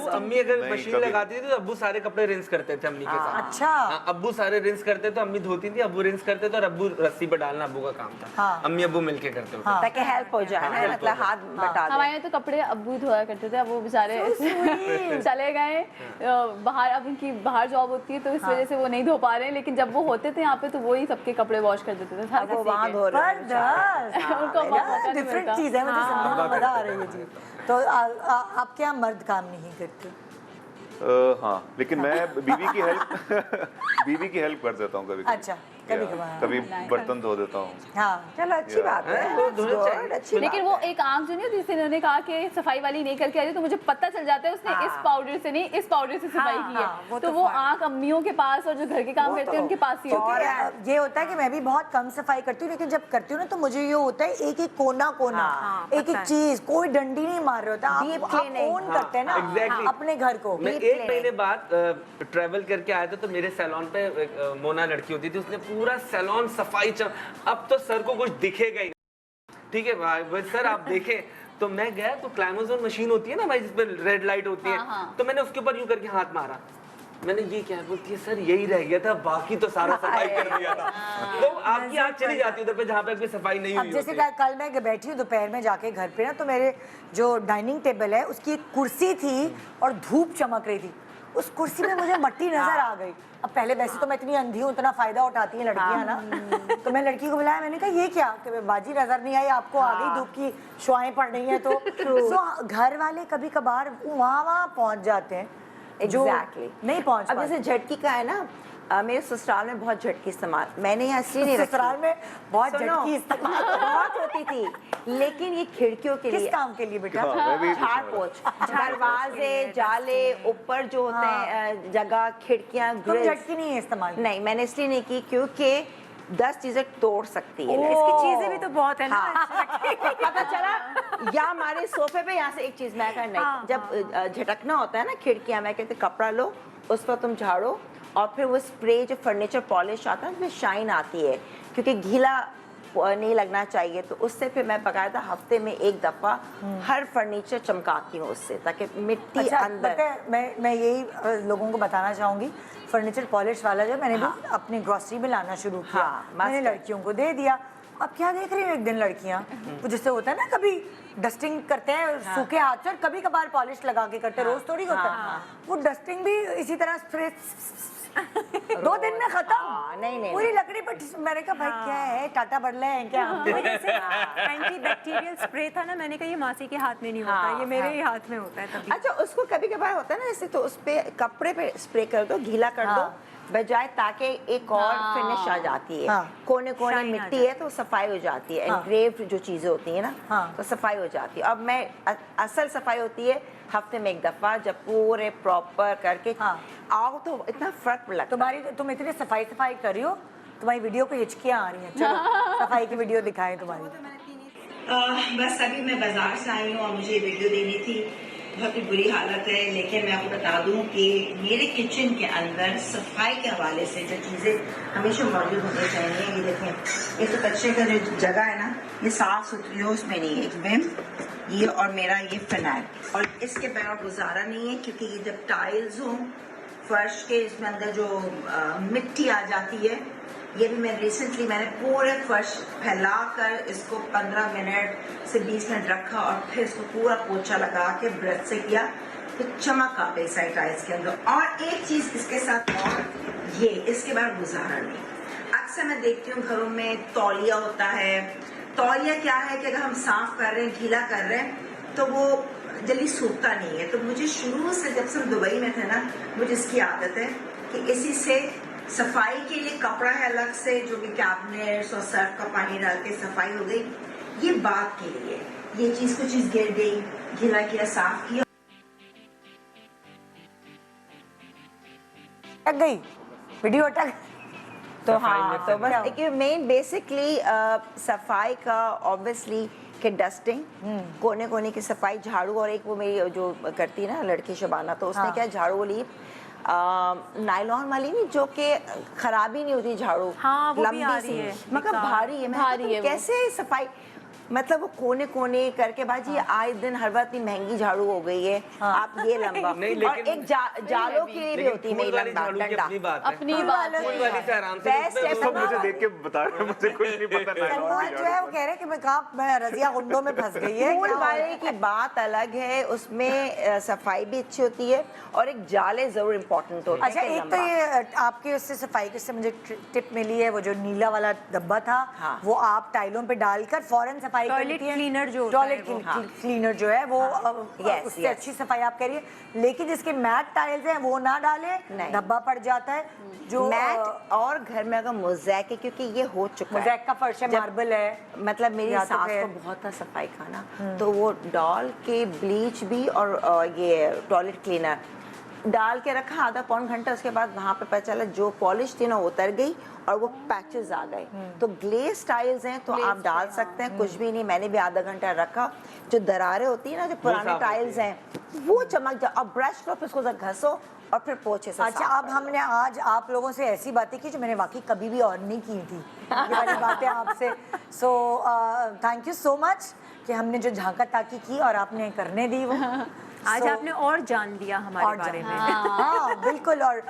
अम्मी अगर नहीं, मशीन कभी लगाती थी तो अब्बू सारे कपड़े रिंस करते थे अम्मी के साथ। अच्छा। हाँ, अब्बू सारे रिंस करते थे, अम्मी धोती थी, अब्बू रिंस करते थे, और अब्बू रस्सी पे डालना अब्बू का काम था। हाँ। अम्मी अब्बू मिलके करते थे। ताकि हेल्प हो जाए ना, मतलब हाथ बटा दे। हमारे यहाँ तो कपड़े अब्बू धोया करते थे, अब वो बेचारे चले गए बाहर, अब उनकी बाहर जॉब होती है तो इस वजह से वो नहीं धो पा रहे हैं, लेकिन जब वो होते थे यहाँ पे तो वो ही सबके कपड़े वॉश कर देते थे। वो वहाँ धो रहे हैं। उनको मौका नहीं डिफरेंट मिलता। चीज है, मुझे समझने में मजा आ रही है जी। तो आपके यहाँ मर्द काम नहीं करते? हाँ, लेकिन मैं बीवी की हेल्प कर देता हूँ कभी। अच्छा, कभी बर्तन धो देता हूँ। हाँ, चलो अच्छी बात है, अच्छी लेकिन वो एक आंख जो नहीं, जिससे इन्होंने कहा कि सफाई वाली नहीं करके आ रही, तो मुझे पता चल जाता है उसने इस पाउडर से नहीं, इस पाउडर से सफाई की है। तो वो आंख अम्मियों के पास और जो घर के काम करते हैं उनके पास ही होती है। ये होता है कि मैं भी बहुत कम सफाई करती हूँ, लेकिन जब करती हूँ ना तो मुझे ये होता है एक एक कोना एक एक चीज, कोई डंडी नहीं मार रहे होता, आप ओन करते हैं ना अपने घर को। मैं 1 महीने बाद ट्रैवल करके आया था, तो मेरे सैलून पे मोना लड़की होती थी, उसने पूरा सैलून सफाई अब तो सर को कुछ दिखेगा ही, ठीक है भाई सर आप देखें। तो मैं गया तो क्लाइमोजोन मशीन होती है ना भाई, जिसपे रेड लाइट होती है, तो मैंने उसके ऊपर यूं करके हाथ मारा, मैंने ये क्या, बोलती है सर यही रह गया था, बाकी तो सारा सफाई कर दिया था। तो आपकी आंख चली जाती है उधर पे जहाँ पे सफाई नहीं हुई। जैसे कल मैं बैठी हूँ दोपहर में जाके घर पे ना, तो मेरे जो डाइनिंग टेबल है उसकी एक कुर्सी थी और धूप चमक रही थी, उस कुर्सी में मुझे मट्टी नजर आ गई। अब पहले वैसे तो मैं इतनी अंधी हूँ, इतना फायदा उठाती हैं लड़कियाँ ना, तो मैं लड़की को बुलाया, मैंने कहा ये क्या, कि बाजी नजर नहीं आई आपको, आ गई धूप की शुआएं पड़ रही हैं। तो घर वाले कभी कभार वहाँ पहुँच जाते हैं, एग्जैक्टली नहीं पहुँच। अब जैसे झटकी का है ना, मेरे ससुराल में बहुत झटकी इस्तेमाल, मैंने यहाँ इसलिए नहीं रखी। ससुराल में बहुत झटकी इस्तेमाल बहुत होती थी, लेकिन ये खिड़कियों के लिए। किस काम के लिए बेटा? झाड़ पोछ, दरवाजे, जाले, ऊपर जो होते हैं जगह, खिड़कियाँ, ग्रिल्स। झटकी नहीं है इस्तेमाल? नहीं, मैंने इसलिए नहीं की क्योंकि 10 चीजें तोड़ सकती है। इसकी चीजें भी तो बहुत है ना। पता चला, या हमारे सोफे पे यहाँ से एक चीज मैं नहीं, जब झटकना होता है ना खिड़कियाँ, मैं कहती कपड़ा लो, उस पर तुम झाड़ो, और फिर वो स्प्रे जो फर्नीचर पॉलिश आता है उसमें शाइन आती है, क्योंकि गीला नहीं लगना चाहिए, तो उससे फिर मैं बाकायदा हफ्ते में 1 दफा हर फर्नीचर चमकाती हूँ उससे, ताकि मिट्टी अंदर। मैं यही लोगों को बताना चाहूंगी, फर्नीचर पॉलिश वाला जो मैंने भी अपनी ग्रोसरी में लाना शुरू किया, मैंने लड़कियों को दे दिया। अब क्या देख रही हूँ एक दिन लड़कियाँ, वो जिससे होता है ना, कभी डस्टिंग करते हैं सूखे हाथ से और कभी कभार पॉलिश लगा के करते हैं, रोज थोड़ी होता है, वो डस्टिंग भी इसी तरह स्प्रे 2 दिन में खत्म। नहीं पूरी लकड़ी पर। मैंने कहा भाई क्या है, टाटा बदले हैं क्या? एंटीबैक्टीरियल स्प्रे था ना, मैंने कहा ये मासी के हाथ में नहीं होता, ये मेरे ही हाथ में होता है तभी। अच्छा, उसको कभी कभार होता है ना ऐसे, तो उस पे कपड़े पे स्प्रे कर दो, गीला कर दो, बजाय ताकि एक और फिनिश आ जाती है। कोने कोने मिट्टी है तो सफाई हो जाती है। एनग्रेव्ड जो चीजें होती है ना तो सफाई हो जाती है। अब मैं असल सफाई होती है हफ्ते में एक दफा, जब पूरे प्रॉपर करके आओ तो इतना फर्क लगता है। तुम इतनी सफाई कर रही हो, तुम्हारी वीडियो को हिचकियां आ रही हैं। चलो सफाई की वीडियो दिखाएं तुम्हारी। बस अभी मैं बाजार से आई हूँ और मुझे ये वीडियो देनी थी। बहुत ही बुरी हालत है, लेकिन मैं आपको बता दूं कि मेरे किचन के अंदर सफाई के हवाले से जो चीज़ें हमेशा मौजूद होनी चाहिए, ये देखें, ये तो कच्चे का जो जगह है ना ये साफ सुथरी हो, उसमें नहीं है। एक विम ये और मेरा ये फिनाइल, और इसके बगैर गुजारा नहीं है, क्योंकि ये जब टाइल्स हों फर्श के, इसमें अंदर जो मिट्टी आ जाती है, ये भी मैंने पूरे फर्श फैलाकर इसको 15 मिनट से 20 मिनट रखा और फिर इसको पूरा पोछा लगा के ब्रश से किया तो चमक आ गई साइड टाइल्स के अंदर। और एक चीज इसके साथ और ये इसके बाद गुजारा नहीं। अक्सर मैं देखती हूँ घरों में तौलिया होता है। तौलिया क्या है कि अगर हम साफ कर रहे हैं, गीला कर रहे हैं तो वो जल्दी सूखता नहीं है। तो मुझे शुरू से जब से हम दुबई में थे ना, मुझे इसकी आदत है कि इसी से सफाई के लिए कपड़ा है अलग से, जो कि कैबिनेट्स और सर्फ का पानी डाल के सफाई हो गई। ये बात के लिए ये चीज को चीज गिर गई, गीला किया, साफ किया, अटक गई वीडियो, अटक। तो हाँ, तो बस एक मेन बेसिकली सफाई का ऑब्वियसली कि डस्टिंग, कोने कोने की सफाई, झाड़ू, और एक वो मेरी जो करती है ना लड़की शबाना, तो उसने क्या झाड़ू ली नायलॉन वाली नहीं, जो कि खराबी नहीं होती झाड़ू, लंबी सी मगर भारी है। भारी है, कैसे सफाई, मतलब वो कोने कोने करके बाजी आए दिन हर बात इतनी महंगी झाड़ू हो गई है। आप ये लंबा और एक जालों के लिए भी होती है मेरी लंबा डंडा, अपनी बात मुझे देख के बता रहे, मुझे कुछ नहीं पता। जो है वो कह रहे कि मैं रजिया गुंडों में फंस गई है। फूल वाले की बात अलग है, उसमें सफाई भी अच्छी होती है और एक जाले जरूर इम्पोर्टेंट होते हैं। अच्छा, एक तो ये आपके उससे सफाई के मुझे टिप मिली है, वो जो नीला वाला डब्बा था वो आप टाइलों पे डालकर फौरन सफाई, टॉयलेट क्लीनर जो क्लीनर जो है वो उससे अच्छी सफाई आप करिए। लेकिन जिसके मैट टाइल्स हैं वो ना डाले, धब्बा पड़ जाता है। जो मैट और घर में अगर मोज़ैक है, क्योंकि ये हो चुका है, मोज़ैक का फर्श है, मार्बल है, मतलब मेरी सास को बहुत था सफाई का ना, तो वो डाल के ब्लीच भी और ये टॉयलेट क्लीनर डाल के रखा आधा पौन घंटा, उसके बाद वहाँ पे पता चला जो पॉलिश थी ना उतर गई और वो पैचेस आ गए। तो ग्लेज टाइल्स हैं तो आप डाल सकते हैं, कुछ भी नहीं। मैंने भी आधा घंटा रखा, जो दरारें होती है ना, जो पुराने टाइल्स हैं वो चमक जाए। अब ब्रश लो, फिर उसको घसो और फिर पोछे से। अच्छा, अब हमने आज आप लोगों से ऐसी बातें की जो मैंने वाकई कभी भी और नहीं की थी, ये वाली बातें आपसे। So thank you so much कि हमने जो झांका ताकी की और आपने करने दी वो। आज आपने और जान लिया हमारे बारे में। हाँ बिल्कुल, और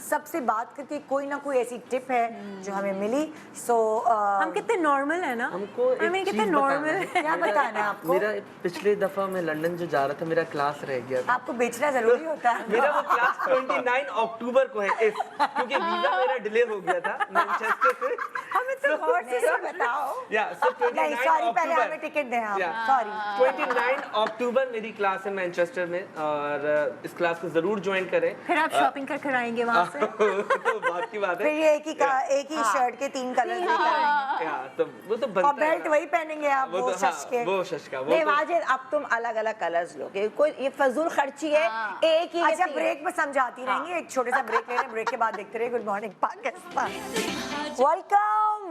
सबसे बात करके कोई ना कोई ऐसी टिप है जो हमें मिली। सो हम कितने नॉर्मल है ना, हमको एक कितने नॉर्मल है। क्या बताना है आपको? मेरा पिछले दफा मैं लंदन जो जा रहा था, मेरा क्लास रह गया था। आपको बेचना जरूरी होता है। मेरा वो क्लास 29 अक्टूबर को है, क्योंकि वीजा मेरा डिले हो गया था मैनचेस्टर से। हमें तो गौर से बताओ। नहीं सॉरी, पहले हमें टिकट दें आप। सॉरी, 29 अक्टूबर मेरी क्लास है मैनचेस्टर में, और इस क्लास को जरूर ज्वाइन करें। फिर आप शॉपिंग कर आएंगे वहाँ से। तो बात की बात है, फिर ये एक ही शर्ट के 3 कलर लेकर आएंगे। तो वो तो बनता और बेल्ट वही पहनेंगे आप, वो शश के। वो शश का नहीं वाजिद, अब तुम अलग अलग कलर्स लोगे, कोई ये फजूल खर्ची है। एक ही। अच्छा, ब्रेक में समझाती रहेंगी, एक छोटे सा ब्रेक ले रहे हैं, ब्रेक के बाद देखते रहे good morning Pakistan.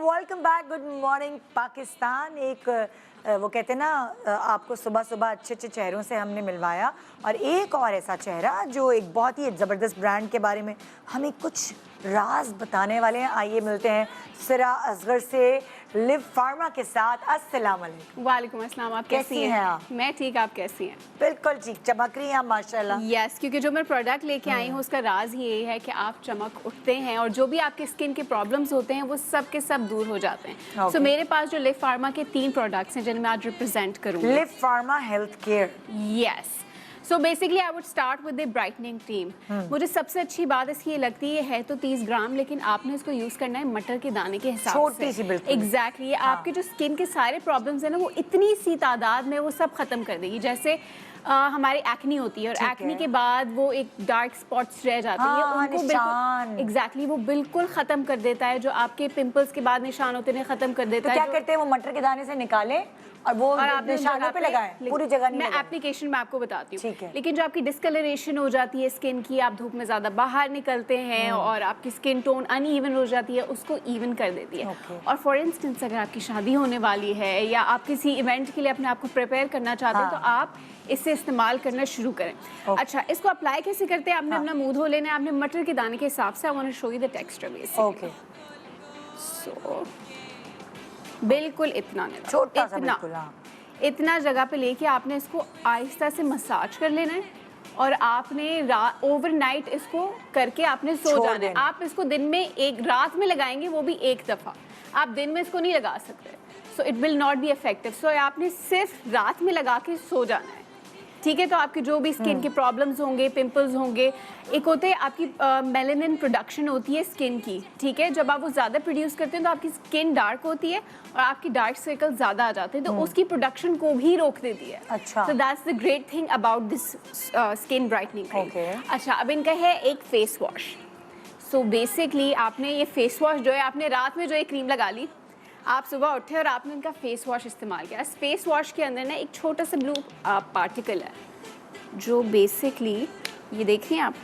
Welcome back, good morning Pakistan. एक वो कहते हैं ना, आपको सुबह सुबह अच्छे अच्छे चेहरों से हमने मिलवाया, और एक और ऐसा चेहरा जो एक बहुत ही ज़बरदस्त ब्रांड के बारे में हमें कुछ राज बताने वाले हैं। आइए मिलते हैं सिरा असगर से, लिव फार्मा के साथ। अस्सलाम वालेकुम। वालेकुम अस्सलाम, आप कैसी हैं आप? मैं ठीक, आप कैसी हैं? बिल्कुल ठीक, चमक रही हैं आप माशाल्लाह। यस, क्योंकि जो मैं प्रोडक्ट लेके आई हूँ उसका राज ही यही है कि आप चमक उठते हैं, और जो भी आपके स्किन के प्रॉब्लम्स होते हैं वो सब के सब दूर हो जाते हैं। सो मेरे पास जो लिव फार्मा के 3 प्रोडक्ट्स हैं जिन्हें मैं आज रिप्रेजेंट करूँगी। Live pharma health care. Yes, so basically I would start with the brightening cream. मुझे सबसे अच्छी बात इसकी ये लगती है तो 30 ग्राम, लेकिन आपने इसको यूज करना है मटर के दाने के हिसाब से, छोटी सी बिल्कुल। एग्जैक्टली, आपके जो स्किन के सारे प्रॉब्लम्स हैं ना वो इतनी सी तादाद में वो सब खत्म कर देगी। जैसे हमारे एक्नी होती है और एक्नी के बाद वो एक डार्क स्पॉट्स रह जाती है, उनको बिल्कुल एग्जैक्टली वो बिल्कुल खत्म कर देता है। जो आपके पिंपल्स के बाद निशान होते हैं खत्म कर देता है। क्या करते हैं वो मटर के दाने से निकालें और वो निशानों पे लगाएं, पूरी जगह नहीं मैं एप्लीकेशन में आपको बताती हूँ। ठीक है। लेकिन जो आपकी डिस्कलरेशन हो जाती है स्किन की, आप धूप में ज़्यादा बाहर निकलते हैं और आपकी स्किन टोन अनइवन हो जाती है, उसको इवन कर देती है। और फॉर इंस्टेंस अगर आपकी शादी होने वाली है या आप किसी इवेंट के लिए अपने आप को प्रिपेयर करना चाहते हैं तो आप इससे इस्तेमाल करना शुरू करें। अच्छा, इसको अप्लाई कैसे करते हैं? आपने अपना मुंह धो लेना है, आपने मटर के दाने के हिसाब से। I want to show you the texture basically. Okay, so बिल्कुल इतना नहीं, छोटा सा बिल्कुल, इतना जगह पे लेके आपने इसको आहिस्ता से मसाज कर लेना है और आपने ओवरनाइट इसको करके आपने सो जाना है। आप इसको दिन में एक रात में लगाएंगे, वो भी एक दफ़ा, आप दिन में इसको नहीं लगा सकते, so it will not be effective. So आपने सिर्फ रात में लगा के सो जाना है, ठीक है? तो आपके जो भी स्किन के प्रॉब्लम्स होंगे, पिंपल्स होंगे, एक होते हैं आपकी मेलानिन प्रोडक्शन होती है स्किन की, ठीक है? जब आप वो ज़्यादा प्रोड्यूस करते हैं तो आपकी स्किन डार्क होती है और आपकी डार्क सर्कल ज़्यादा आ जाते हैं, तो उसकी प्रोडक्शन को भी रोक देती है। अच्छा, तो that's the great thing about this skin brightening cream. अच्छा, अब इनका है एक फेस वॉश। सो बेसिकली आपने ये फेस वॉश जो है, आपने रात में जो है क्रीम लगा ली, आप सुबह उठे और आपने इनका फेस वॉश इस्तेमाल किया। इस फेस वॉश के अंदर ना एक छोटा सा ब्लू पार्टिकल है जो बेसिकली, ये देख रही हैं आप,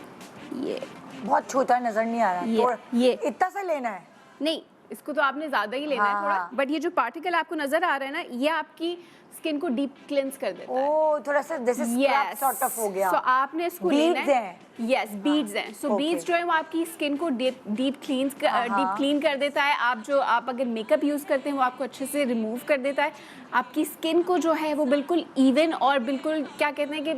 ये बहुत छोटा नजर नहीं आ रहा, ये इतना सा लेना है? नहीं, इसको तो आपने ज़्यादा ही लेना है थोड़ा, बट ये जो पार्टिकल आपको नजर आ रहा है ना, ये आपकी स्किन को डीप क्लेंस कर देता है। ओह, थोड़ा सा जैसे स्क्रब सॉर्ट ऑफ हो गया। सो आपने इसको लेना है। यस, बीड्स हैं। सो बीड्स जो है वो आपकी स्किन को डीप क्लीन कर देता है। आप अगर मेकअप यूज़ करते हैं वो आपको अच्छे से रिमूव कर देता है। आपकी स्किन को जो है वो बिल्कुल इवन और बिल्कुल क्या कहते हैं कि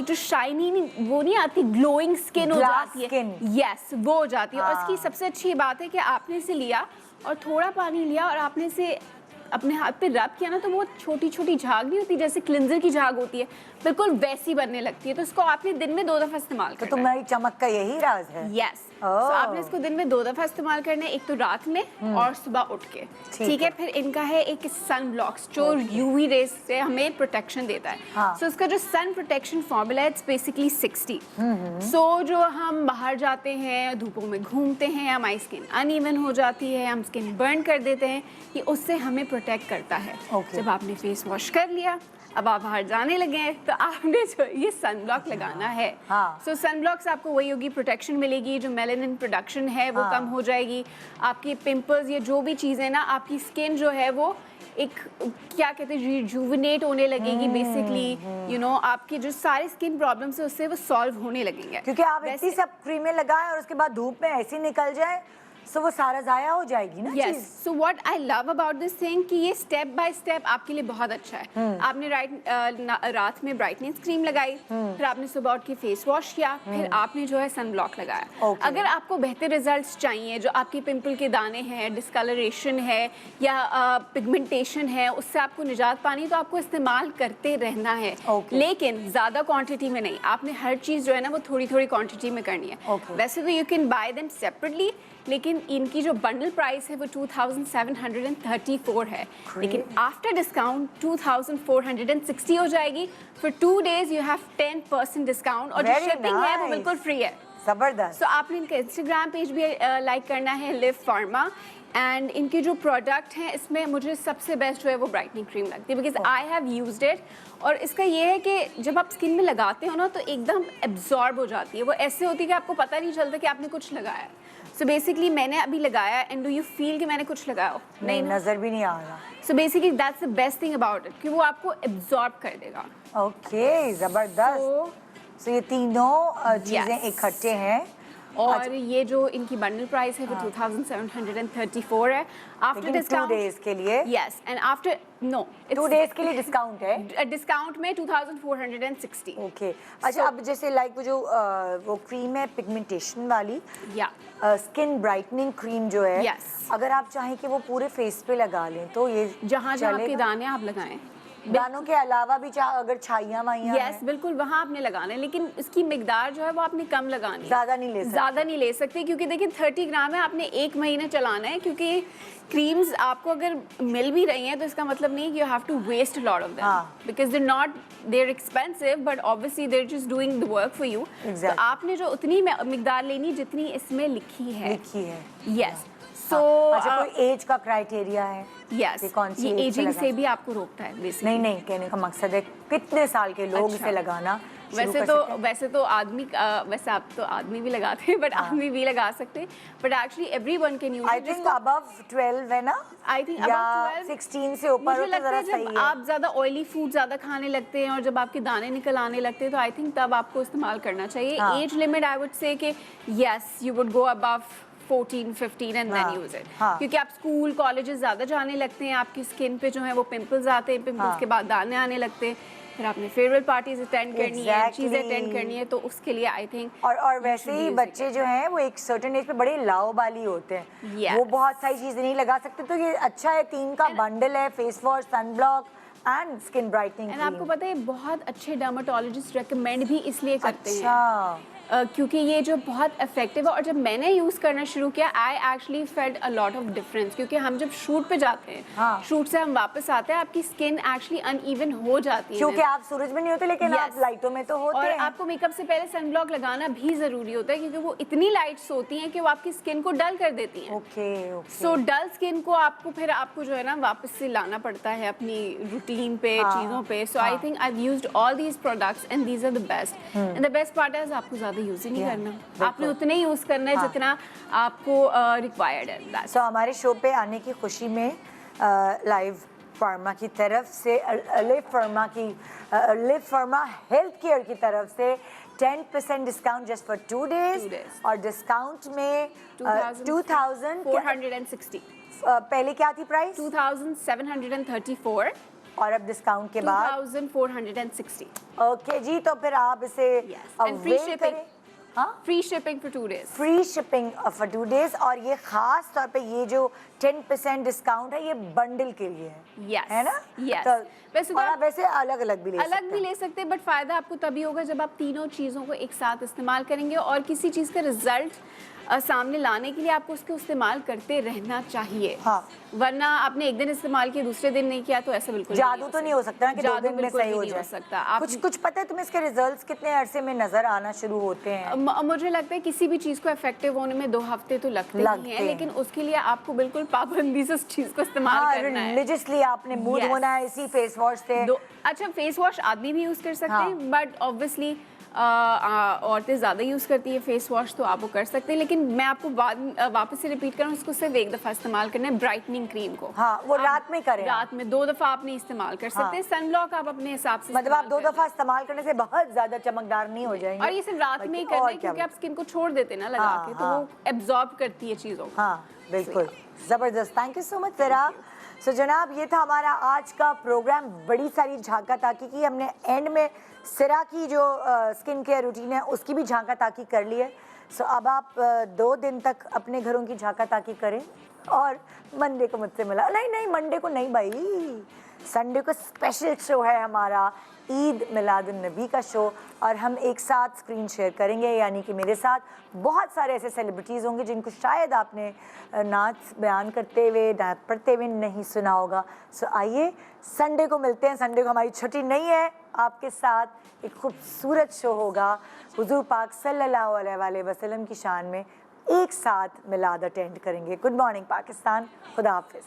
जो शाइनी वो नहीं आती, ग्लोइंग स्किन हो जाती है। यस, वो हो जाती है। और इसकी सबसे अच्छी बात है कि आपने इसे लिया और थोड़ा पानी लिया और आपने इसे अपने हाथ पे रब किया ना, तो वो छोटी छोटी झाग नहीं होती जैसे क्लिंजर की झाग होती है, बिल्कुल वैसी बनने लगती है। तो इसको आपने दिन में 2 दफ़ा इस्तेमाल करना है। तो तुम्हारी चमक का यही राज है। यस, तो आपने इसको दिन में 2 दफ़ा इस्तेमाल करना है, एक तो रात में और सुबह उठ के, ठीक है? फिर इनका है एक सन ब्लॉक्स जो यूवी रेज से हमें प्रोटेक्शन देता है। सो इसका जो सन प्रोटेक्शन फॉर्मूला है इट्स बेसिकली 60। सो जो हम बाहर जाते हैं, धूपों में घूमते हैं, हमारी स्किन अनइवन हो जाती है, हम स्किन बर्न कर देते हैं, ये उससे हमें प्रोटेक्ट करता है। जब आपने फेस वॉश कर लिया, अब आप बाहर जाने लगे हैं, तो आपने जो ये सन ब्लॉक लगाना है। सो सन ब्लॉक से आपको वही होगी, प्रोटेक्शन मिलेगी, जो मेलानिन प्रोडक्शन है वो कम हो जाएगी, आपके पिंपल्स या जो भी चीज़ें ना, आपकी स्किन जो है वो एक क्या कहते हैं रिजुविनेट होने लगेगी बेसिकली, यू नो, आपके जो सारे स्किन प्रॉब्लम्स है उससे वो सॉल्व होने लगेंगे। क्योंकि आप इतनी सब क्रीमें लगाएं और उसके बाद धूप में ऐसे निकल जाए, सो वो सारा जाया हो जाएगी ना। Yes, so what I love about this thing कि ये स्टेप बाय स्टेप आपके लिए बहुत अच्छा है। आपने रात में ब्राइटनेस क्रीम लगाई, फिर आपने सुबह उठ के फेस वॉश किया, फिर आपने जो है सन ब्लॉक लगाया। अगर आपको बेहतर रिजल्ट्स चाहिए, जो आपके पिंपल के दाने हैं, डिस्कलरेशन है या पिगमेंटेशन है, उससे आपको निजात पानी, तो आपको इस्तेमाल करते रहना है, लेकिन ज़्यादा क्वान्टिटी में नहीं। आपने हर चीज़ जो है ना वो थोड़ी थोड़ी क्वान्टिटी में करनी है। वैसे तो you can buy them separately, लेकिन इनकी जो बंडल प्राइस है वो 2734 है, लेकिन आफ्टर डिस्काउंट 2460 हो जाएगी। For 2 days you have 10% discount और जो शिपिंग है वो बिल्कुल फ्री है। जबरदस्त। सो आपने इनका इंस्टाग्राम पेज भी लाइक करना है, लिव फार्मा, एंड इनके जो प्रोडक्ट हैं इसमें मुझे सबसे बेस्ट जो है वो ब्राइटनिंग क्रीम लगती है, because I have used it. और इसका ये है कि जब आप स्किन में लगाते हो ना तो एकदम एब्जॉर्ब हो जाती है, वो ऐसे होती है कि आपको पता नहीं चलता कि आपने कुछ लगाया। सो बेसिकली मैंने अभी लगाया, एंड डू यू फील कि मैंने कुछ लगाया? नहीं, नजर भी नहीं आ रहा। So basically that's the best thing about it कि वो आपको एब्जॉर्ब कर देगा। ओके, जबरदस्त। सो ये तीनों चीजें इकट्ठे हैं। और ये जो इनकी बंडल प्राइस है वो 2734 है आफ्टर डिस्काउंट 2 days के लिए। यस, एंड आफ्टर 2 days के लिए डिस्काउंट है, डिस्काउंट में 2460। ओके। अच्छा, अब जैसे लाइक वो जो वो क्रीम है पिगमेंटेशन वाली, या स्किन ब्राइटनिंग क्रीम जो है, Yes. अगर आप चाहें कि वो पूरे फेस पे लगा लें तो ये जहाँ जहाँ आपके दाने आप लगाएं, दानों के अलावा भी अगर छाइयाँ वाइयाँ यस बिल्कुल वहाँ आपने लगाना है, लेकिन इसकी मिकदार जो है वो आपने कम लगानी है, ज़्यादा नहीं ले सकते क्योंकि देखिए 30 ग्राम है, आपने 1 महीना चलाना है, क्योंकि क्रीम्स आपको अगर मिल भी रही हैं तो इसका मतलब नहीं कि you have to waste lot of them, because they're expensive but obviously they're just doing the work for you. तो आपने जो उतनी मिकदार लेनी जितनी इसमें लिखी है। यस। सो अच्छा, कोई एज का क्राइटेरिया है? यस, ये एजिंग से भी आपको रोकता है बेसिकली। नहीं, कहने का मकसद है कितने साल के लोग इसे लगाना वैसे तो आदमी वैसे आप तो आदमी भी लगाते हैं, बट आदमी भी लगा सकते हैं, but actually everyone can use. I think above 12 है ना? आई थिंक अबव 16 से ऊपर मुझे लगता है जब आप ज्यादा ऑयली फूड ज्यादा खाने लगते हैं और जब आपके दाने निकल आने लगते हैं तो आई थिंक तब आपको इस्तेमाल करना चाहिए। Age limit I would say कि yes you would go above 14, 15 and then use it, क्योंकि आप स्कूल कॉलेजेस ज्यादा जाने लगते हैं, आपकी स्किन पे जो है वो पिंपल्स आते हैं, पिंपल्स के बाद दाने आने लगते हैं, फिर आपने फेयरवेल पार्टीज अटेंड करनी है, चीजें अटेंड करनी है, तो उसके लिए आई थिंक और वैसे ही बच्चे जो हैं वो एक सर्टेन एज पे बड़े लाओबाली होते हैं, वो बहुत सारी चीजें नहीं लगा सकते, तो ये अच्छा है 3 का बंडल है, face wash, sunblock and skin brightening cream. आपको पता है बहुत अच्छे डर्माटोलॉजिस्ट रेकमेंड भी इसलिए करते हैं क्योंकि ये जो बहुत इफेक्टिव है, और जब मैंने यूज़ करना शुरू किया I actually felt a lot of difference, क्योंकि हम जब शूट पे जाते हैं, शूट से हम वापस आते हैं, आपकी स्किन एक्चुअली अनइवन हो जाती है, क्योंकि आप सूरज में नहीं होते, लेकिन आप लाइटों में तो होते हैं। और आपको मेकअप से पहले सनब्लॉक लगाना भी जरूरी होता है, क्योंकि वो इतनी लाइट्स होती हैं कि वो आपकी स्किन को डल कर देती हैं। सो डल स्किन को आपको जो है ना वापस से लाना पड़ता है अपनी रूटीन पे, चीज़ों पे। So I think I have used all these products and these are the best, and the best part है आपको ज्यादा यूज ही नहीं करना, आपने उतने यूज करना है जितना आपको रिक्वायर्ड है। सो हमारे शो पे आने की खुशी में लाइव फार्मा की तरफ से, लिव फार्मा हेल्थ केयर की तरफ से 10% डिस्काउंट जस्ट फॉर 2 days, और डिस्काउंट में 2460। पहले क्या थी प्राइस? 2734, और अब डिस्काउंट के बाद 2460। ओके जी, तो फिर आप इसे free shipping, free shipping for 2 days, free shipping for 2 days। और ये खास तौर पे ये जो 10% डिस्काउंट है ये बंडल के लिए है, है ना? तो वैसे और आप वैसे अलग अलग भी ले सकते हैं, बट फायदा आपको तभी होगा जब आप तीनों चीज़ों को एक साथ इस्तेमाल करेंगे, और किसी चीज़ का रिजल्ट सामने लाने के लिए आपको उसको इस्तेमाल करते रहना चाहिए। वरना आपने एक दिन इस्तेमाल किया दूसरे दिन नहीं किया तो ऐसा बिल्कुल जादू तो नहीं हो सकता ना कि 2 दिन में सही हो जाए। कुछ पता है तुम्हें इसके रिजल्ट्स कितने अरसे में नजर आना शुरू होते हैं? मुझे लगता है किसी भी चीज को इफेक्टिव होने में 2 हफ्ते तो लगते ही हैं, लेकिन उसके लिए आपको बिल्कुल पाबंदी से उस चीज को इस्तेमाल करना है। रिलीजियसली आपने मूड होना है इसी फेस वॉश से। अच्छा, फेस वॉश आदमी भी यूज कर सकते हैं, बट ऑब्वियसली औरतें ज़्यादा यूज़ करती है फेस वॉश, तो आप वो कर सकते हैं, लेकिन मैं आपको वापस से रिपीट करूँ, उसको सिर्फ एक दफ़ा इस्तेमाल करना है, ब्राइटनिंग क्रीम को। वो रात में करें, रात में 2 दफ़ा आपने इस्तेमाल कर सकते हैं। सनब्लॉक आप अपने हिसाब से, मतलब आप 2 दफ़ा इस्तेमाल करने से बहुत ज़्यादा चमकदार नहीं हो जाएंगे, और ये सिर्फ रात में ही करना है, क्योंकि आप स्किन को छोड़ देते ना लगा के, तो वो एब्जॉर्ब करती है चीज़ों को। बिल्कुल ज़बरदस्त, थैंक यू सो मच ज़रा। सो जनाब, ये था हमारा आज का प्रोग्राम। बड़ी सारी झांका ताकी की हमने, एंड में सिरा की जो स्किन केयर रूटीन है उसकी भी झांका ताकी कर ली है। सो अब आप 2 दिन तक अपने घरों की झांका ताकी करें, और मंडे को मुझसे मिला, नहीं मंडे को नहीं भाई, संडे को स्पेशल शो है हमारा, ईद मिलादुन नबी का शो, और हम एक साथ स्क्रीन शेयर करेंगे, यानी कि मेरे साथ बहुत सारे ऐसे सेलिब्रिटीज़ होंगे जिनको शायद आपने नाच बयान करते हुए, नाच पढ़ते हुए नहीं सुना होगा। सो आइए संडे को मिलते हैं। संडे को हमारी छुट्टी नहीं है, आपके साथ एक खूबसूरत शो होगा हुजूर पाक सल्लल्लाहु अलैहि वसल्लम की शान में, एक साथ मिलाद अटेंड करेंगे। गुड मॉर्निंग पाकिस्तान, खुदा हाफिज़।